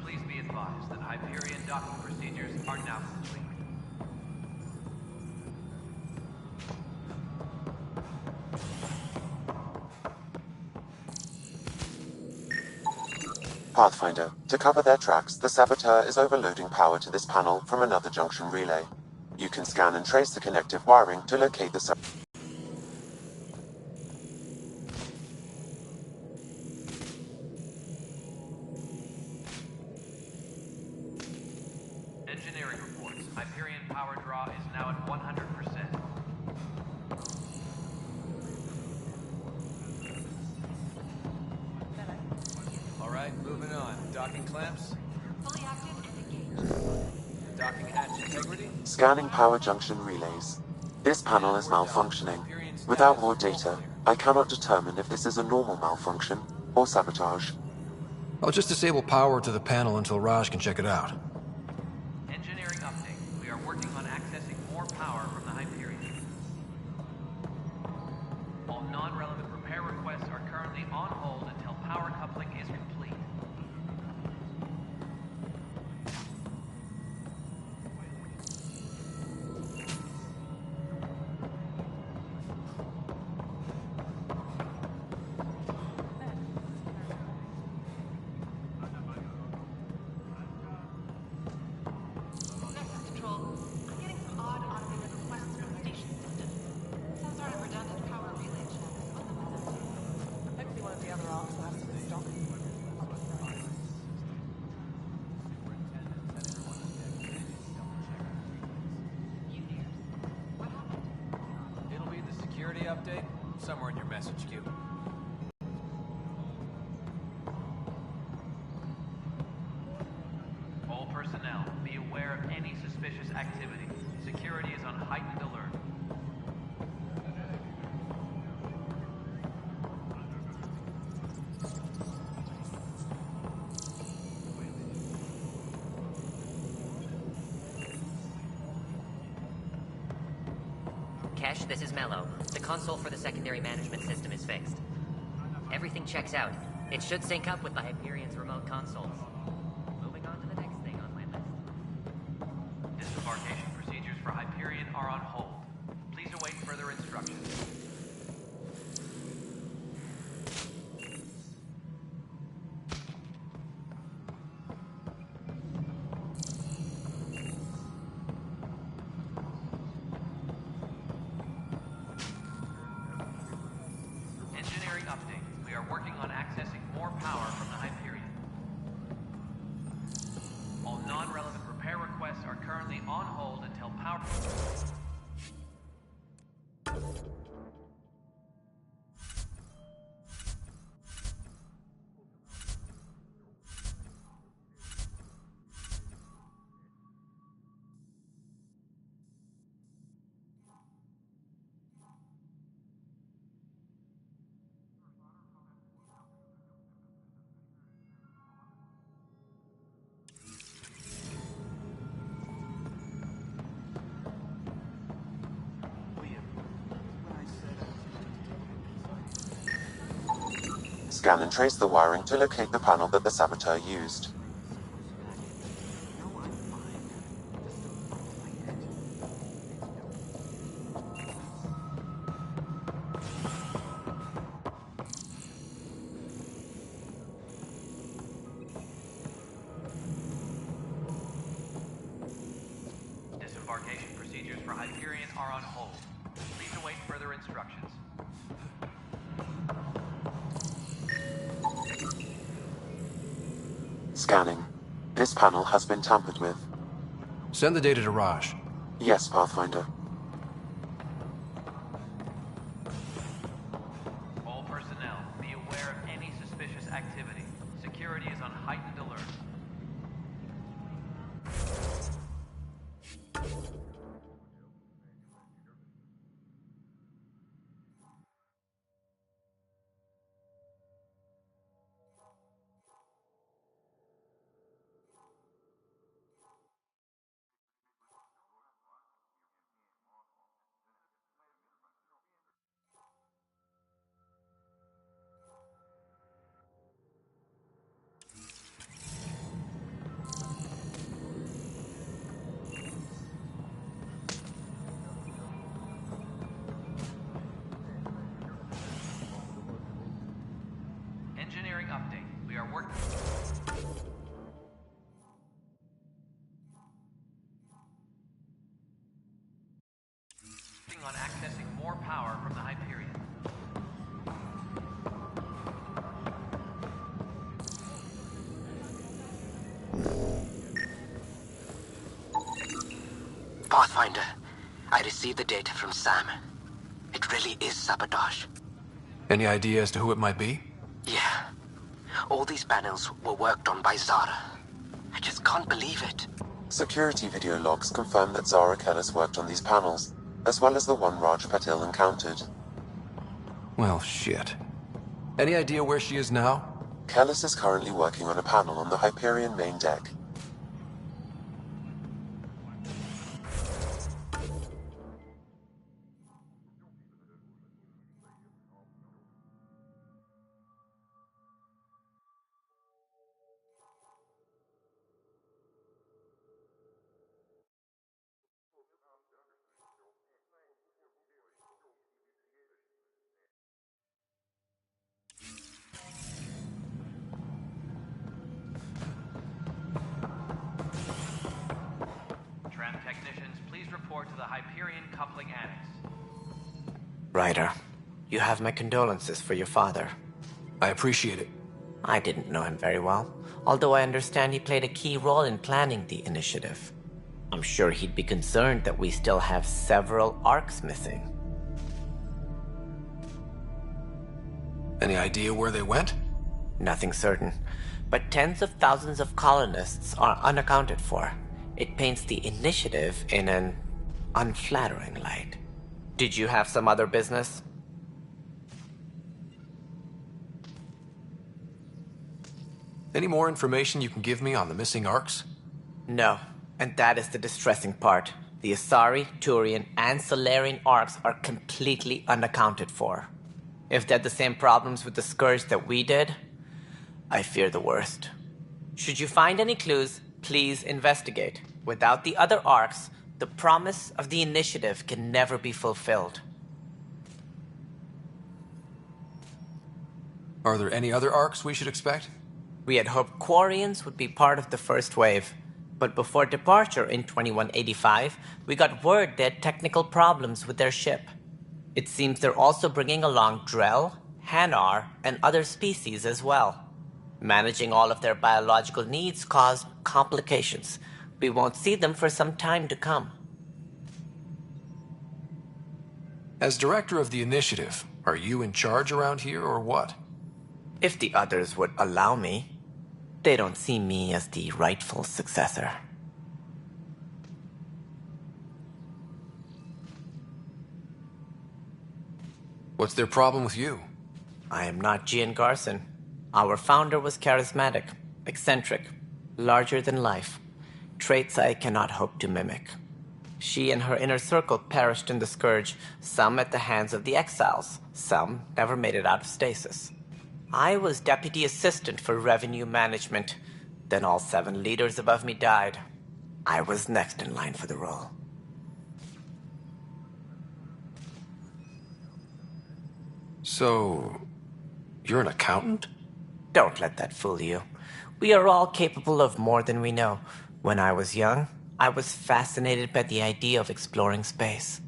Please be advised that Hyperion docking procedures are now complete. Pathfinder, to cover their tracks, the Saboteur is overloading power to this panel from another junction relay. You can scan and trace the connective wiring to locate the Engineering reports. Hyperion power draw is now at 100%. Alright, moving on. Docking clamps? Fully active and engaged. Docking hatch integrity? Scanning power junction relays. This panel is malfunctioning. Without more data, I cannot determine if this is a normal malfunction or sabotage. I'll just disable power to the panel until Raj can check it out. Engineering update. We are working on accessing more power from the Hyperion. All non-relevant repair requests are currently on hold until power coupling is complete. It'll be the security update somewhere in your message queue. All personnel, be aware of any suspicious activity. Security is on heightened alert. Kesh, this is Mello. The console for the secondary management system is fixed. Everything checks out. It should sync up with the Hyperion's remote consoles. Moving on to the next thing on my list. Disembarkation procedures for Hyperion are on hold. Please await further instructions. on hold until power... Scan and trace the wiring to locate the panel that the saboteur used. Disembarkation procedures for Hyperion are on hold. Please await further instructions. Scanning. This panel has been tampered with. Send the data to Raj. Yes, Pathfinder. All personnel, be aware of any suspicious activity. Security is on heightened alert. Engineering update. We are working on accessing more power from the Hyperion. Pathfinder, I received the data from Sam. It really is sabotage. Any idea as to who it might be? Yeah. All these panels were worked on by Zara. I just can't believe it. Security video logs confirm that Zara Kellis worked on these panels, as well as the one Raj Patil encountered. Well, shit. Any idea where she is now? Kellis is currently working on a panel on the Hyperion main deck. Tram technicians, please report to the Hyperion coupling annex. Ryder, you have my condolences for your father. I appreciate it. I didn't know him very well, although I understand he played a key role in planning the initiative. I'm sure he'd be concerned that we still have several arcs missing. Any idea where they went? Nothing certain, but tens of thousands of colonists are unaccounted for. It paints the initiative in an unflattering light. Did you have some other business? Any more information you can give me on the missing arcs? No, and that is the distressing part. The Asari, Turian, and Solarian arcs are completely unaccounted for. If they had the same problems with the Scourge that we did, I fear the worst. Should you find any clues, please investigate. Without the other arcs, the promise of the initiative can never be fulfilled. Are there any other arcs we should expect? We had hoped Quarians would be part of the first wave, but before departure in 2185, we got word they had technical problems with their ship. It seems they're also bringing along Drell, Hanar, and other species as well. Managing all of their biological needs caused complications. We won't see them for some time to come. As director of the initiative, are you in charge around here or what? If the others would allow me, they don't see me as the rightful successor. What's their problem with you? I am not Gian Garson. Our founder was charismatic, eccentric, larger than life. Traits I cannot hope to mimic. She and her inner circle perished in the Scourge, some at the hands of the Exiles, some never made it out of stasis. I was deputy assistant for revenue management. Then all 7 leaders above me died. I was next in line for the role. So, you're an accountant? Don't let that fool you. We are all capable of more than we know. When I was young, I was fascinated by the idea of exploring space.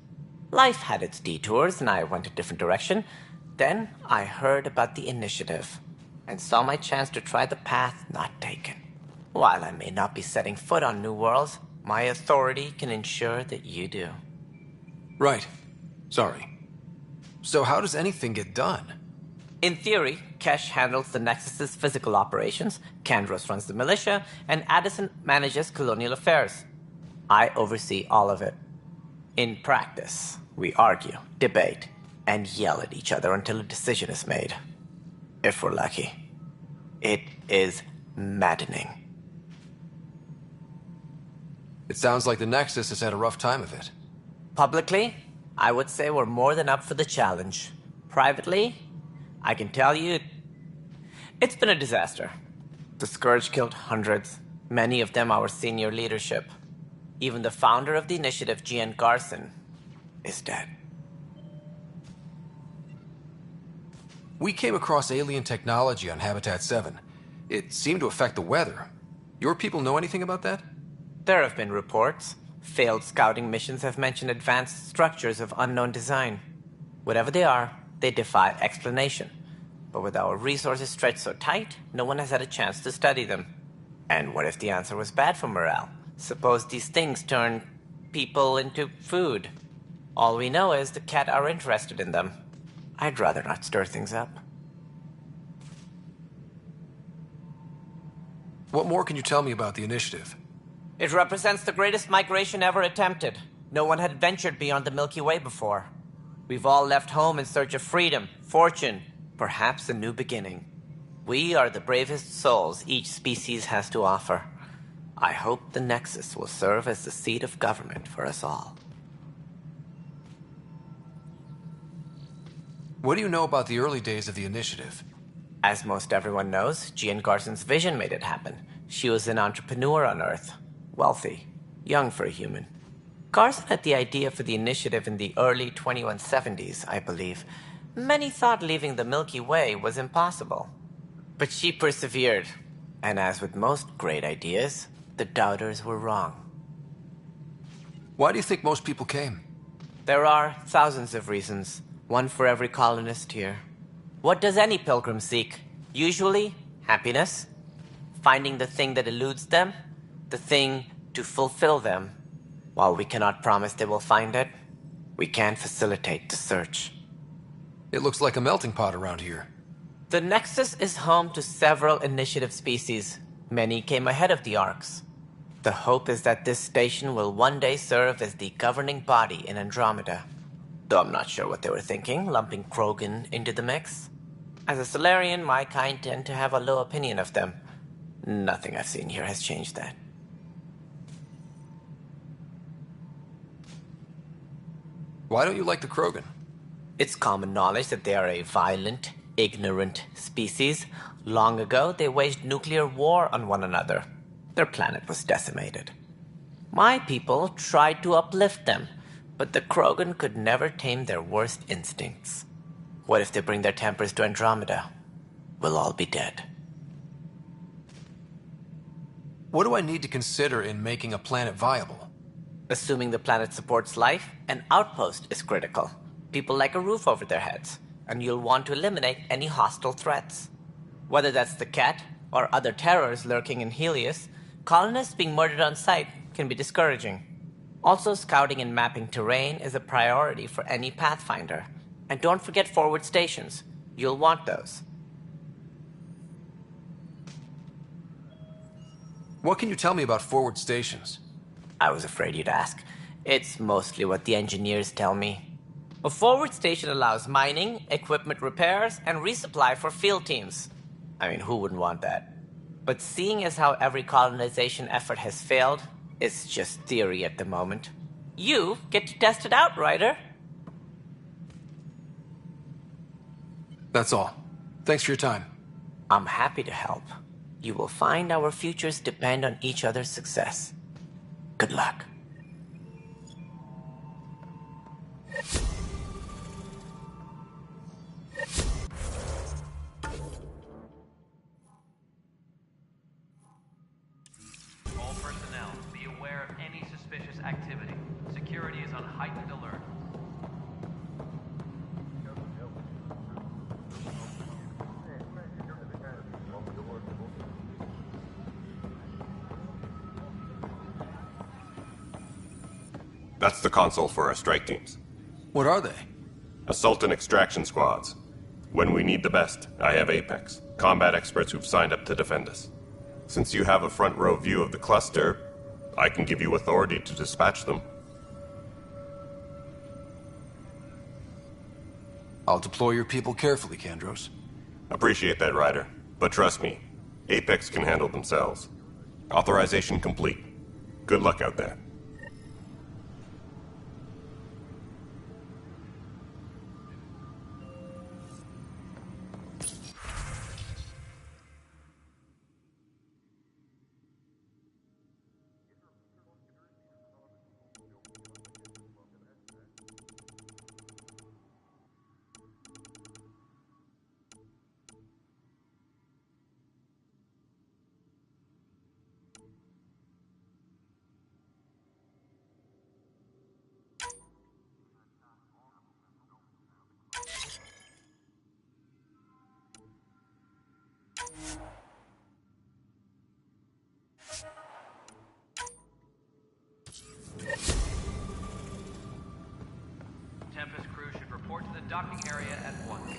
Life had its detours, and I went a different direction. Then I heard about the initiative, and saw my chance to try the path not taken. While I may not be setting foot on new worlds, my authority can ensure that you do. Right. Sorry. So how does anything get done? In theory, Kesh handles the Nexus's physical operations, Kandros runs the militia, and Addison manages colonial affairs. I oversee all of it. In practice, we argue, debate, and yell at each other until a decision is made. If we're lucky. It is maddening. It sounds like the Nexus has had a rough time of it. Publicly, I would say we're more than up for the challenge. Privately, I can tell you, it's been a disaster. The Scourge killed hundreds, many of them our senior leadership. Even the founder of the initiative, Gian Garson, is dead. We came across alien technology on Habitat 7. It seemed to affect the weather. Your people know anything about that? There have been reports. Failed scouting missions have mentioned advanced structures of unknown design. Whatever they are, they defy explanation. But with our resources stretched so tight, no one has had a chance to study them. And what if the answer was bad for morale? Suppose these things turn people into food. All we know is the Cat are interested in them. I'd rather not stir things up. What more can you tell me about the initiative? It represents the greatest migration ever attempted. No one had ventured beyond the Milky Way before. We've all left home in search of freedom, fortune, perhaps a new beginning. We are the bravest souls each species has to offer. I hope the Nexus will serve as the seat of government for us all. What do you know about the early days of the initiative? As most everyone knows, Gian Garson's vision made it happen. She was an entrepreneur on Earth. Wealthy. Young for a human. Garson had the idea for the initiative in the early 2170s, I believe. Many thought leaving the Milky Way was impossible. But she persevered. And as with most great ideas, the doubters were wrong. Why do you think most people came? There are thousands of reasons. One for every colonist here. What does any pilgrim seek? Usually, happiness. Finding the thing that eludes them. The thing to fulfill them. While we cannot promise they will find it, we can facilitate the search. It looks like a melting pot around here. The Nexus is home to several initiative species. Many came ahead of the Arks. The hope is that this station will one day serve as the governing body in Andromeda. Though I'm not sure what they were thinking, lumping Krogan into the mix. As a Solarian, my kind tend to have a low opinion of them. Nothing I've seen here has changed that. Why don't you like the Krogan? It's common knowledge that they are a violent, ignorant species. Long ago, they waged nuclear war on one another. Their planet was decimated. My people tried to uplift them, but the Krogan could never tame their worst instincts. What if they bring their tempers to Andromeda? We'll all be dead. What do I need to consider in making a planet viable? Assuming the planet supports life, an outpost is critical. People like a roof over their heads, and you'll want to eliminate any hostile threats. Whether that's the Cat or other terrors lurking in Helios, Colonists being murdered on sight can be discouraging. Also, scouting and mapping terrain is a priority for any Pathfinder. And don't forget forward stations. You'll want those. What can you tell me about forward stations? I was afraid you'd ask. It's mostly what the engineers tell me. A forward station allows mining, equipment repairs, and resupply for field teams. I mean, who wouldn't want that? But seeing as how every colonization effort has failed, it's just theory at the moment. You get to test it out, Ryder. That's all. Thanks for your time. I'm happy to help. You will find our futures depend on each other's success. Good luck. All personnel, be aware of any suspicious activity. Security is on heightened alert. That's the console for our strike teams. What are they? Assault and extraction squads. When we need the best, I have Apex, combat experts who've signed up to defend us. Since you have a front row view of the cluster, I can give you authority to dispatch them. I'll deploy your people carefully, Kandros. Appreciate that, Ryder. But trust me, Apex can handle themselves. Authorization complete. Good luck out there. Tempest crew should report to the docking area at once.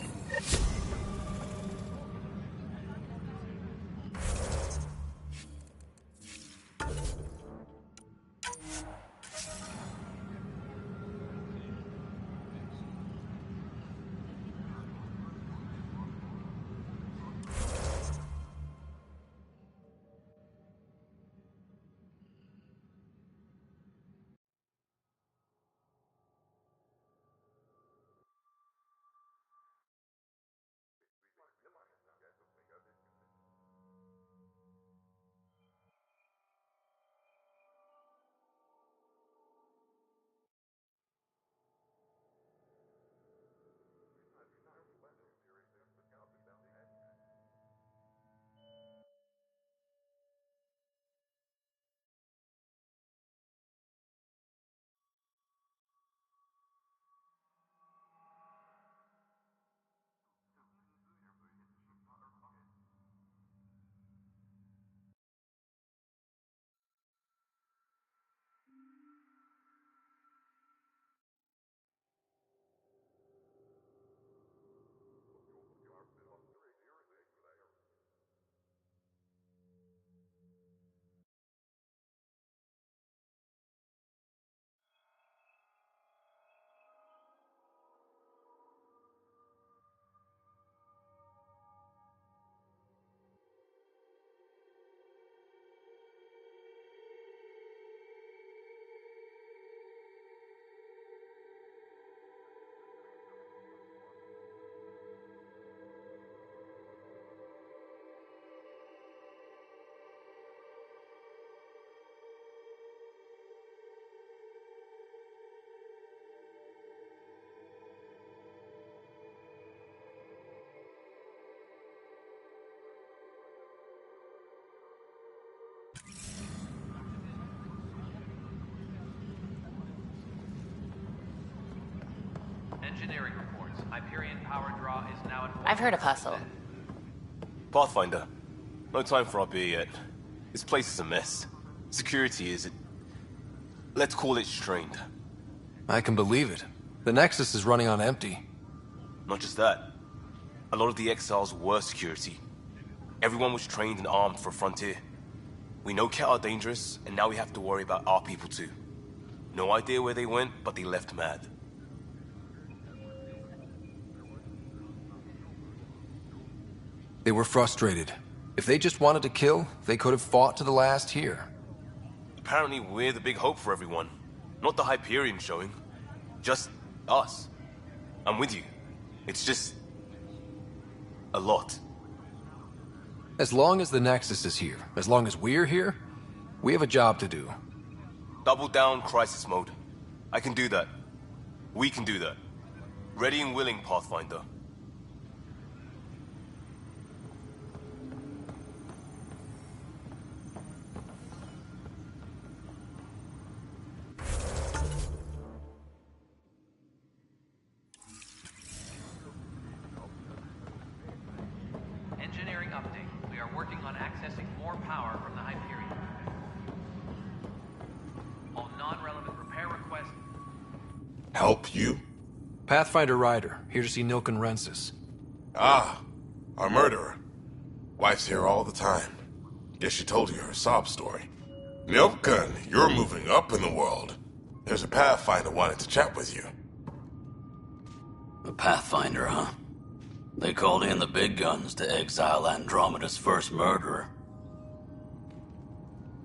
Engineering reports. Hyperion power draw is now at... I've heard of Hustle. Pathfinder, no time for our beer yet. This place is a mess. Security is, let's call it strained. I can believe it. The Nexus is running on empty. Not just that. A lot of the exiles were security. Everyone was trained and armed for Frontier. We know Cat are dangerous, and now we have to worry about our people too. No idea where they went, but they left mad. They were frustrated. If they just wanted to kill, they could have fought to the last here. Apparently we're the big hope for everyone. Not the Hyperion showing. Just us. I'm with you. It's just... a lot. As long as the Nexus is here, as long as we're here, we have a job to do. Double down crisis mode. I can do that. We can do that. Ready and willing, Pathfinder. Engineering update. We are working on accessing more power from the Hyperion. All non-relevant repair requests. Help you? Pathfinder Ryder, here to see Nilken Rensis. Ah, our murderer. Wife's here all the time. Guess she told you her sob story. Nilken, you're moving up in the world. There's a Pathfinder wanting to chat with you. A Pathfinder, huh? They called in the big guns to exile Andromeda's first murderer.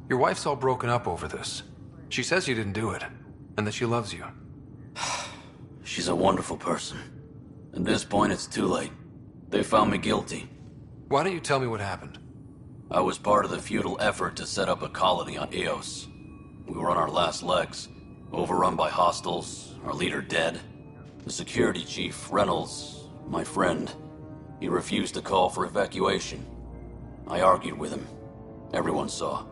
Your wife's all broken up over this. She says you didn't do it, and that she loves you. She's a wonderful person. At this point, it's too late. They found me guilty. Why don't you tell me what happened? I was part of the futile effort to set up a colony on Eos. We were on our last legs, overrun by hostiles, our leader dead. The security chief, Reynolds, my friend, he refused to call for evacuation. I argued with him. Everyone saw.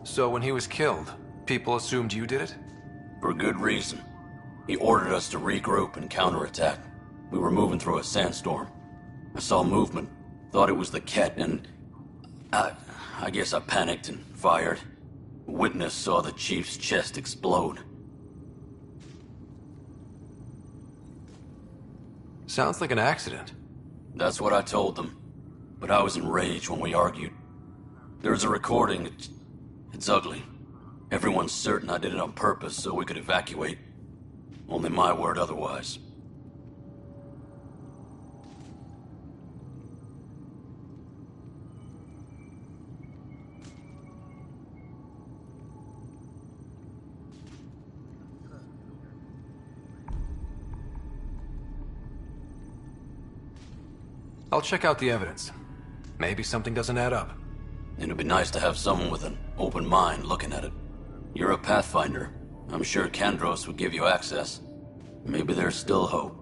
So when he was killed, people assumed you did it? For good reason. He ordered us to regroup and counterattack. We were moving through a sandstorm. I saw movement, thought it was the Ket, and I guess I panicked and fired. A witness saw the chief's chest explode. Sounds like an accident. That's what I told them. But I was enraged when we argued. There's a recording. It's ugly. Everyone's certain I did it on purpose so we could evacuate. Only my word otherwise. I'll check out the evidence. Maybe something doesn't add up. It'd be nice to have someone with an open mind looking at it. You're a Pathfinder. I'm sure Kandros would give you access. Maybe there's still hope.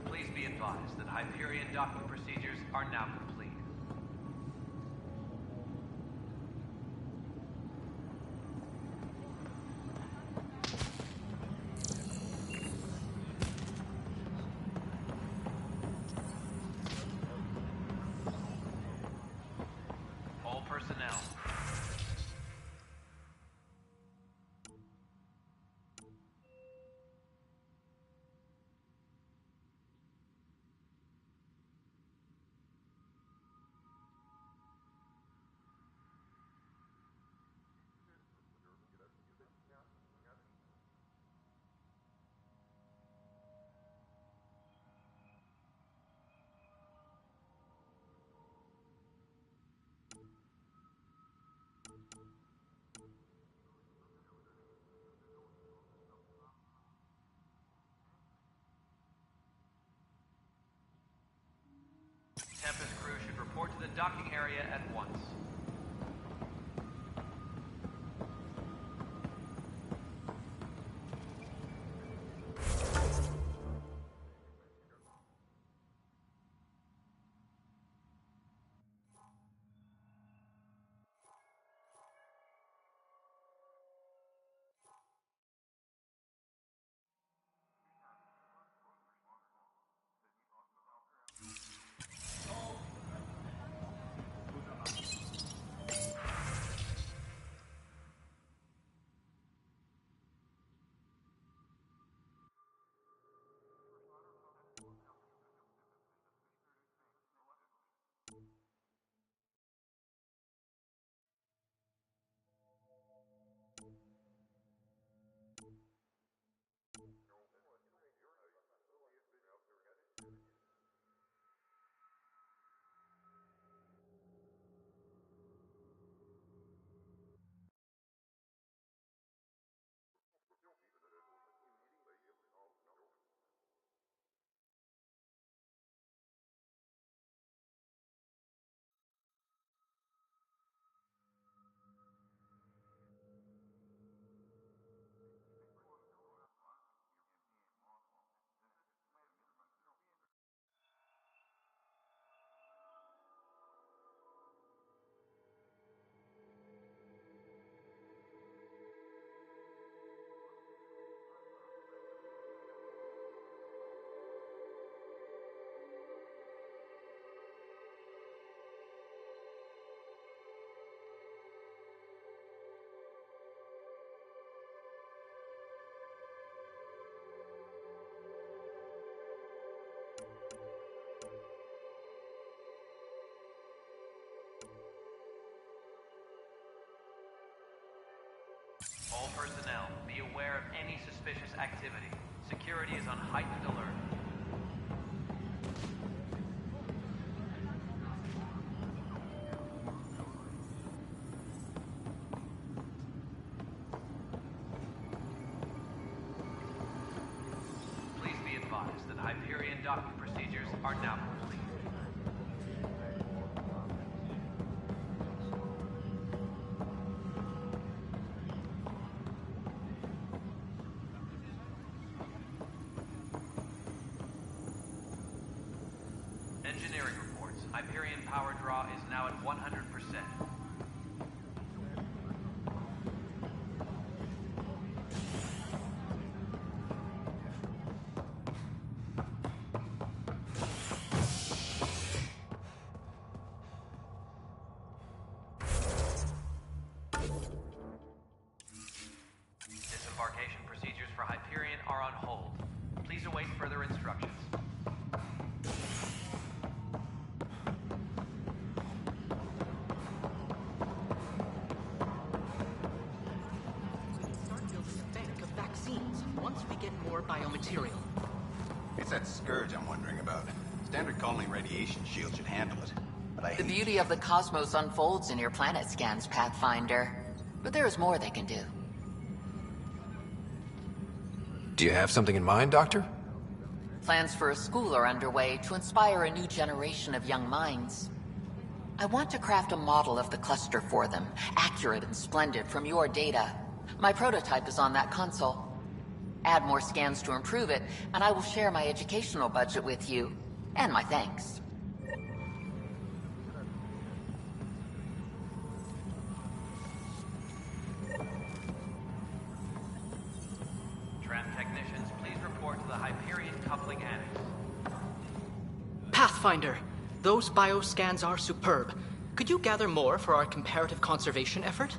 Please be advised that Hyperion docking procedures are now complete. All personnel. Tempest crew should report to the docking area at once. personnel, be aware of any suspicious activity. Security is on heightened alert. Please be advised that Hyperion docking procedures are now complete. Engineering reports. Hyperion power draw is now at 100%. Disembarkation procedures for Hyperion are on hold. Please await further instructions. Start building a bank of vaccines once we get more biomaterial. It's that scourge I'm wondering about. Standard colony radiation shield should handle it. But The beauty of the cosmos unfolds in your planet scans, Pathfinder. But there is more they can do. Do you have something in mind, Doctor? Plans for a school are underway to inspire a new generation of young minds. I want to craft a model of the cluster for them, accurate and splendid from your data. My prototype is on that console. Add more scans to improve it, and I will share my educational budget with you. And my thanks. Tram technicians, please report to the Hyperion coupling annex. Pathfinder, those bioscans are superb. Could you gather more for our comparative conservation effort?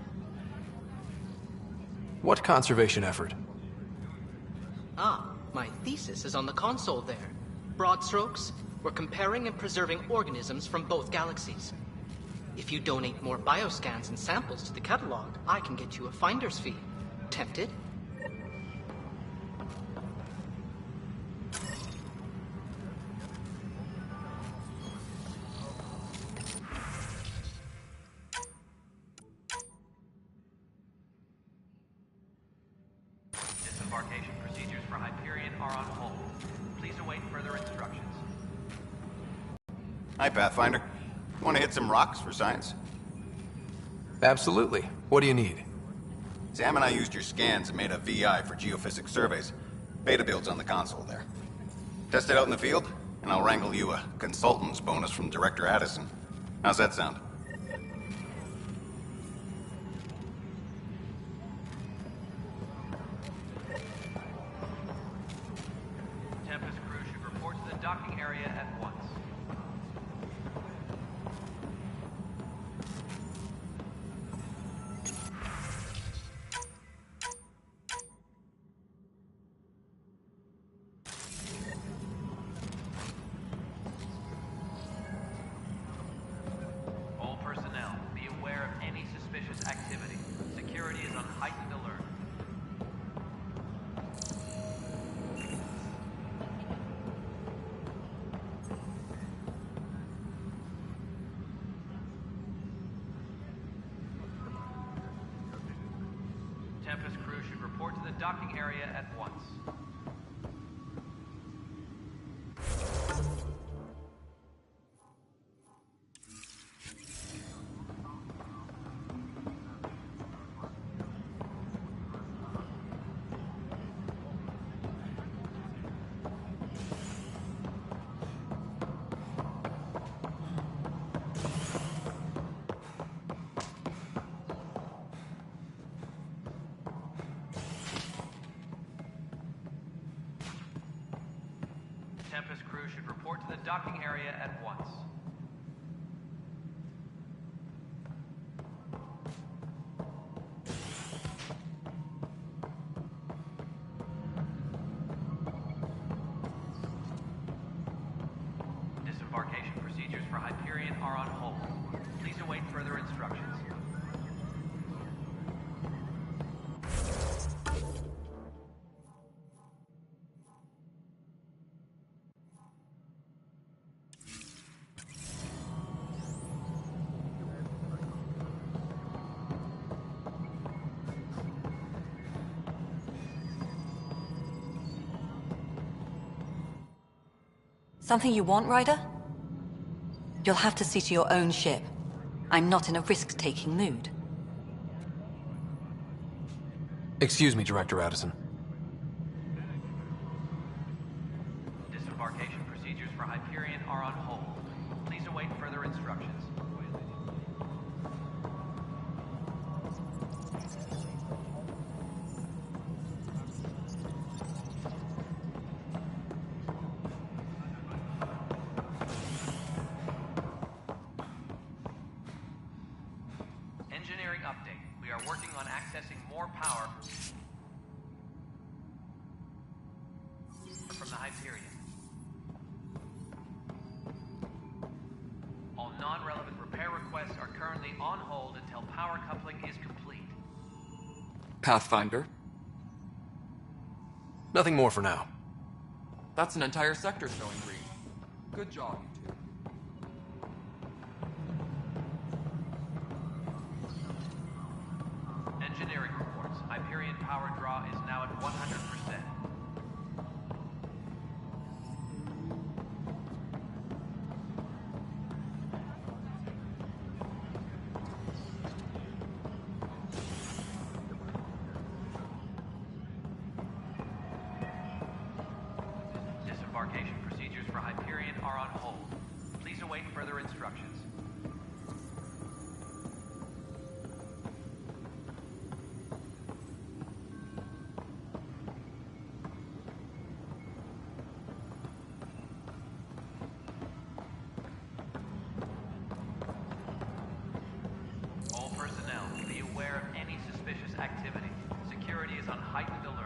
What conservation effort? Ah, my thesis is on the console there. Broad strokes, we're comparing and preserving organisms from both galaxies. If you donate more bioscans and samples to the catalog, I can get you a finder's fee. Tempted? Disembarkation procedures for Hyperion are on hold. Please await further instructions. Hi, Pathfinder. Want to hit some rocks for science? Absolutely. What do you need? Sam and I used your scans and made a VI for geophysics surveys. Beta builds on the console there. Test it out in the field, and I'll wrangle you a consultant's bonus from Director Addison. How's that sound? Tempest crew should report to the docking area at once. All personnel, be aware of any suspicious activity. Security is on heightened alert. Tempest crew should report to the docking area at once. Tempest crew should report to the docking area at once. Disembarkation procedures for Hyperion are on hold. Please await further instructions. Something you want, Ryder? You'll have to see to your own ship. I'm not in a risk-taking mood. Excuse me, Director Addison. Disembarkation procedures for Hyperion are on hold. Please await further instructions. Engineering update. We are working on accessing more power from the Hyperion. All non-relevant repair requests are currently on hold until power coupling is complete. Pathfinder? Nothing more for now. That's an entire sector showing green. Good job, you two. Engineering reports. Hyperion power draw is now at 100%. Disembarkation procedures for Hyperion are on hold. Please await further instructions. All personnel, be aware of any suspicious activity. Security is on heightened alert.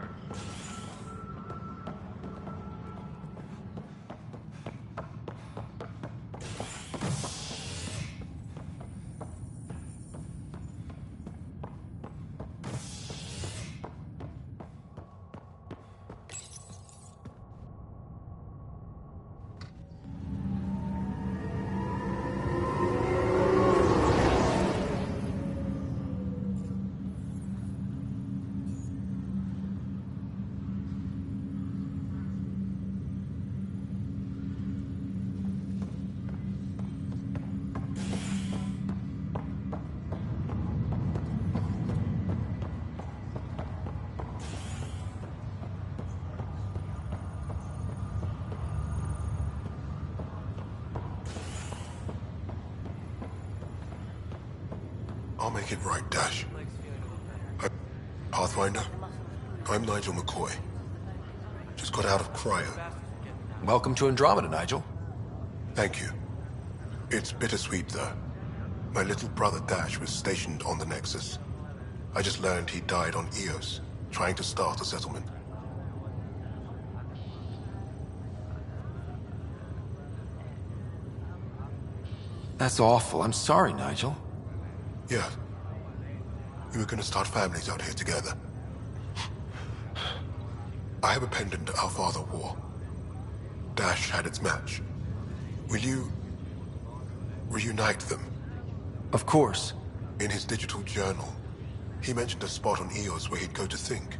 I'll make it right, Dash. Pathfinder, I'm Nigel McCoy. Just got out of cryo. Welcome to Andromeda, Nigel. Thank you. It's bittersweet, though. My little brother Dash was stationed on the Nexus. I just learned he died on Eos, trying to start a settlement. That's awful. I'm sorry, Nigel. Yeah. We were gonna start families out here together. I have a pendant our father wore. Dash had its match. Will you reunite them? Of course. In his digital journal, he mentioned a spot on Eos where he'd go to think.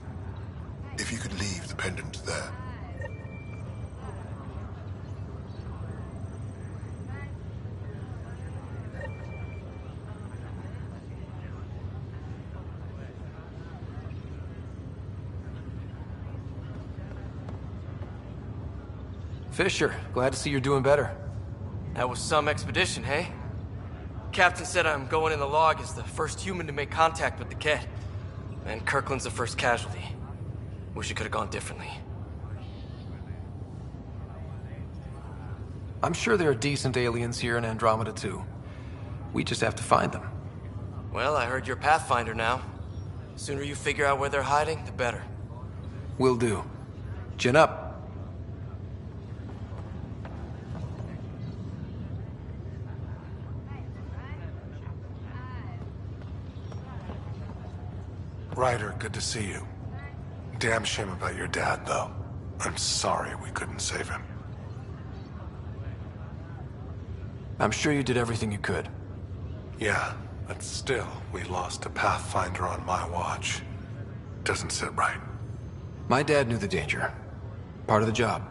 If you could leave the pendant there. Fisher, glad to see you're doing better. That was some expedition, hey? Captain said I'm going in the log as the first human to make contact with the Ket. And Kirkland's the first casualty. Wish it could have gone differently. I'm sure there are decent aliens here in Andromeda, too. We just have to find them. Well, I heard you're Pathfinder now. Sooner you figure out where they're hiding, the better. Will do. Chin up. Ryder, good to see you. Damn shame about your dad, though. I'm sorry we couldn't save him. I'm sure you did everything you could. Yeah, but still, we lost a Pathfinder on my watch. Doesn't sit right. My dad knew the danger. Part of the job.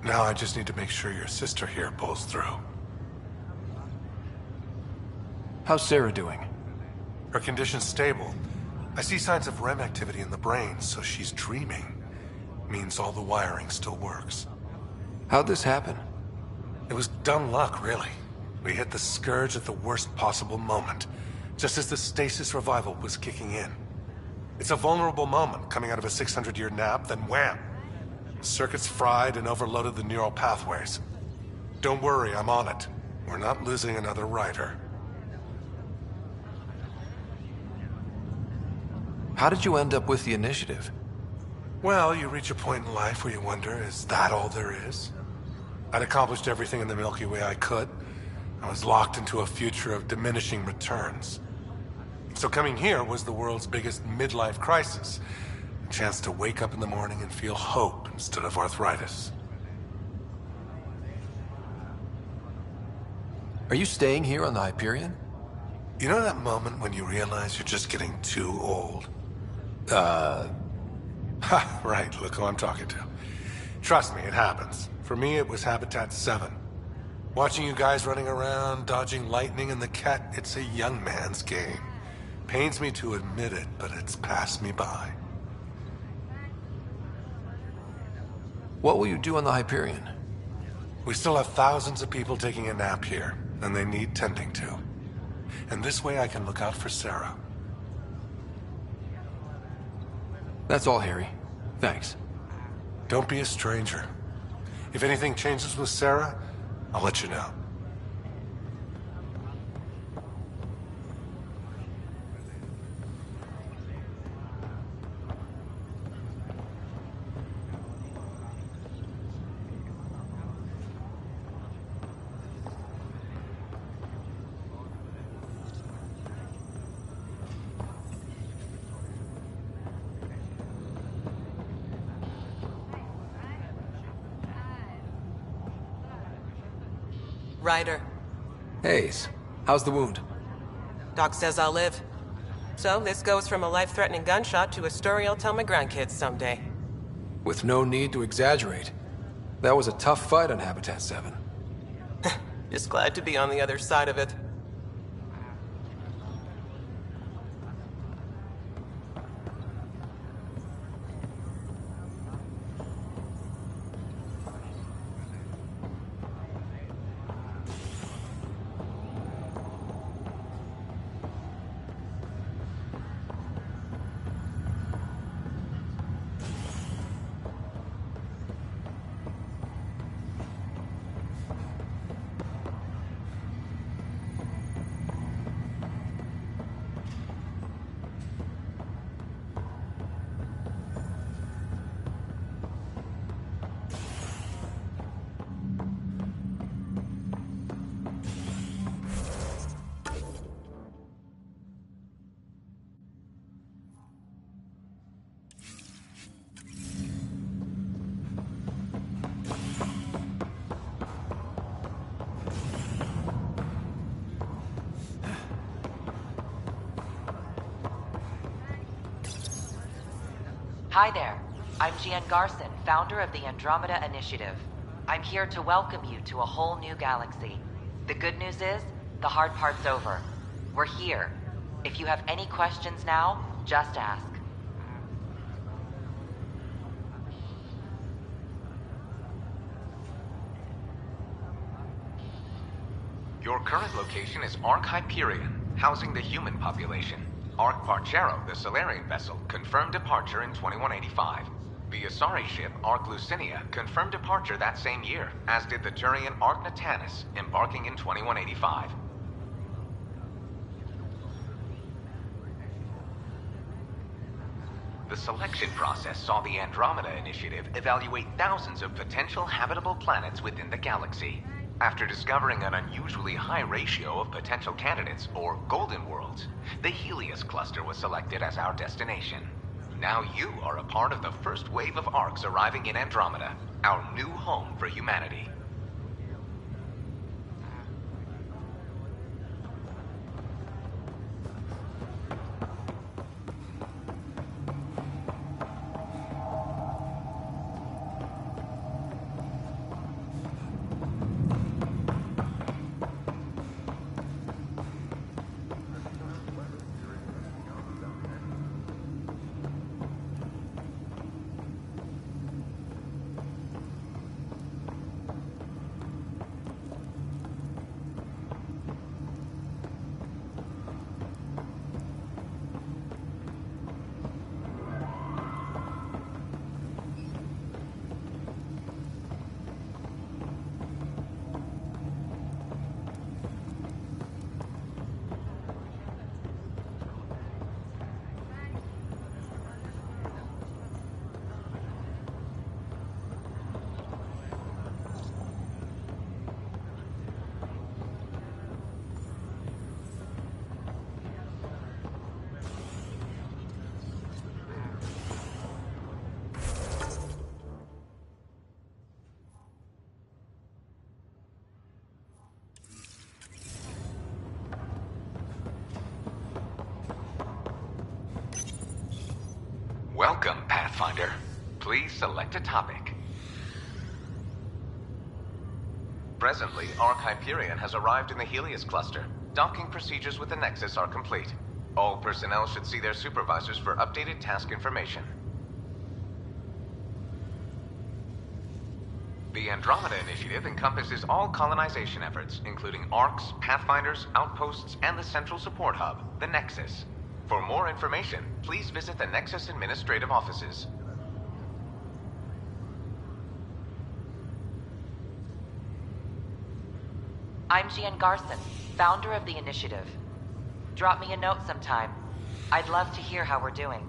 Now I just need to make sure your sister here pulls through. How's Sarah doing? Her condition's stable. I see signs of REM activity in the brain, so she's dreaming. Means all the wiring still works. How'd this happen? It was dumb luck, really. We hit the Scourge at the worst possible moment, just as the stasis revival was kicking in. It's a vulnerable moment, coming out of a 600-year nap, then wham! Circuits fried and overloaded the neural pathways. Don't worry, I'm on it. We're not losing another rider. How did you end up with the initiative? Well, you reach a point in life where you wonder, is that all there is? I'd accomplished everything in the Milky Way I could. I was locked into a future of diminishing returns. So coming here was the world's biggest midlife crisis. A chance to wake up in the morning and feel hope instead of arthritis. Are you staying here on the Hyperion? You know that moment when you realize you're just getting too old? Ha, right, look who I'm talking to. Trust me, it happens. For me, it was Habitat 7. Watching you guys running around, dodging lightning and the cat, it's a young man's game. Pains me to admit it, but it's passed me by. What will you do on the Hyperion? We still have thousands of people taking a nap here, and they need tending to. And this way I can look out for Sarah. That's all, Harry. Thanks. Don't be a stranger. If anything changes with Sarah, I'll let you know. Ryder. Hayes, how's the wound? Doc says I'll live. So this goes from a life-threatening gunshot to a story I'll tell my grandkids someday. With no need to exaggerate. That was a tough fight on Habitat 7. Just glad to be on the other side of it. Hi there. I'm Gian Garson, founder of the Andromeda Initiative. I'm here to welcome you to a whole new galaxy. The good news is, the hard part's over. We're here. If you have any questions now, just ask. Your current location is Ark Hyperion, housing the human population. Ark Parchero, the Solarian vessel, confirmed departure in 2185. The Asari ship, Ark Lucinia, confirmed departure that same year, as did the Turian Ark Natanus, embarking in 2185. The selection process saw the Andromeda Initiative evaluate thousands of potential habitable planets within the galaxy. After discovering an unusually high ratio of potential candidates, or golden worlds, the Helios cluster was selected as our destination. Now you are a part of the first wave of Arks arriving in Andromeda, our new home for humanity. Welcome, Pathfinder. Please select a topic. Presently, Ark Hyperion has arrived in the Helios cluster. Docking procedures with the Nexus are complete. All personnel should see their supervisors for updated task information. The Andromeda Initiative encompasses all colonization efforts, including Arks, Pathfinders, outposts, and the central support hub, the Nexus. For more information, please visit the Nexus Administrative Offices. I'm Jean Garson, founder of the initiative. Drop me a note sometime. I'd love to hear how we're doing.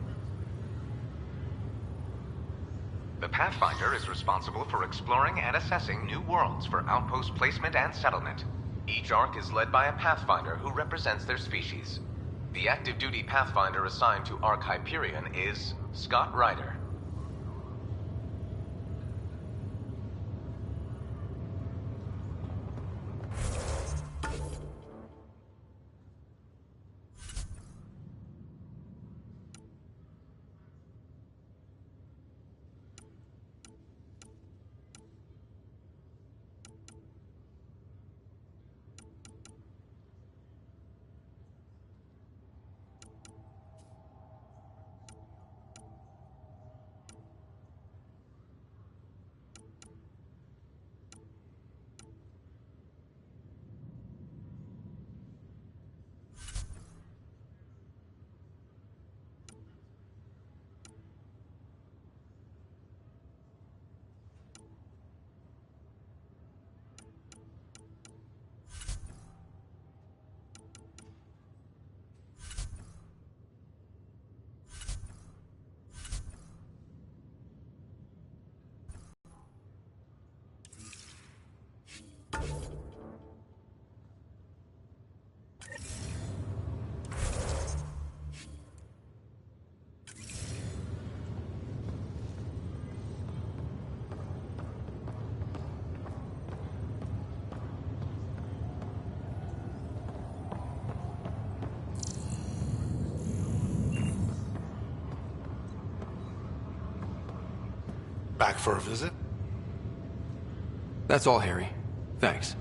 The Pathfinder is responsible for exploring and assessing new worlds for outpost placement and settlement. Each Ark is led by a Pathfinder who represents their species. The active duty Pathfinder assigned to Ark Hyperion is Scott Ryder. Back for a visit? That's all, Harry. Thanks.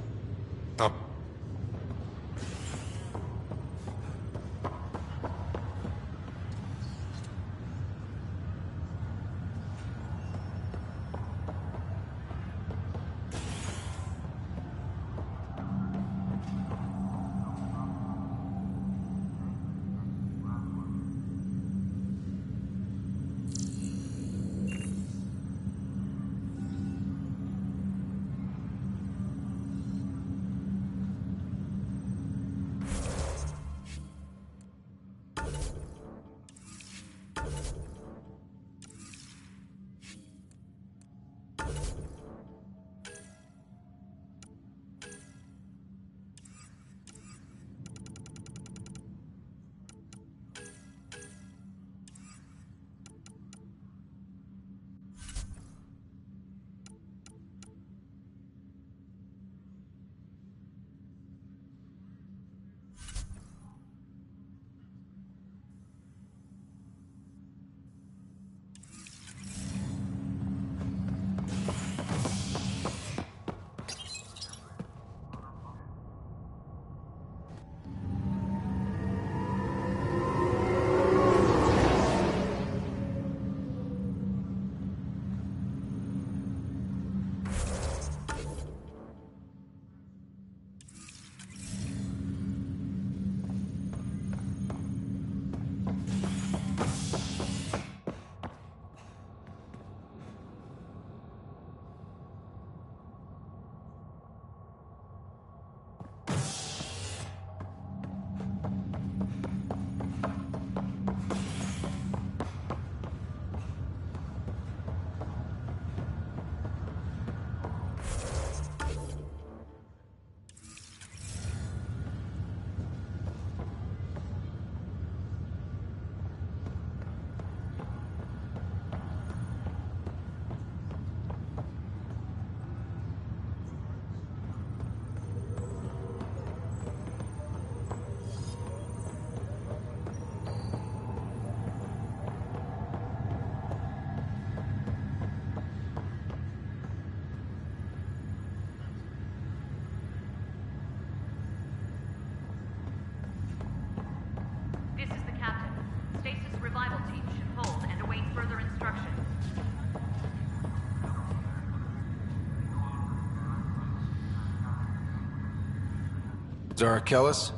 Zarakelis?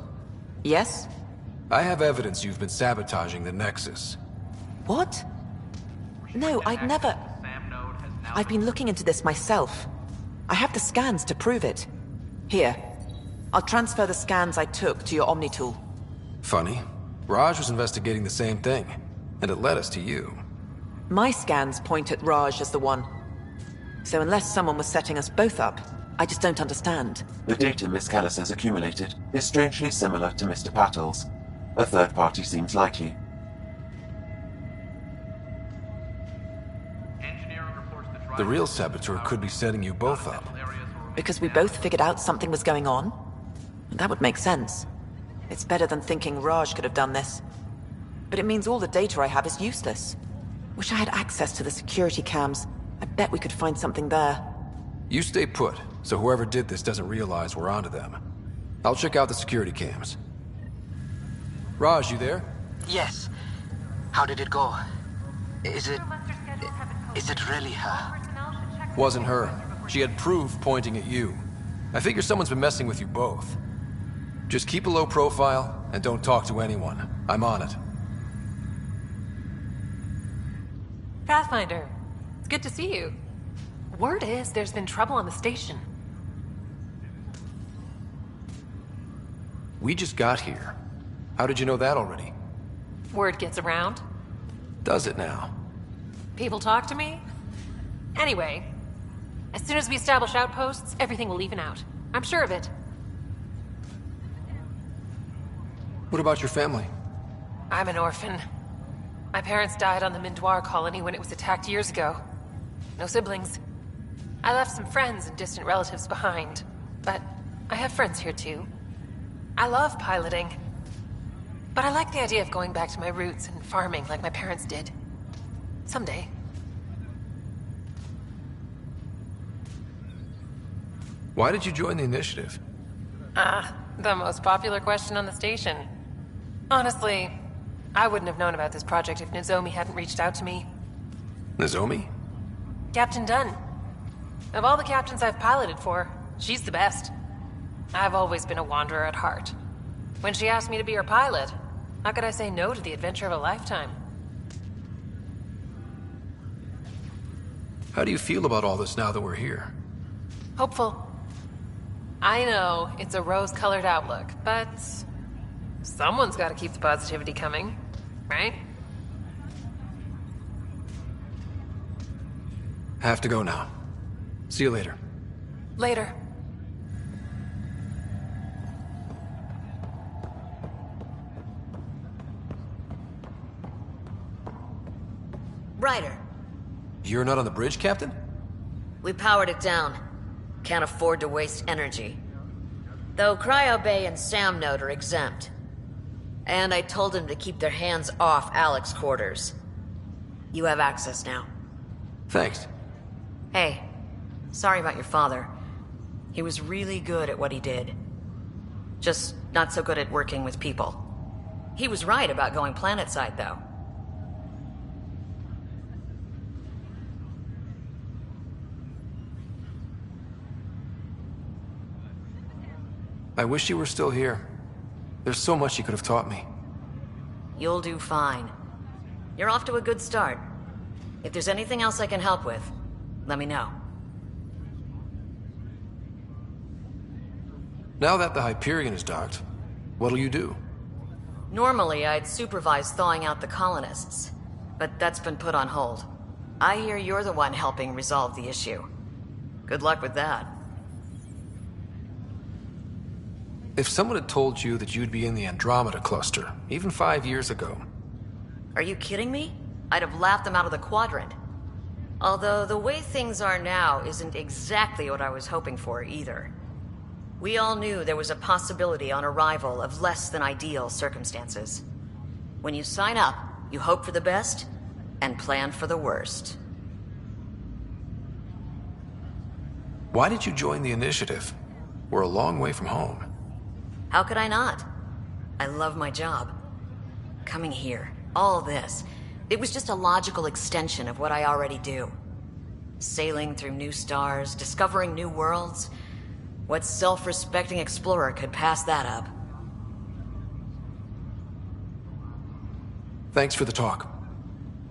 Yes? I have evidence you've been sabotaging the Nexus. What? No, I'd never... I've been looking into this myself. I have the scans to prove it. Here. I'll transfer the scans I took to your Omni tool. Funny. Raj was investigating the same thing, and it led us to you. My scans point at Raj as the one. So unless someone was setting us both up, I just don't understand. The data Miss Callis has accumulated is strangely similar to Mr. Patel's. A third party seems likely. The real saboteur could be setting you both up. Because we both figured out something was going on? That would make sense. It's better than thinking Raj could have done this. But it means all the data I have is useless. Wish I had access to the security cams. I bet we could find something there. You stay put, so whoever did this doesn't realize we're onto them. I'll check out the security cams. Raj, you there? Yes. How did it go? Is it really her? Wasn't her. She had proof pointing at you. I figure someone's been messing with you both. Just keep a low profile, and don't talk to anyone. I'm on it. Pathfinder, it's good to see you. Word is there's been trouble on the station. We just got here. How did you know that already? Word gets around. Does it now? People talk to me. Anyway, as soon as we establish outposts, everything will even out. I'm sure of it. What about your family? I'm an orphan. My parents died on the Mindoir colony when it was attacked years ago. No siblings. I left some friends and distant relatives behind, but I have friends here too. I love piloting, but I like the idea of going back to my roots and farming like my parents did. Someday. Why did you join the initiative? The most popular question on the station. Honestly, I wouldn't have known about this project if Nozomi hadn't reached out to me. Nozomi? Captain Dunn. Of all the captains I've piloted for, she's the best. I've always been a wanderer at heart. When she asked me to be her pilot, how could I say no to the adventure of a lifetime? How do you feel about all this now that we're here? Hopeful. I know it's a rose-colored outlook, but someone's got to keep the positivity coming, right? Have to go now. See you later. Later. Ryder, You're not on the bridge, Captain? we powered it down. Can't afford to waste energy. Though Cryo Bay and Sam Node are exempt. And I told them to keep their hands off Alec's quarters. You have access now. Thanks. Hey, sorry about your father. He was really good at what he did. Just not so good at working with people. He was right about going planetside, though. I wish you were still here. There's so much you could have taught me. You'll do fine. You're off to a good start. If there's anything else I can help with, let me know. Now that the Hyperion is docked, what'll you do? Normally, I'd supervise thawing out the colonists, but that's been put on hold. I hear you're the one helping resolve the issue. Good luck with that. If someone had told you that you'd be in the Andromeda cluster, even 5 years ago... Are you kidding me? I'd have laughed them out of the quadrant. Although the way things are now isn't exactly what I was hoping for either. We all knew there was a possibility on arrival of less than ideal circumstances. When you sign up, you hope for the best and plan for the worst. Why did you join the initiative? We're a long way from home. How could I not? I love my job. Coming here, all this, it was just a logical extension of what I already do. Sailing through new stars, discovering new worlds. What self-respecting explorer could pass that up? Thanks for the talk.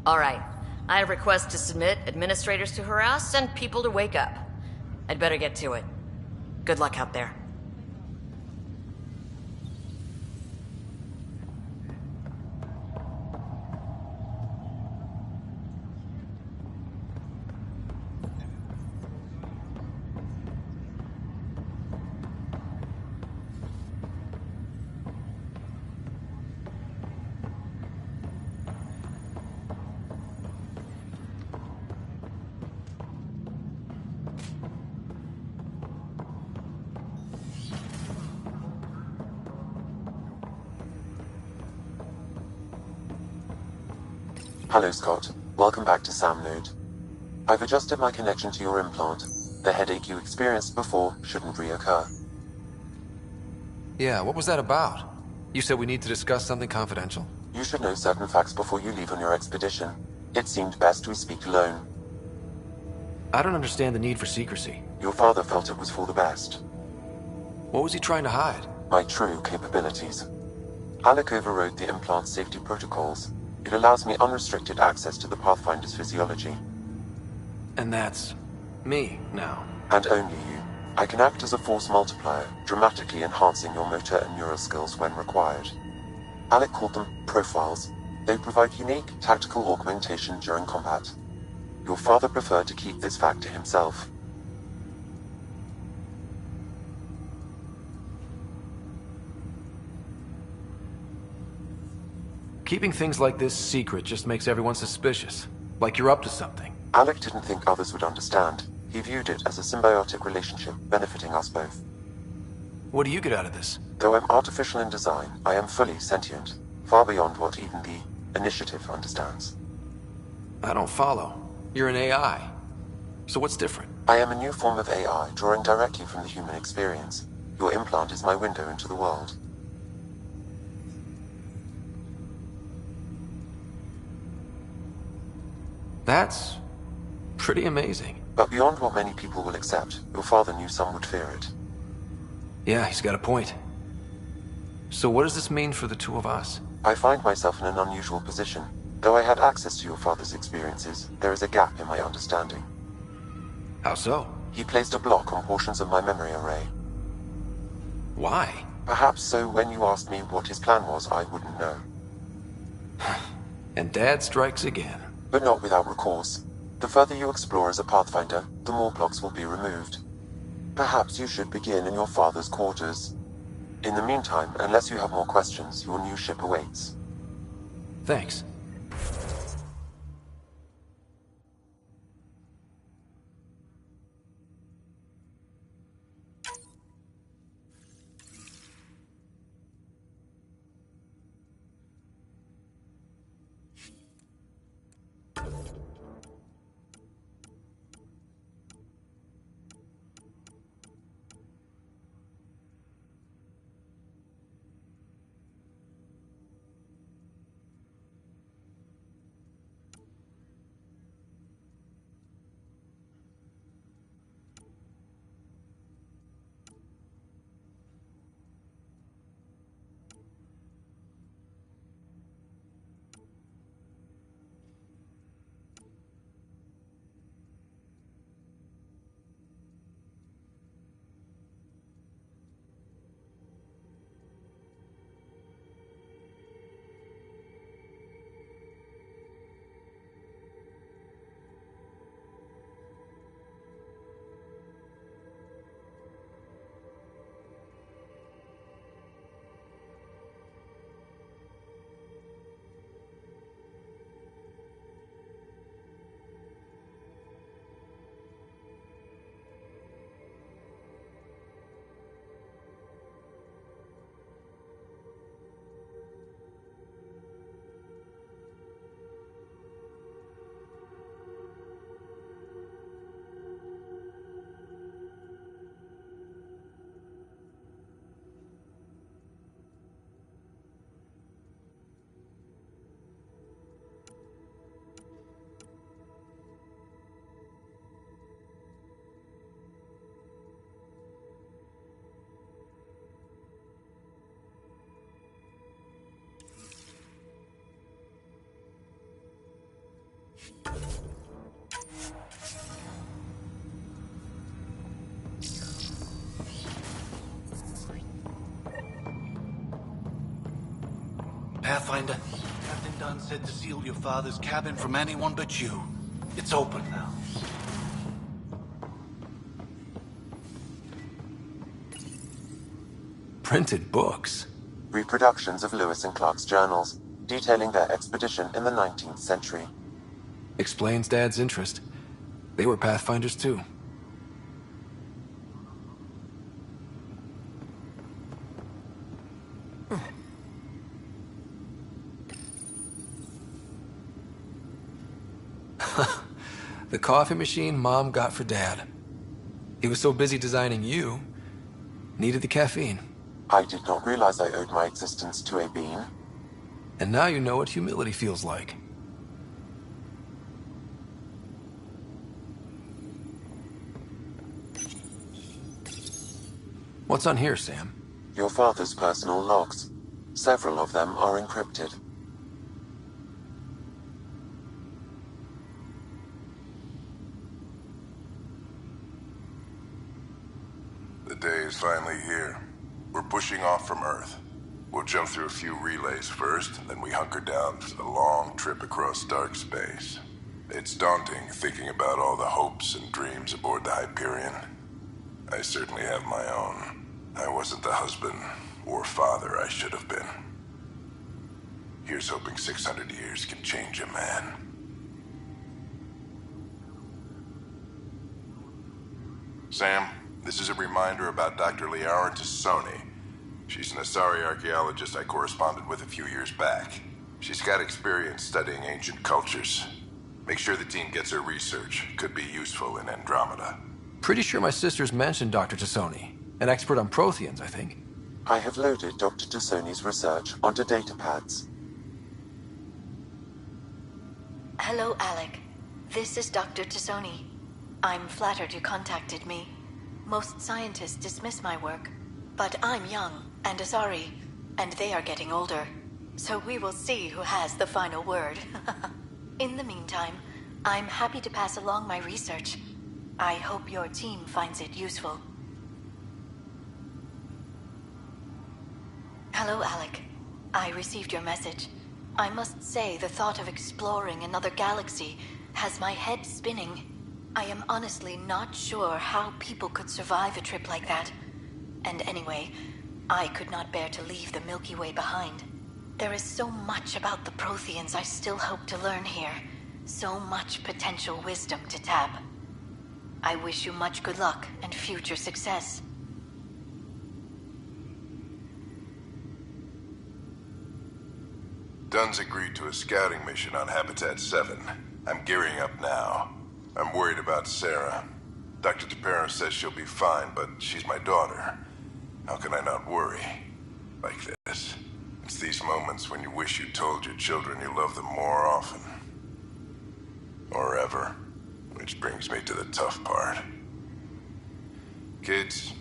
Alright. I have requests to submit, administrators to harass, and people to wake up. I'd better get to it. Good luck out there. Hello, Scott. Welcome back to Sam Node. I've adjusted my connection to your implant. The headache you experienced before shouldn't reoccur. Yeah, what was that about? You said we need to discuss something confidential? You should know certain facts before you leave on your expedition. It seemed best we speak alone. I don't understand the need for secrecy. Your father felt it was for the best. What was he trying to hide? My true capabilities. Alec overrode the implant's safety protocols. It allows me unrestricted access to the Pathfinder's physiology. And that's me now. And only you. I can act as a force multiplier, dramatically enhancing your motor and neural skills when required. Alec called them profiles. They provide unique tactical augmentation during combat. Your father preferred to keep this fact to himself. Keeping things like this secret just makes everyone suspicious. Like you're up to something. Alec didn't think others would understand. He viewed it as a symbiotic relationship benefiting us both. What do you get out of this? Though I'm artificial in design, I am fully sentient, far beyond what even the Initiative understands. I don't follow. You're an AI. So what's different? I am a new form of AI, drawing directly from the human experience. Your implant is my window into the world. That's pretty amazing. But beyond what many people will accept, your father knew some would fear it. Yeah, he's got a point. So what does this mean for the two of us? I find myself in an unusual position. Though I had access to your father's experiences, there is a gap in my understanding. How so? He placed a block on portions of my memory array. Why? Perhaps so when you asked me what his plan was, I wouldn't know. And Dad strikes again. But not without recourse. The further you explore as a Pathfinder, the more blocks will be removed. Perhaps you should begin in your father's quarters. In the meantime, unless you have more questions, your new ship awaits. Thanks. Pathfinder, Captain Dunn said to seal your father's cabin from anyone but you. It's open now. Printed books? Reproductions of Lewis and Clark's journals, detailing their expedition in the 19th century. Explains Dad's interest. They were Pathfinders too. The coffee machine Mom got for Dad. He was so busy designing you, needed the caffeine. I did not realize I owed my existence to a bean. And now you know what humility feels like. What's on here, Sam? Your father's personal logs. Several of them are encrypted. The day is finally here. We're pushing off from Earth. We'll jump through a few relays first, and then we hunker down for the long trip across dark space. It's daunting thinking about all the hopes and dreams aboard the Hyperion. I certainly have my own. I wasn't the husband or father I should have been. Here's hoping 600 years can change a man. Sam, this is a reminder about Dr. Liara Tassoni. She's an Asari archaeologist I corresponded with a few years back. She's got experience studying ancient cultures. Make sure the team gets her research. Could be useful in Andromeda. Pretty sure my sisters mentioned Dr. Tassoni. An expert on Protheans, I think. I have loaded Dr. Tassoni's research onto datapads. Hello, Alec. This is Dr. Tassoni. I'm flattered you contacted me. Most scientists dismiss my work, but I'm young and Asari, and they are getting older. So we will see who has the final word. In the meantime, I'm happy to pass along my research. I hope your team finds it useful. Hello, Alec. I received your message. I must say the thought of exploring another galaxy has my head spinning. I am honestly not sure how people could survive a trip like that. And anyway, I could not bear to leave the Milky Way behind. There is so much about the Protheans I still hope to learn here. So much potential wisdom to tap. I wish you much good luck and future success. Dunn's agreed to a scouting mission on Habitat 7. I'm gearing up now. I'm worried about Sarah. Dr. Tapero says she'll be fine, but she's my daughter. How can I not worry like this? It's these moments when you wish you told your children you love them more often. Or ever. Which brings me to the tough part. Kids,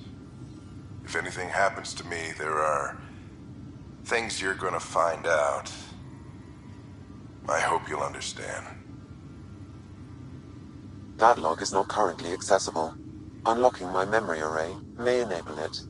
if anything happens to me, there are things you're gonna find out. I hope you'll understand. That log is not currently accessible. Unlocking my memory array may enable it.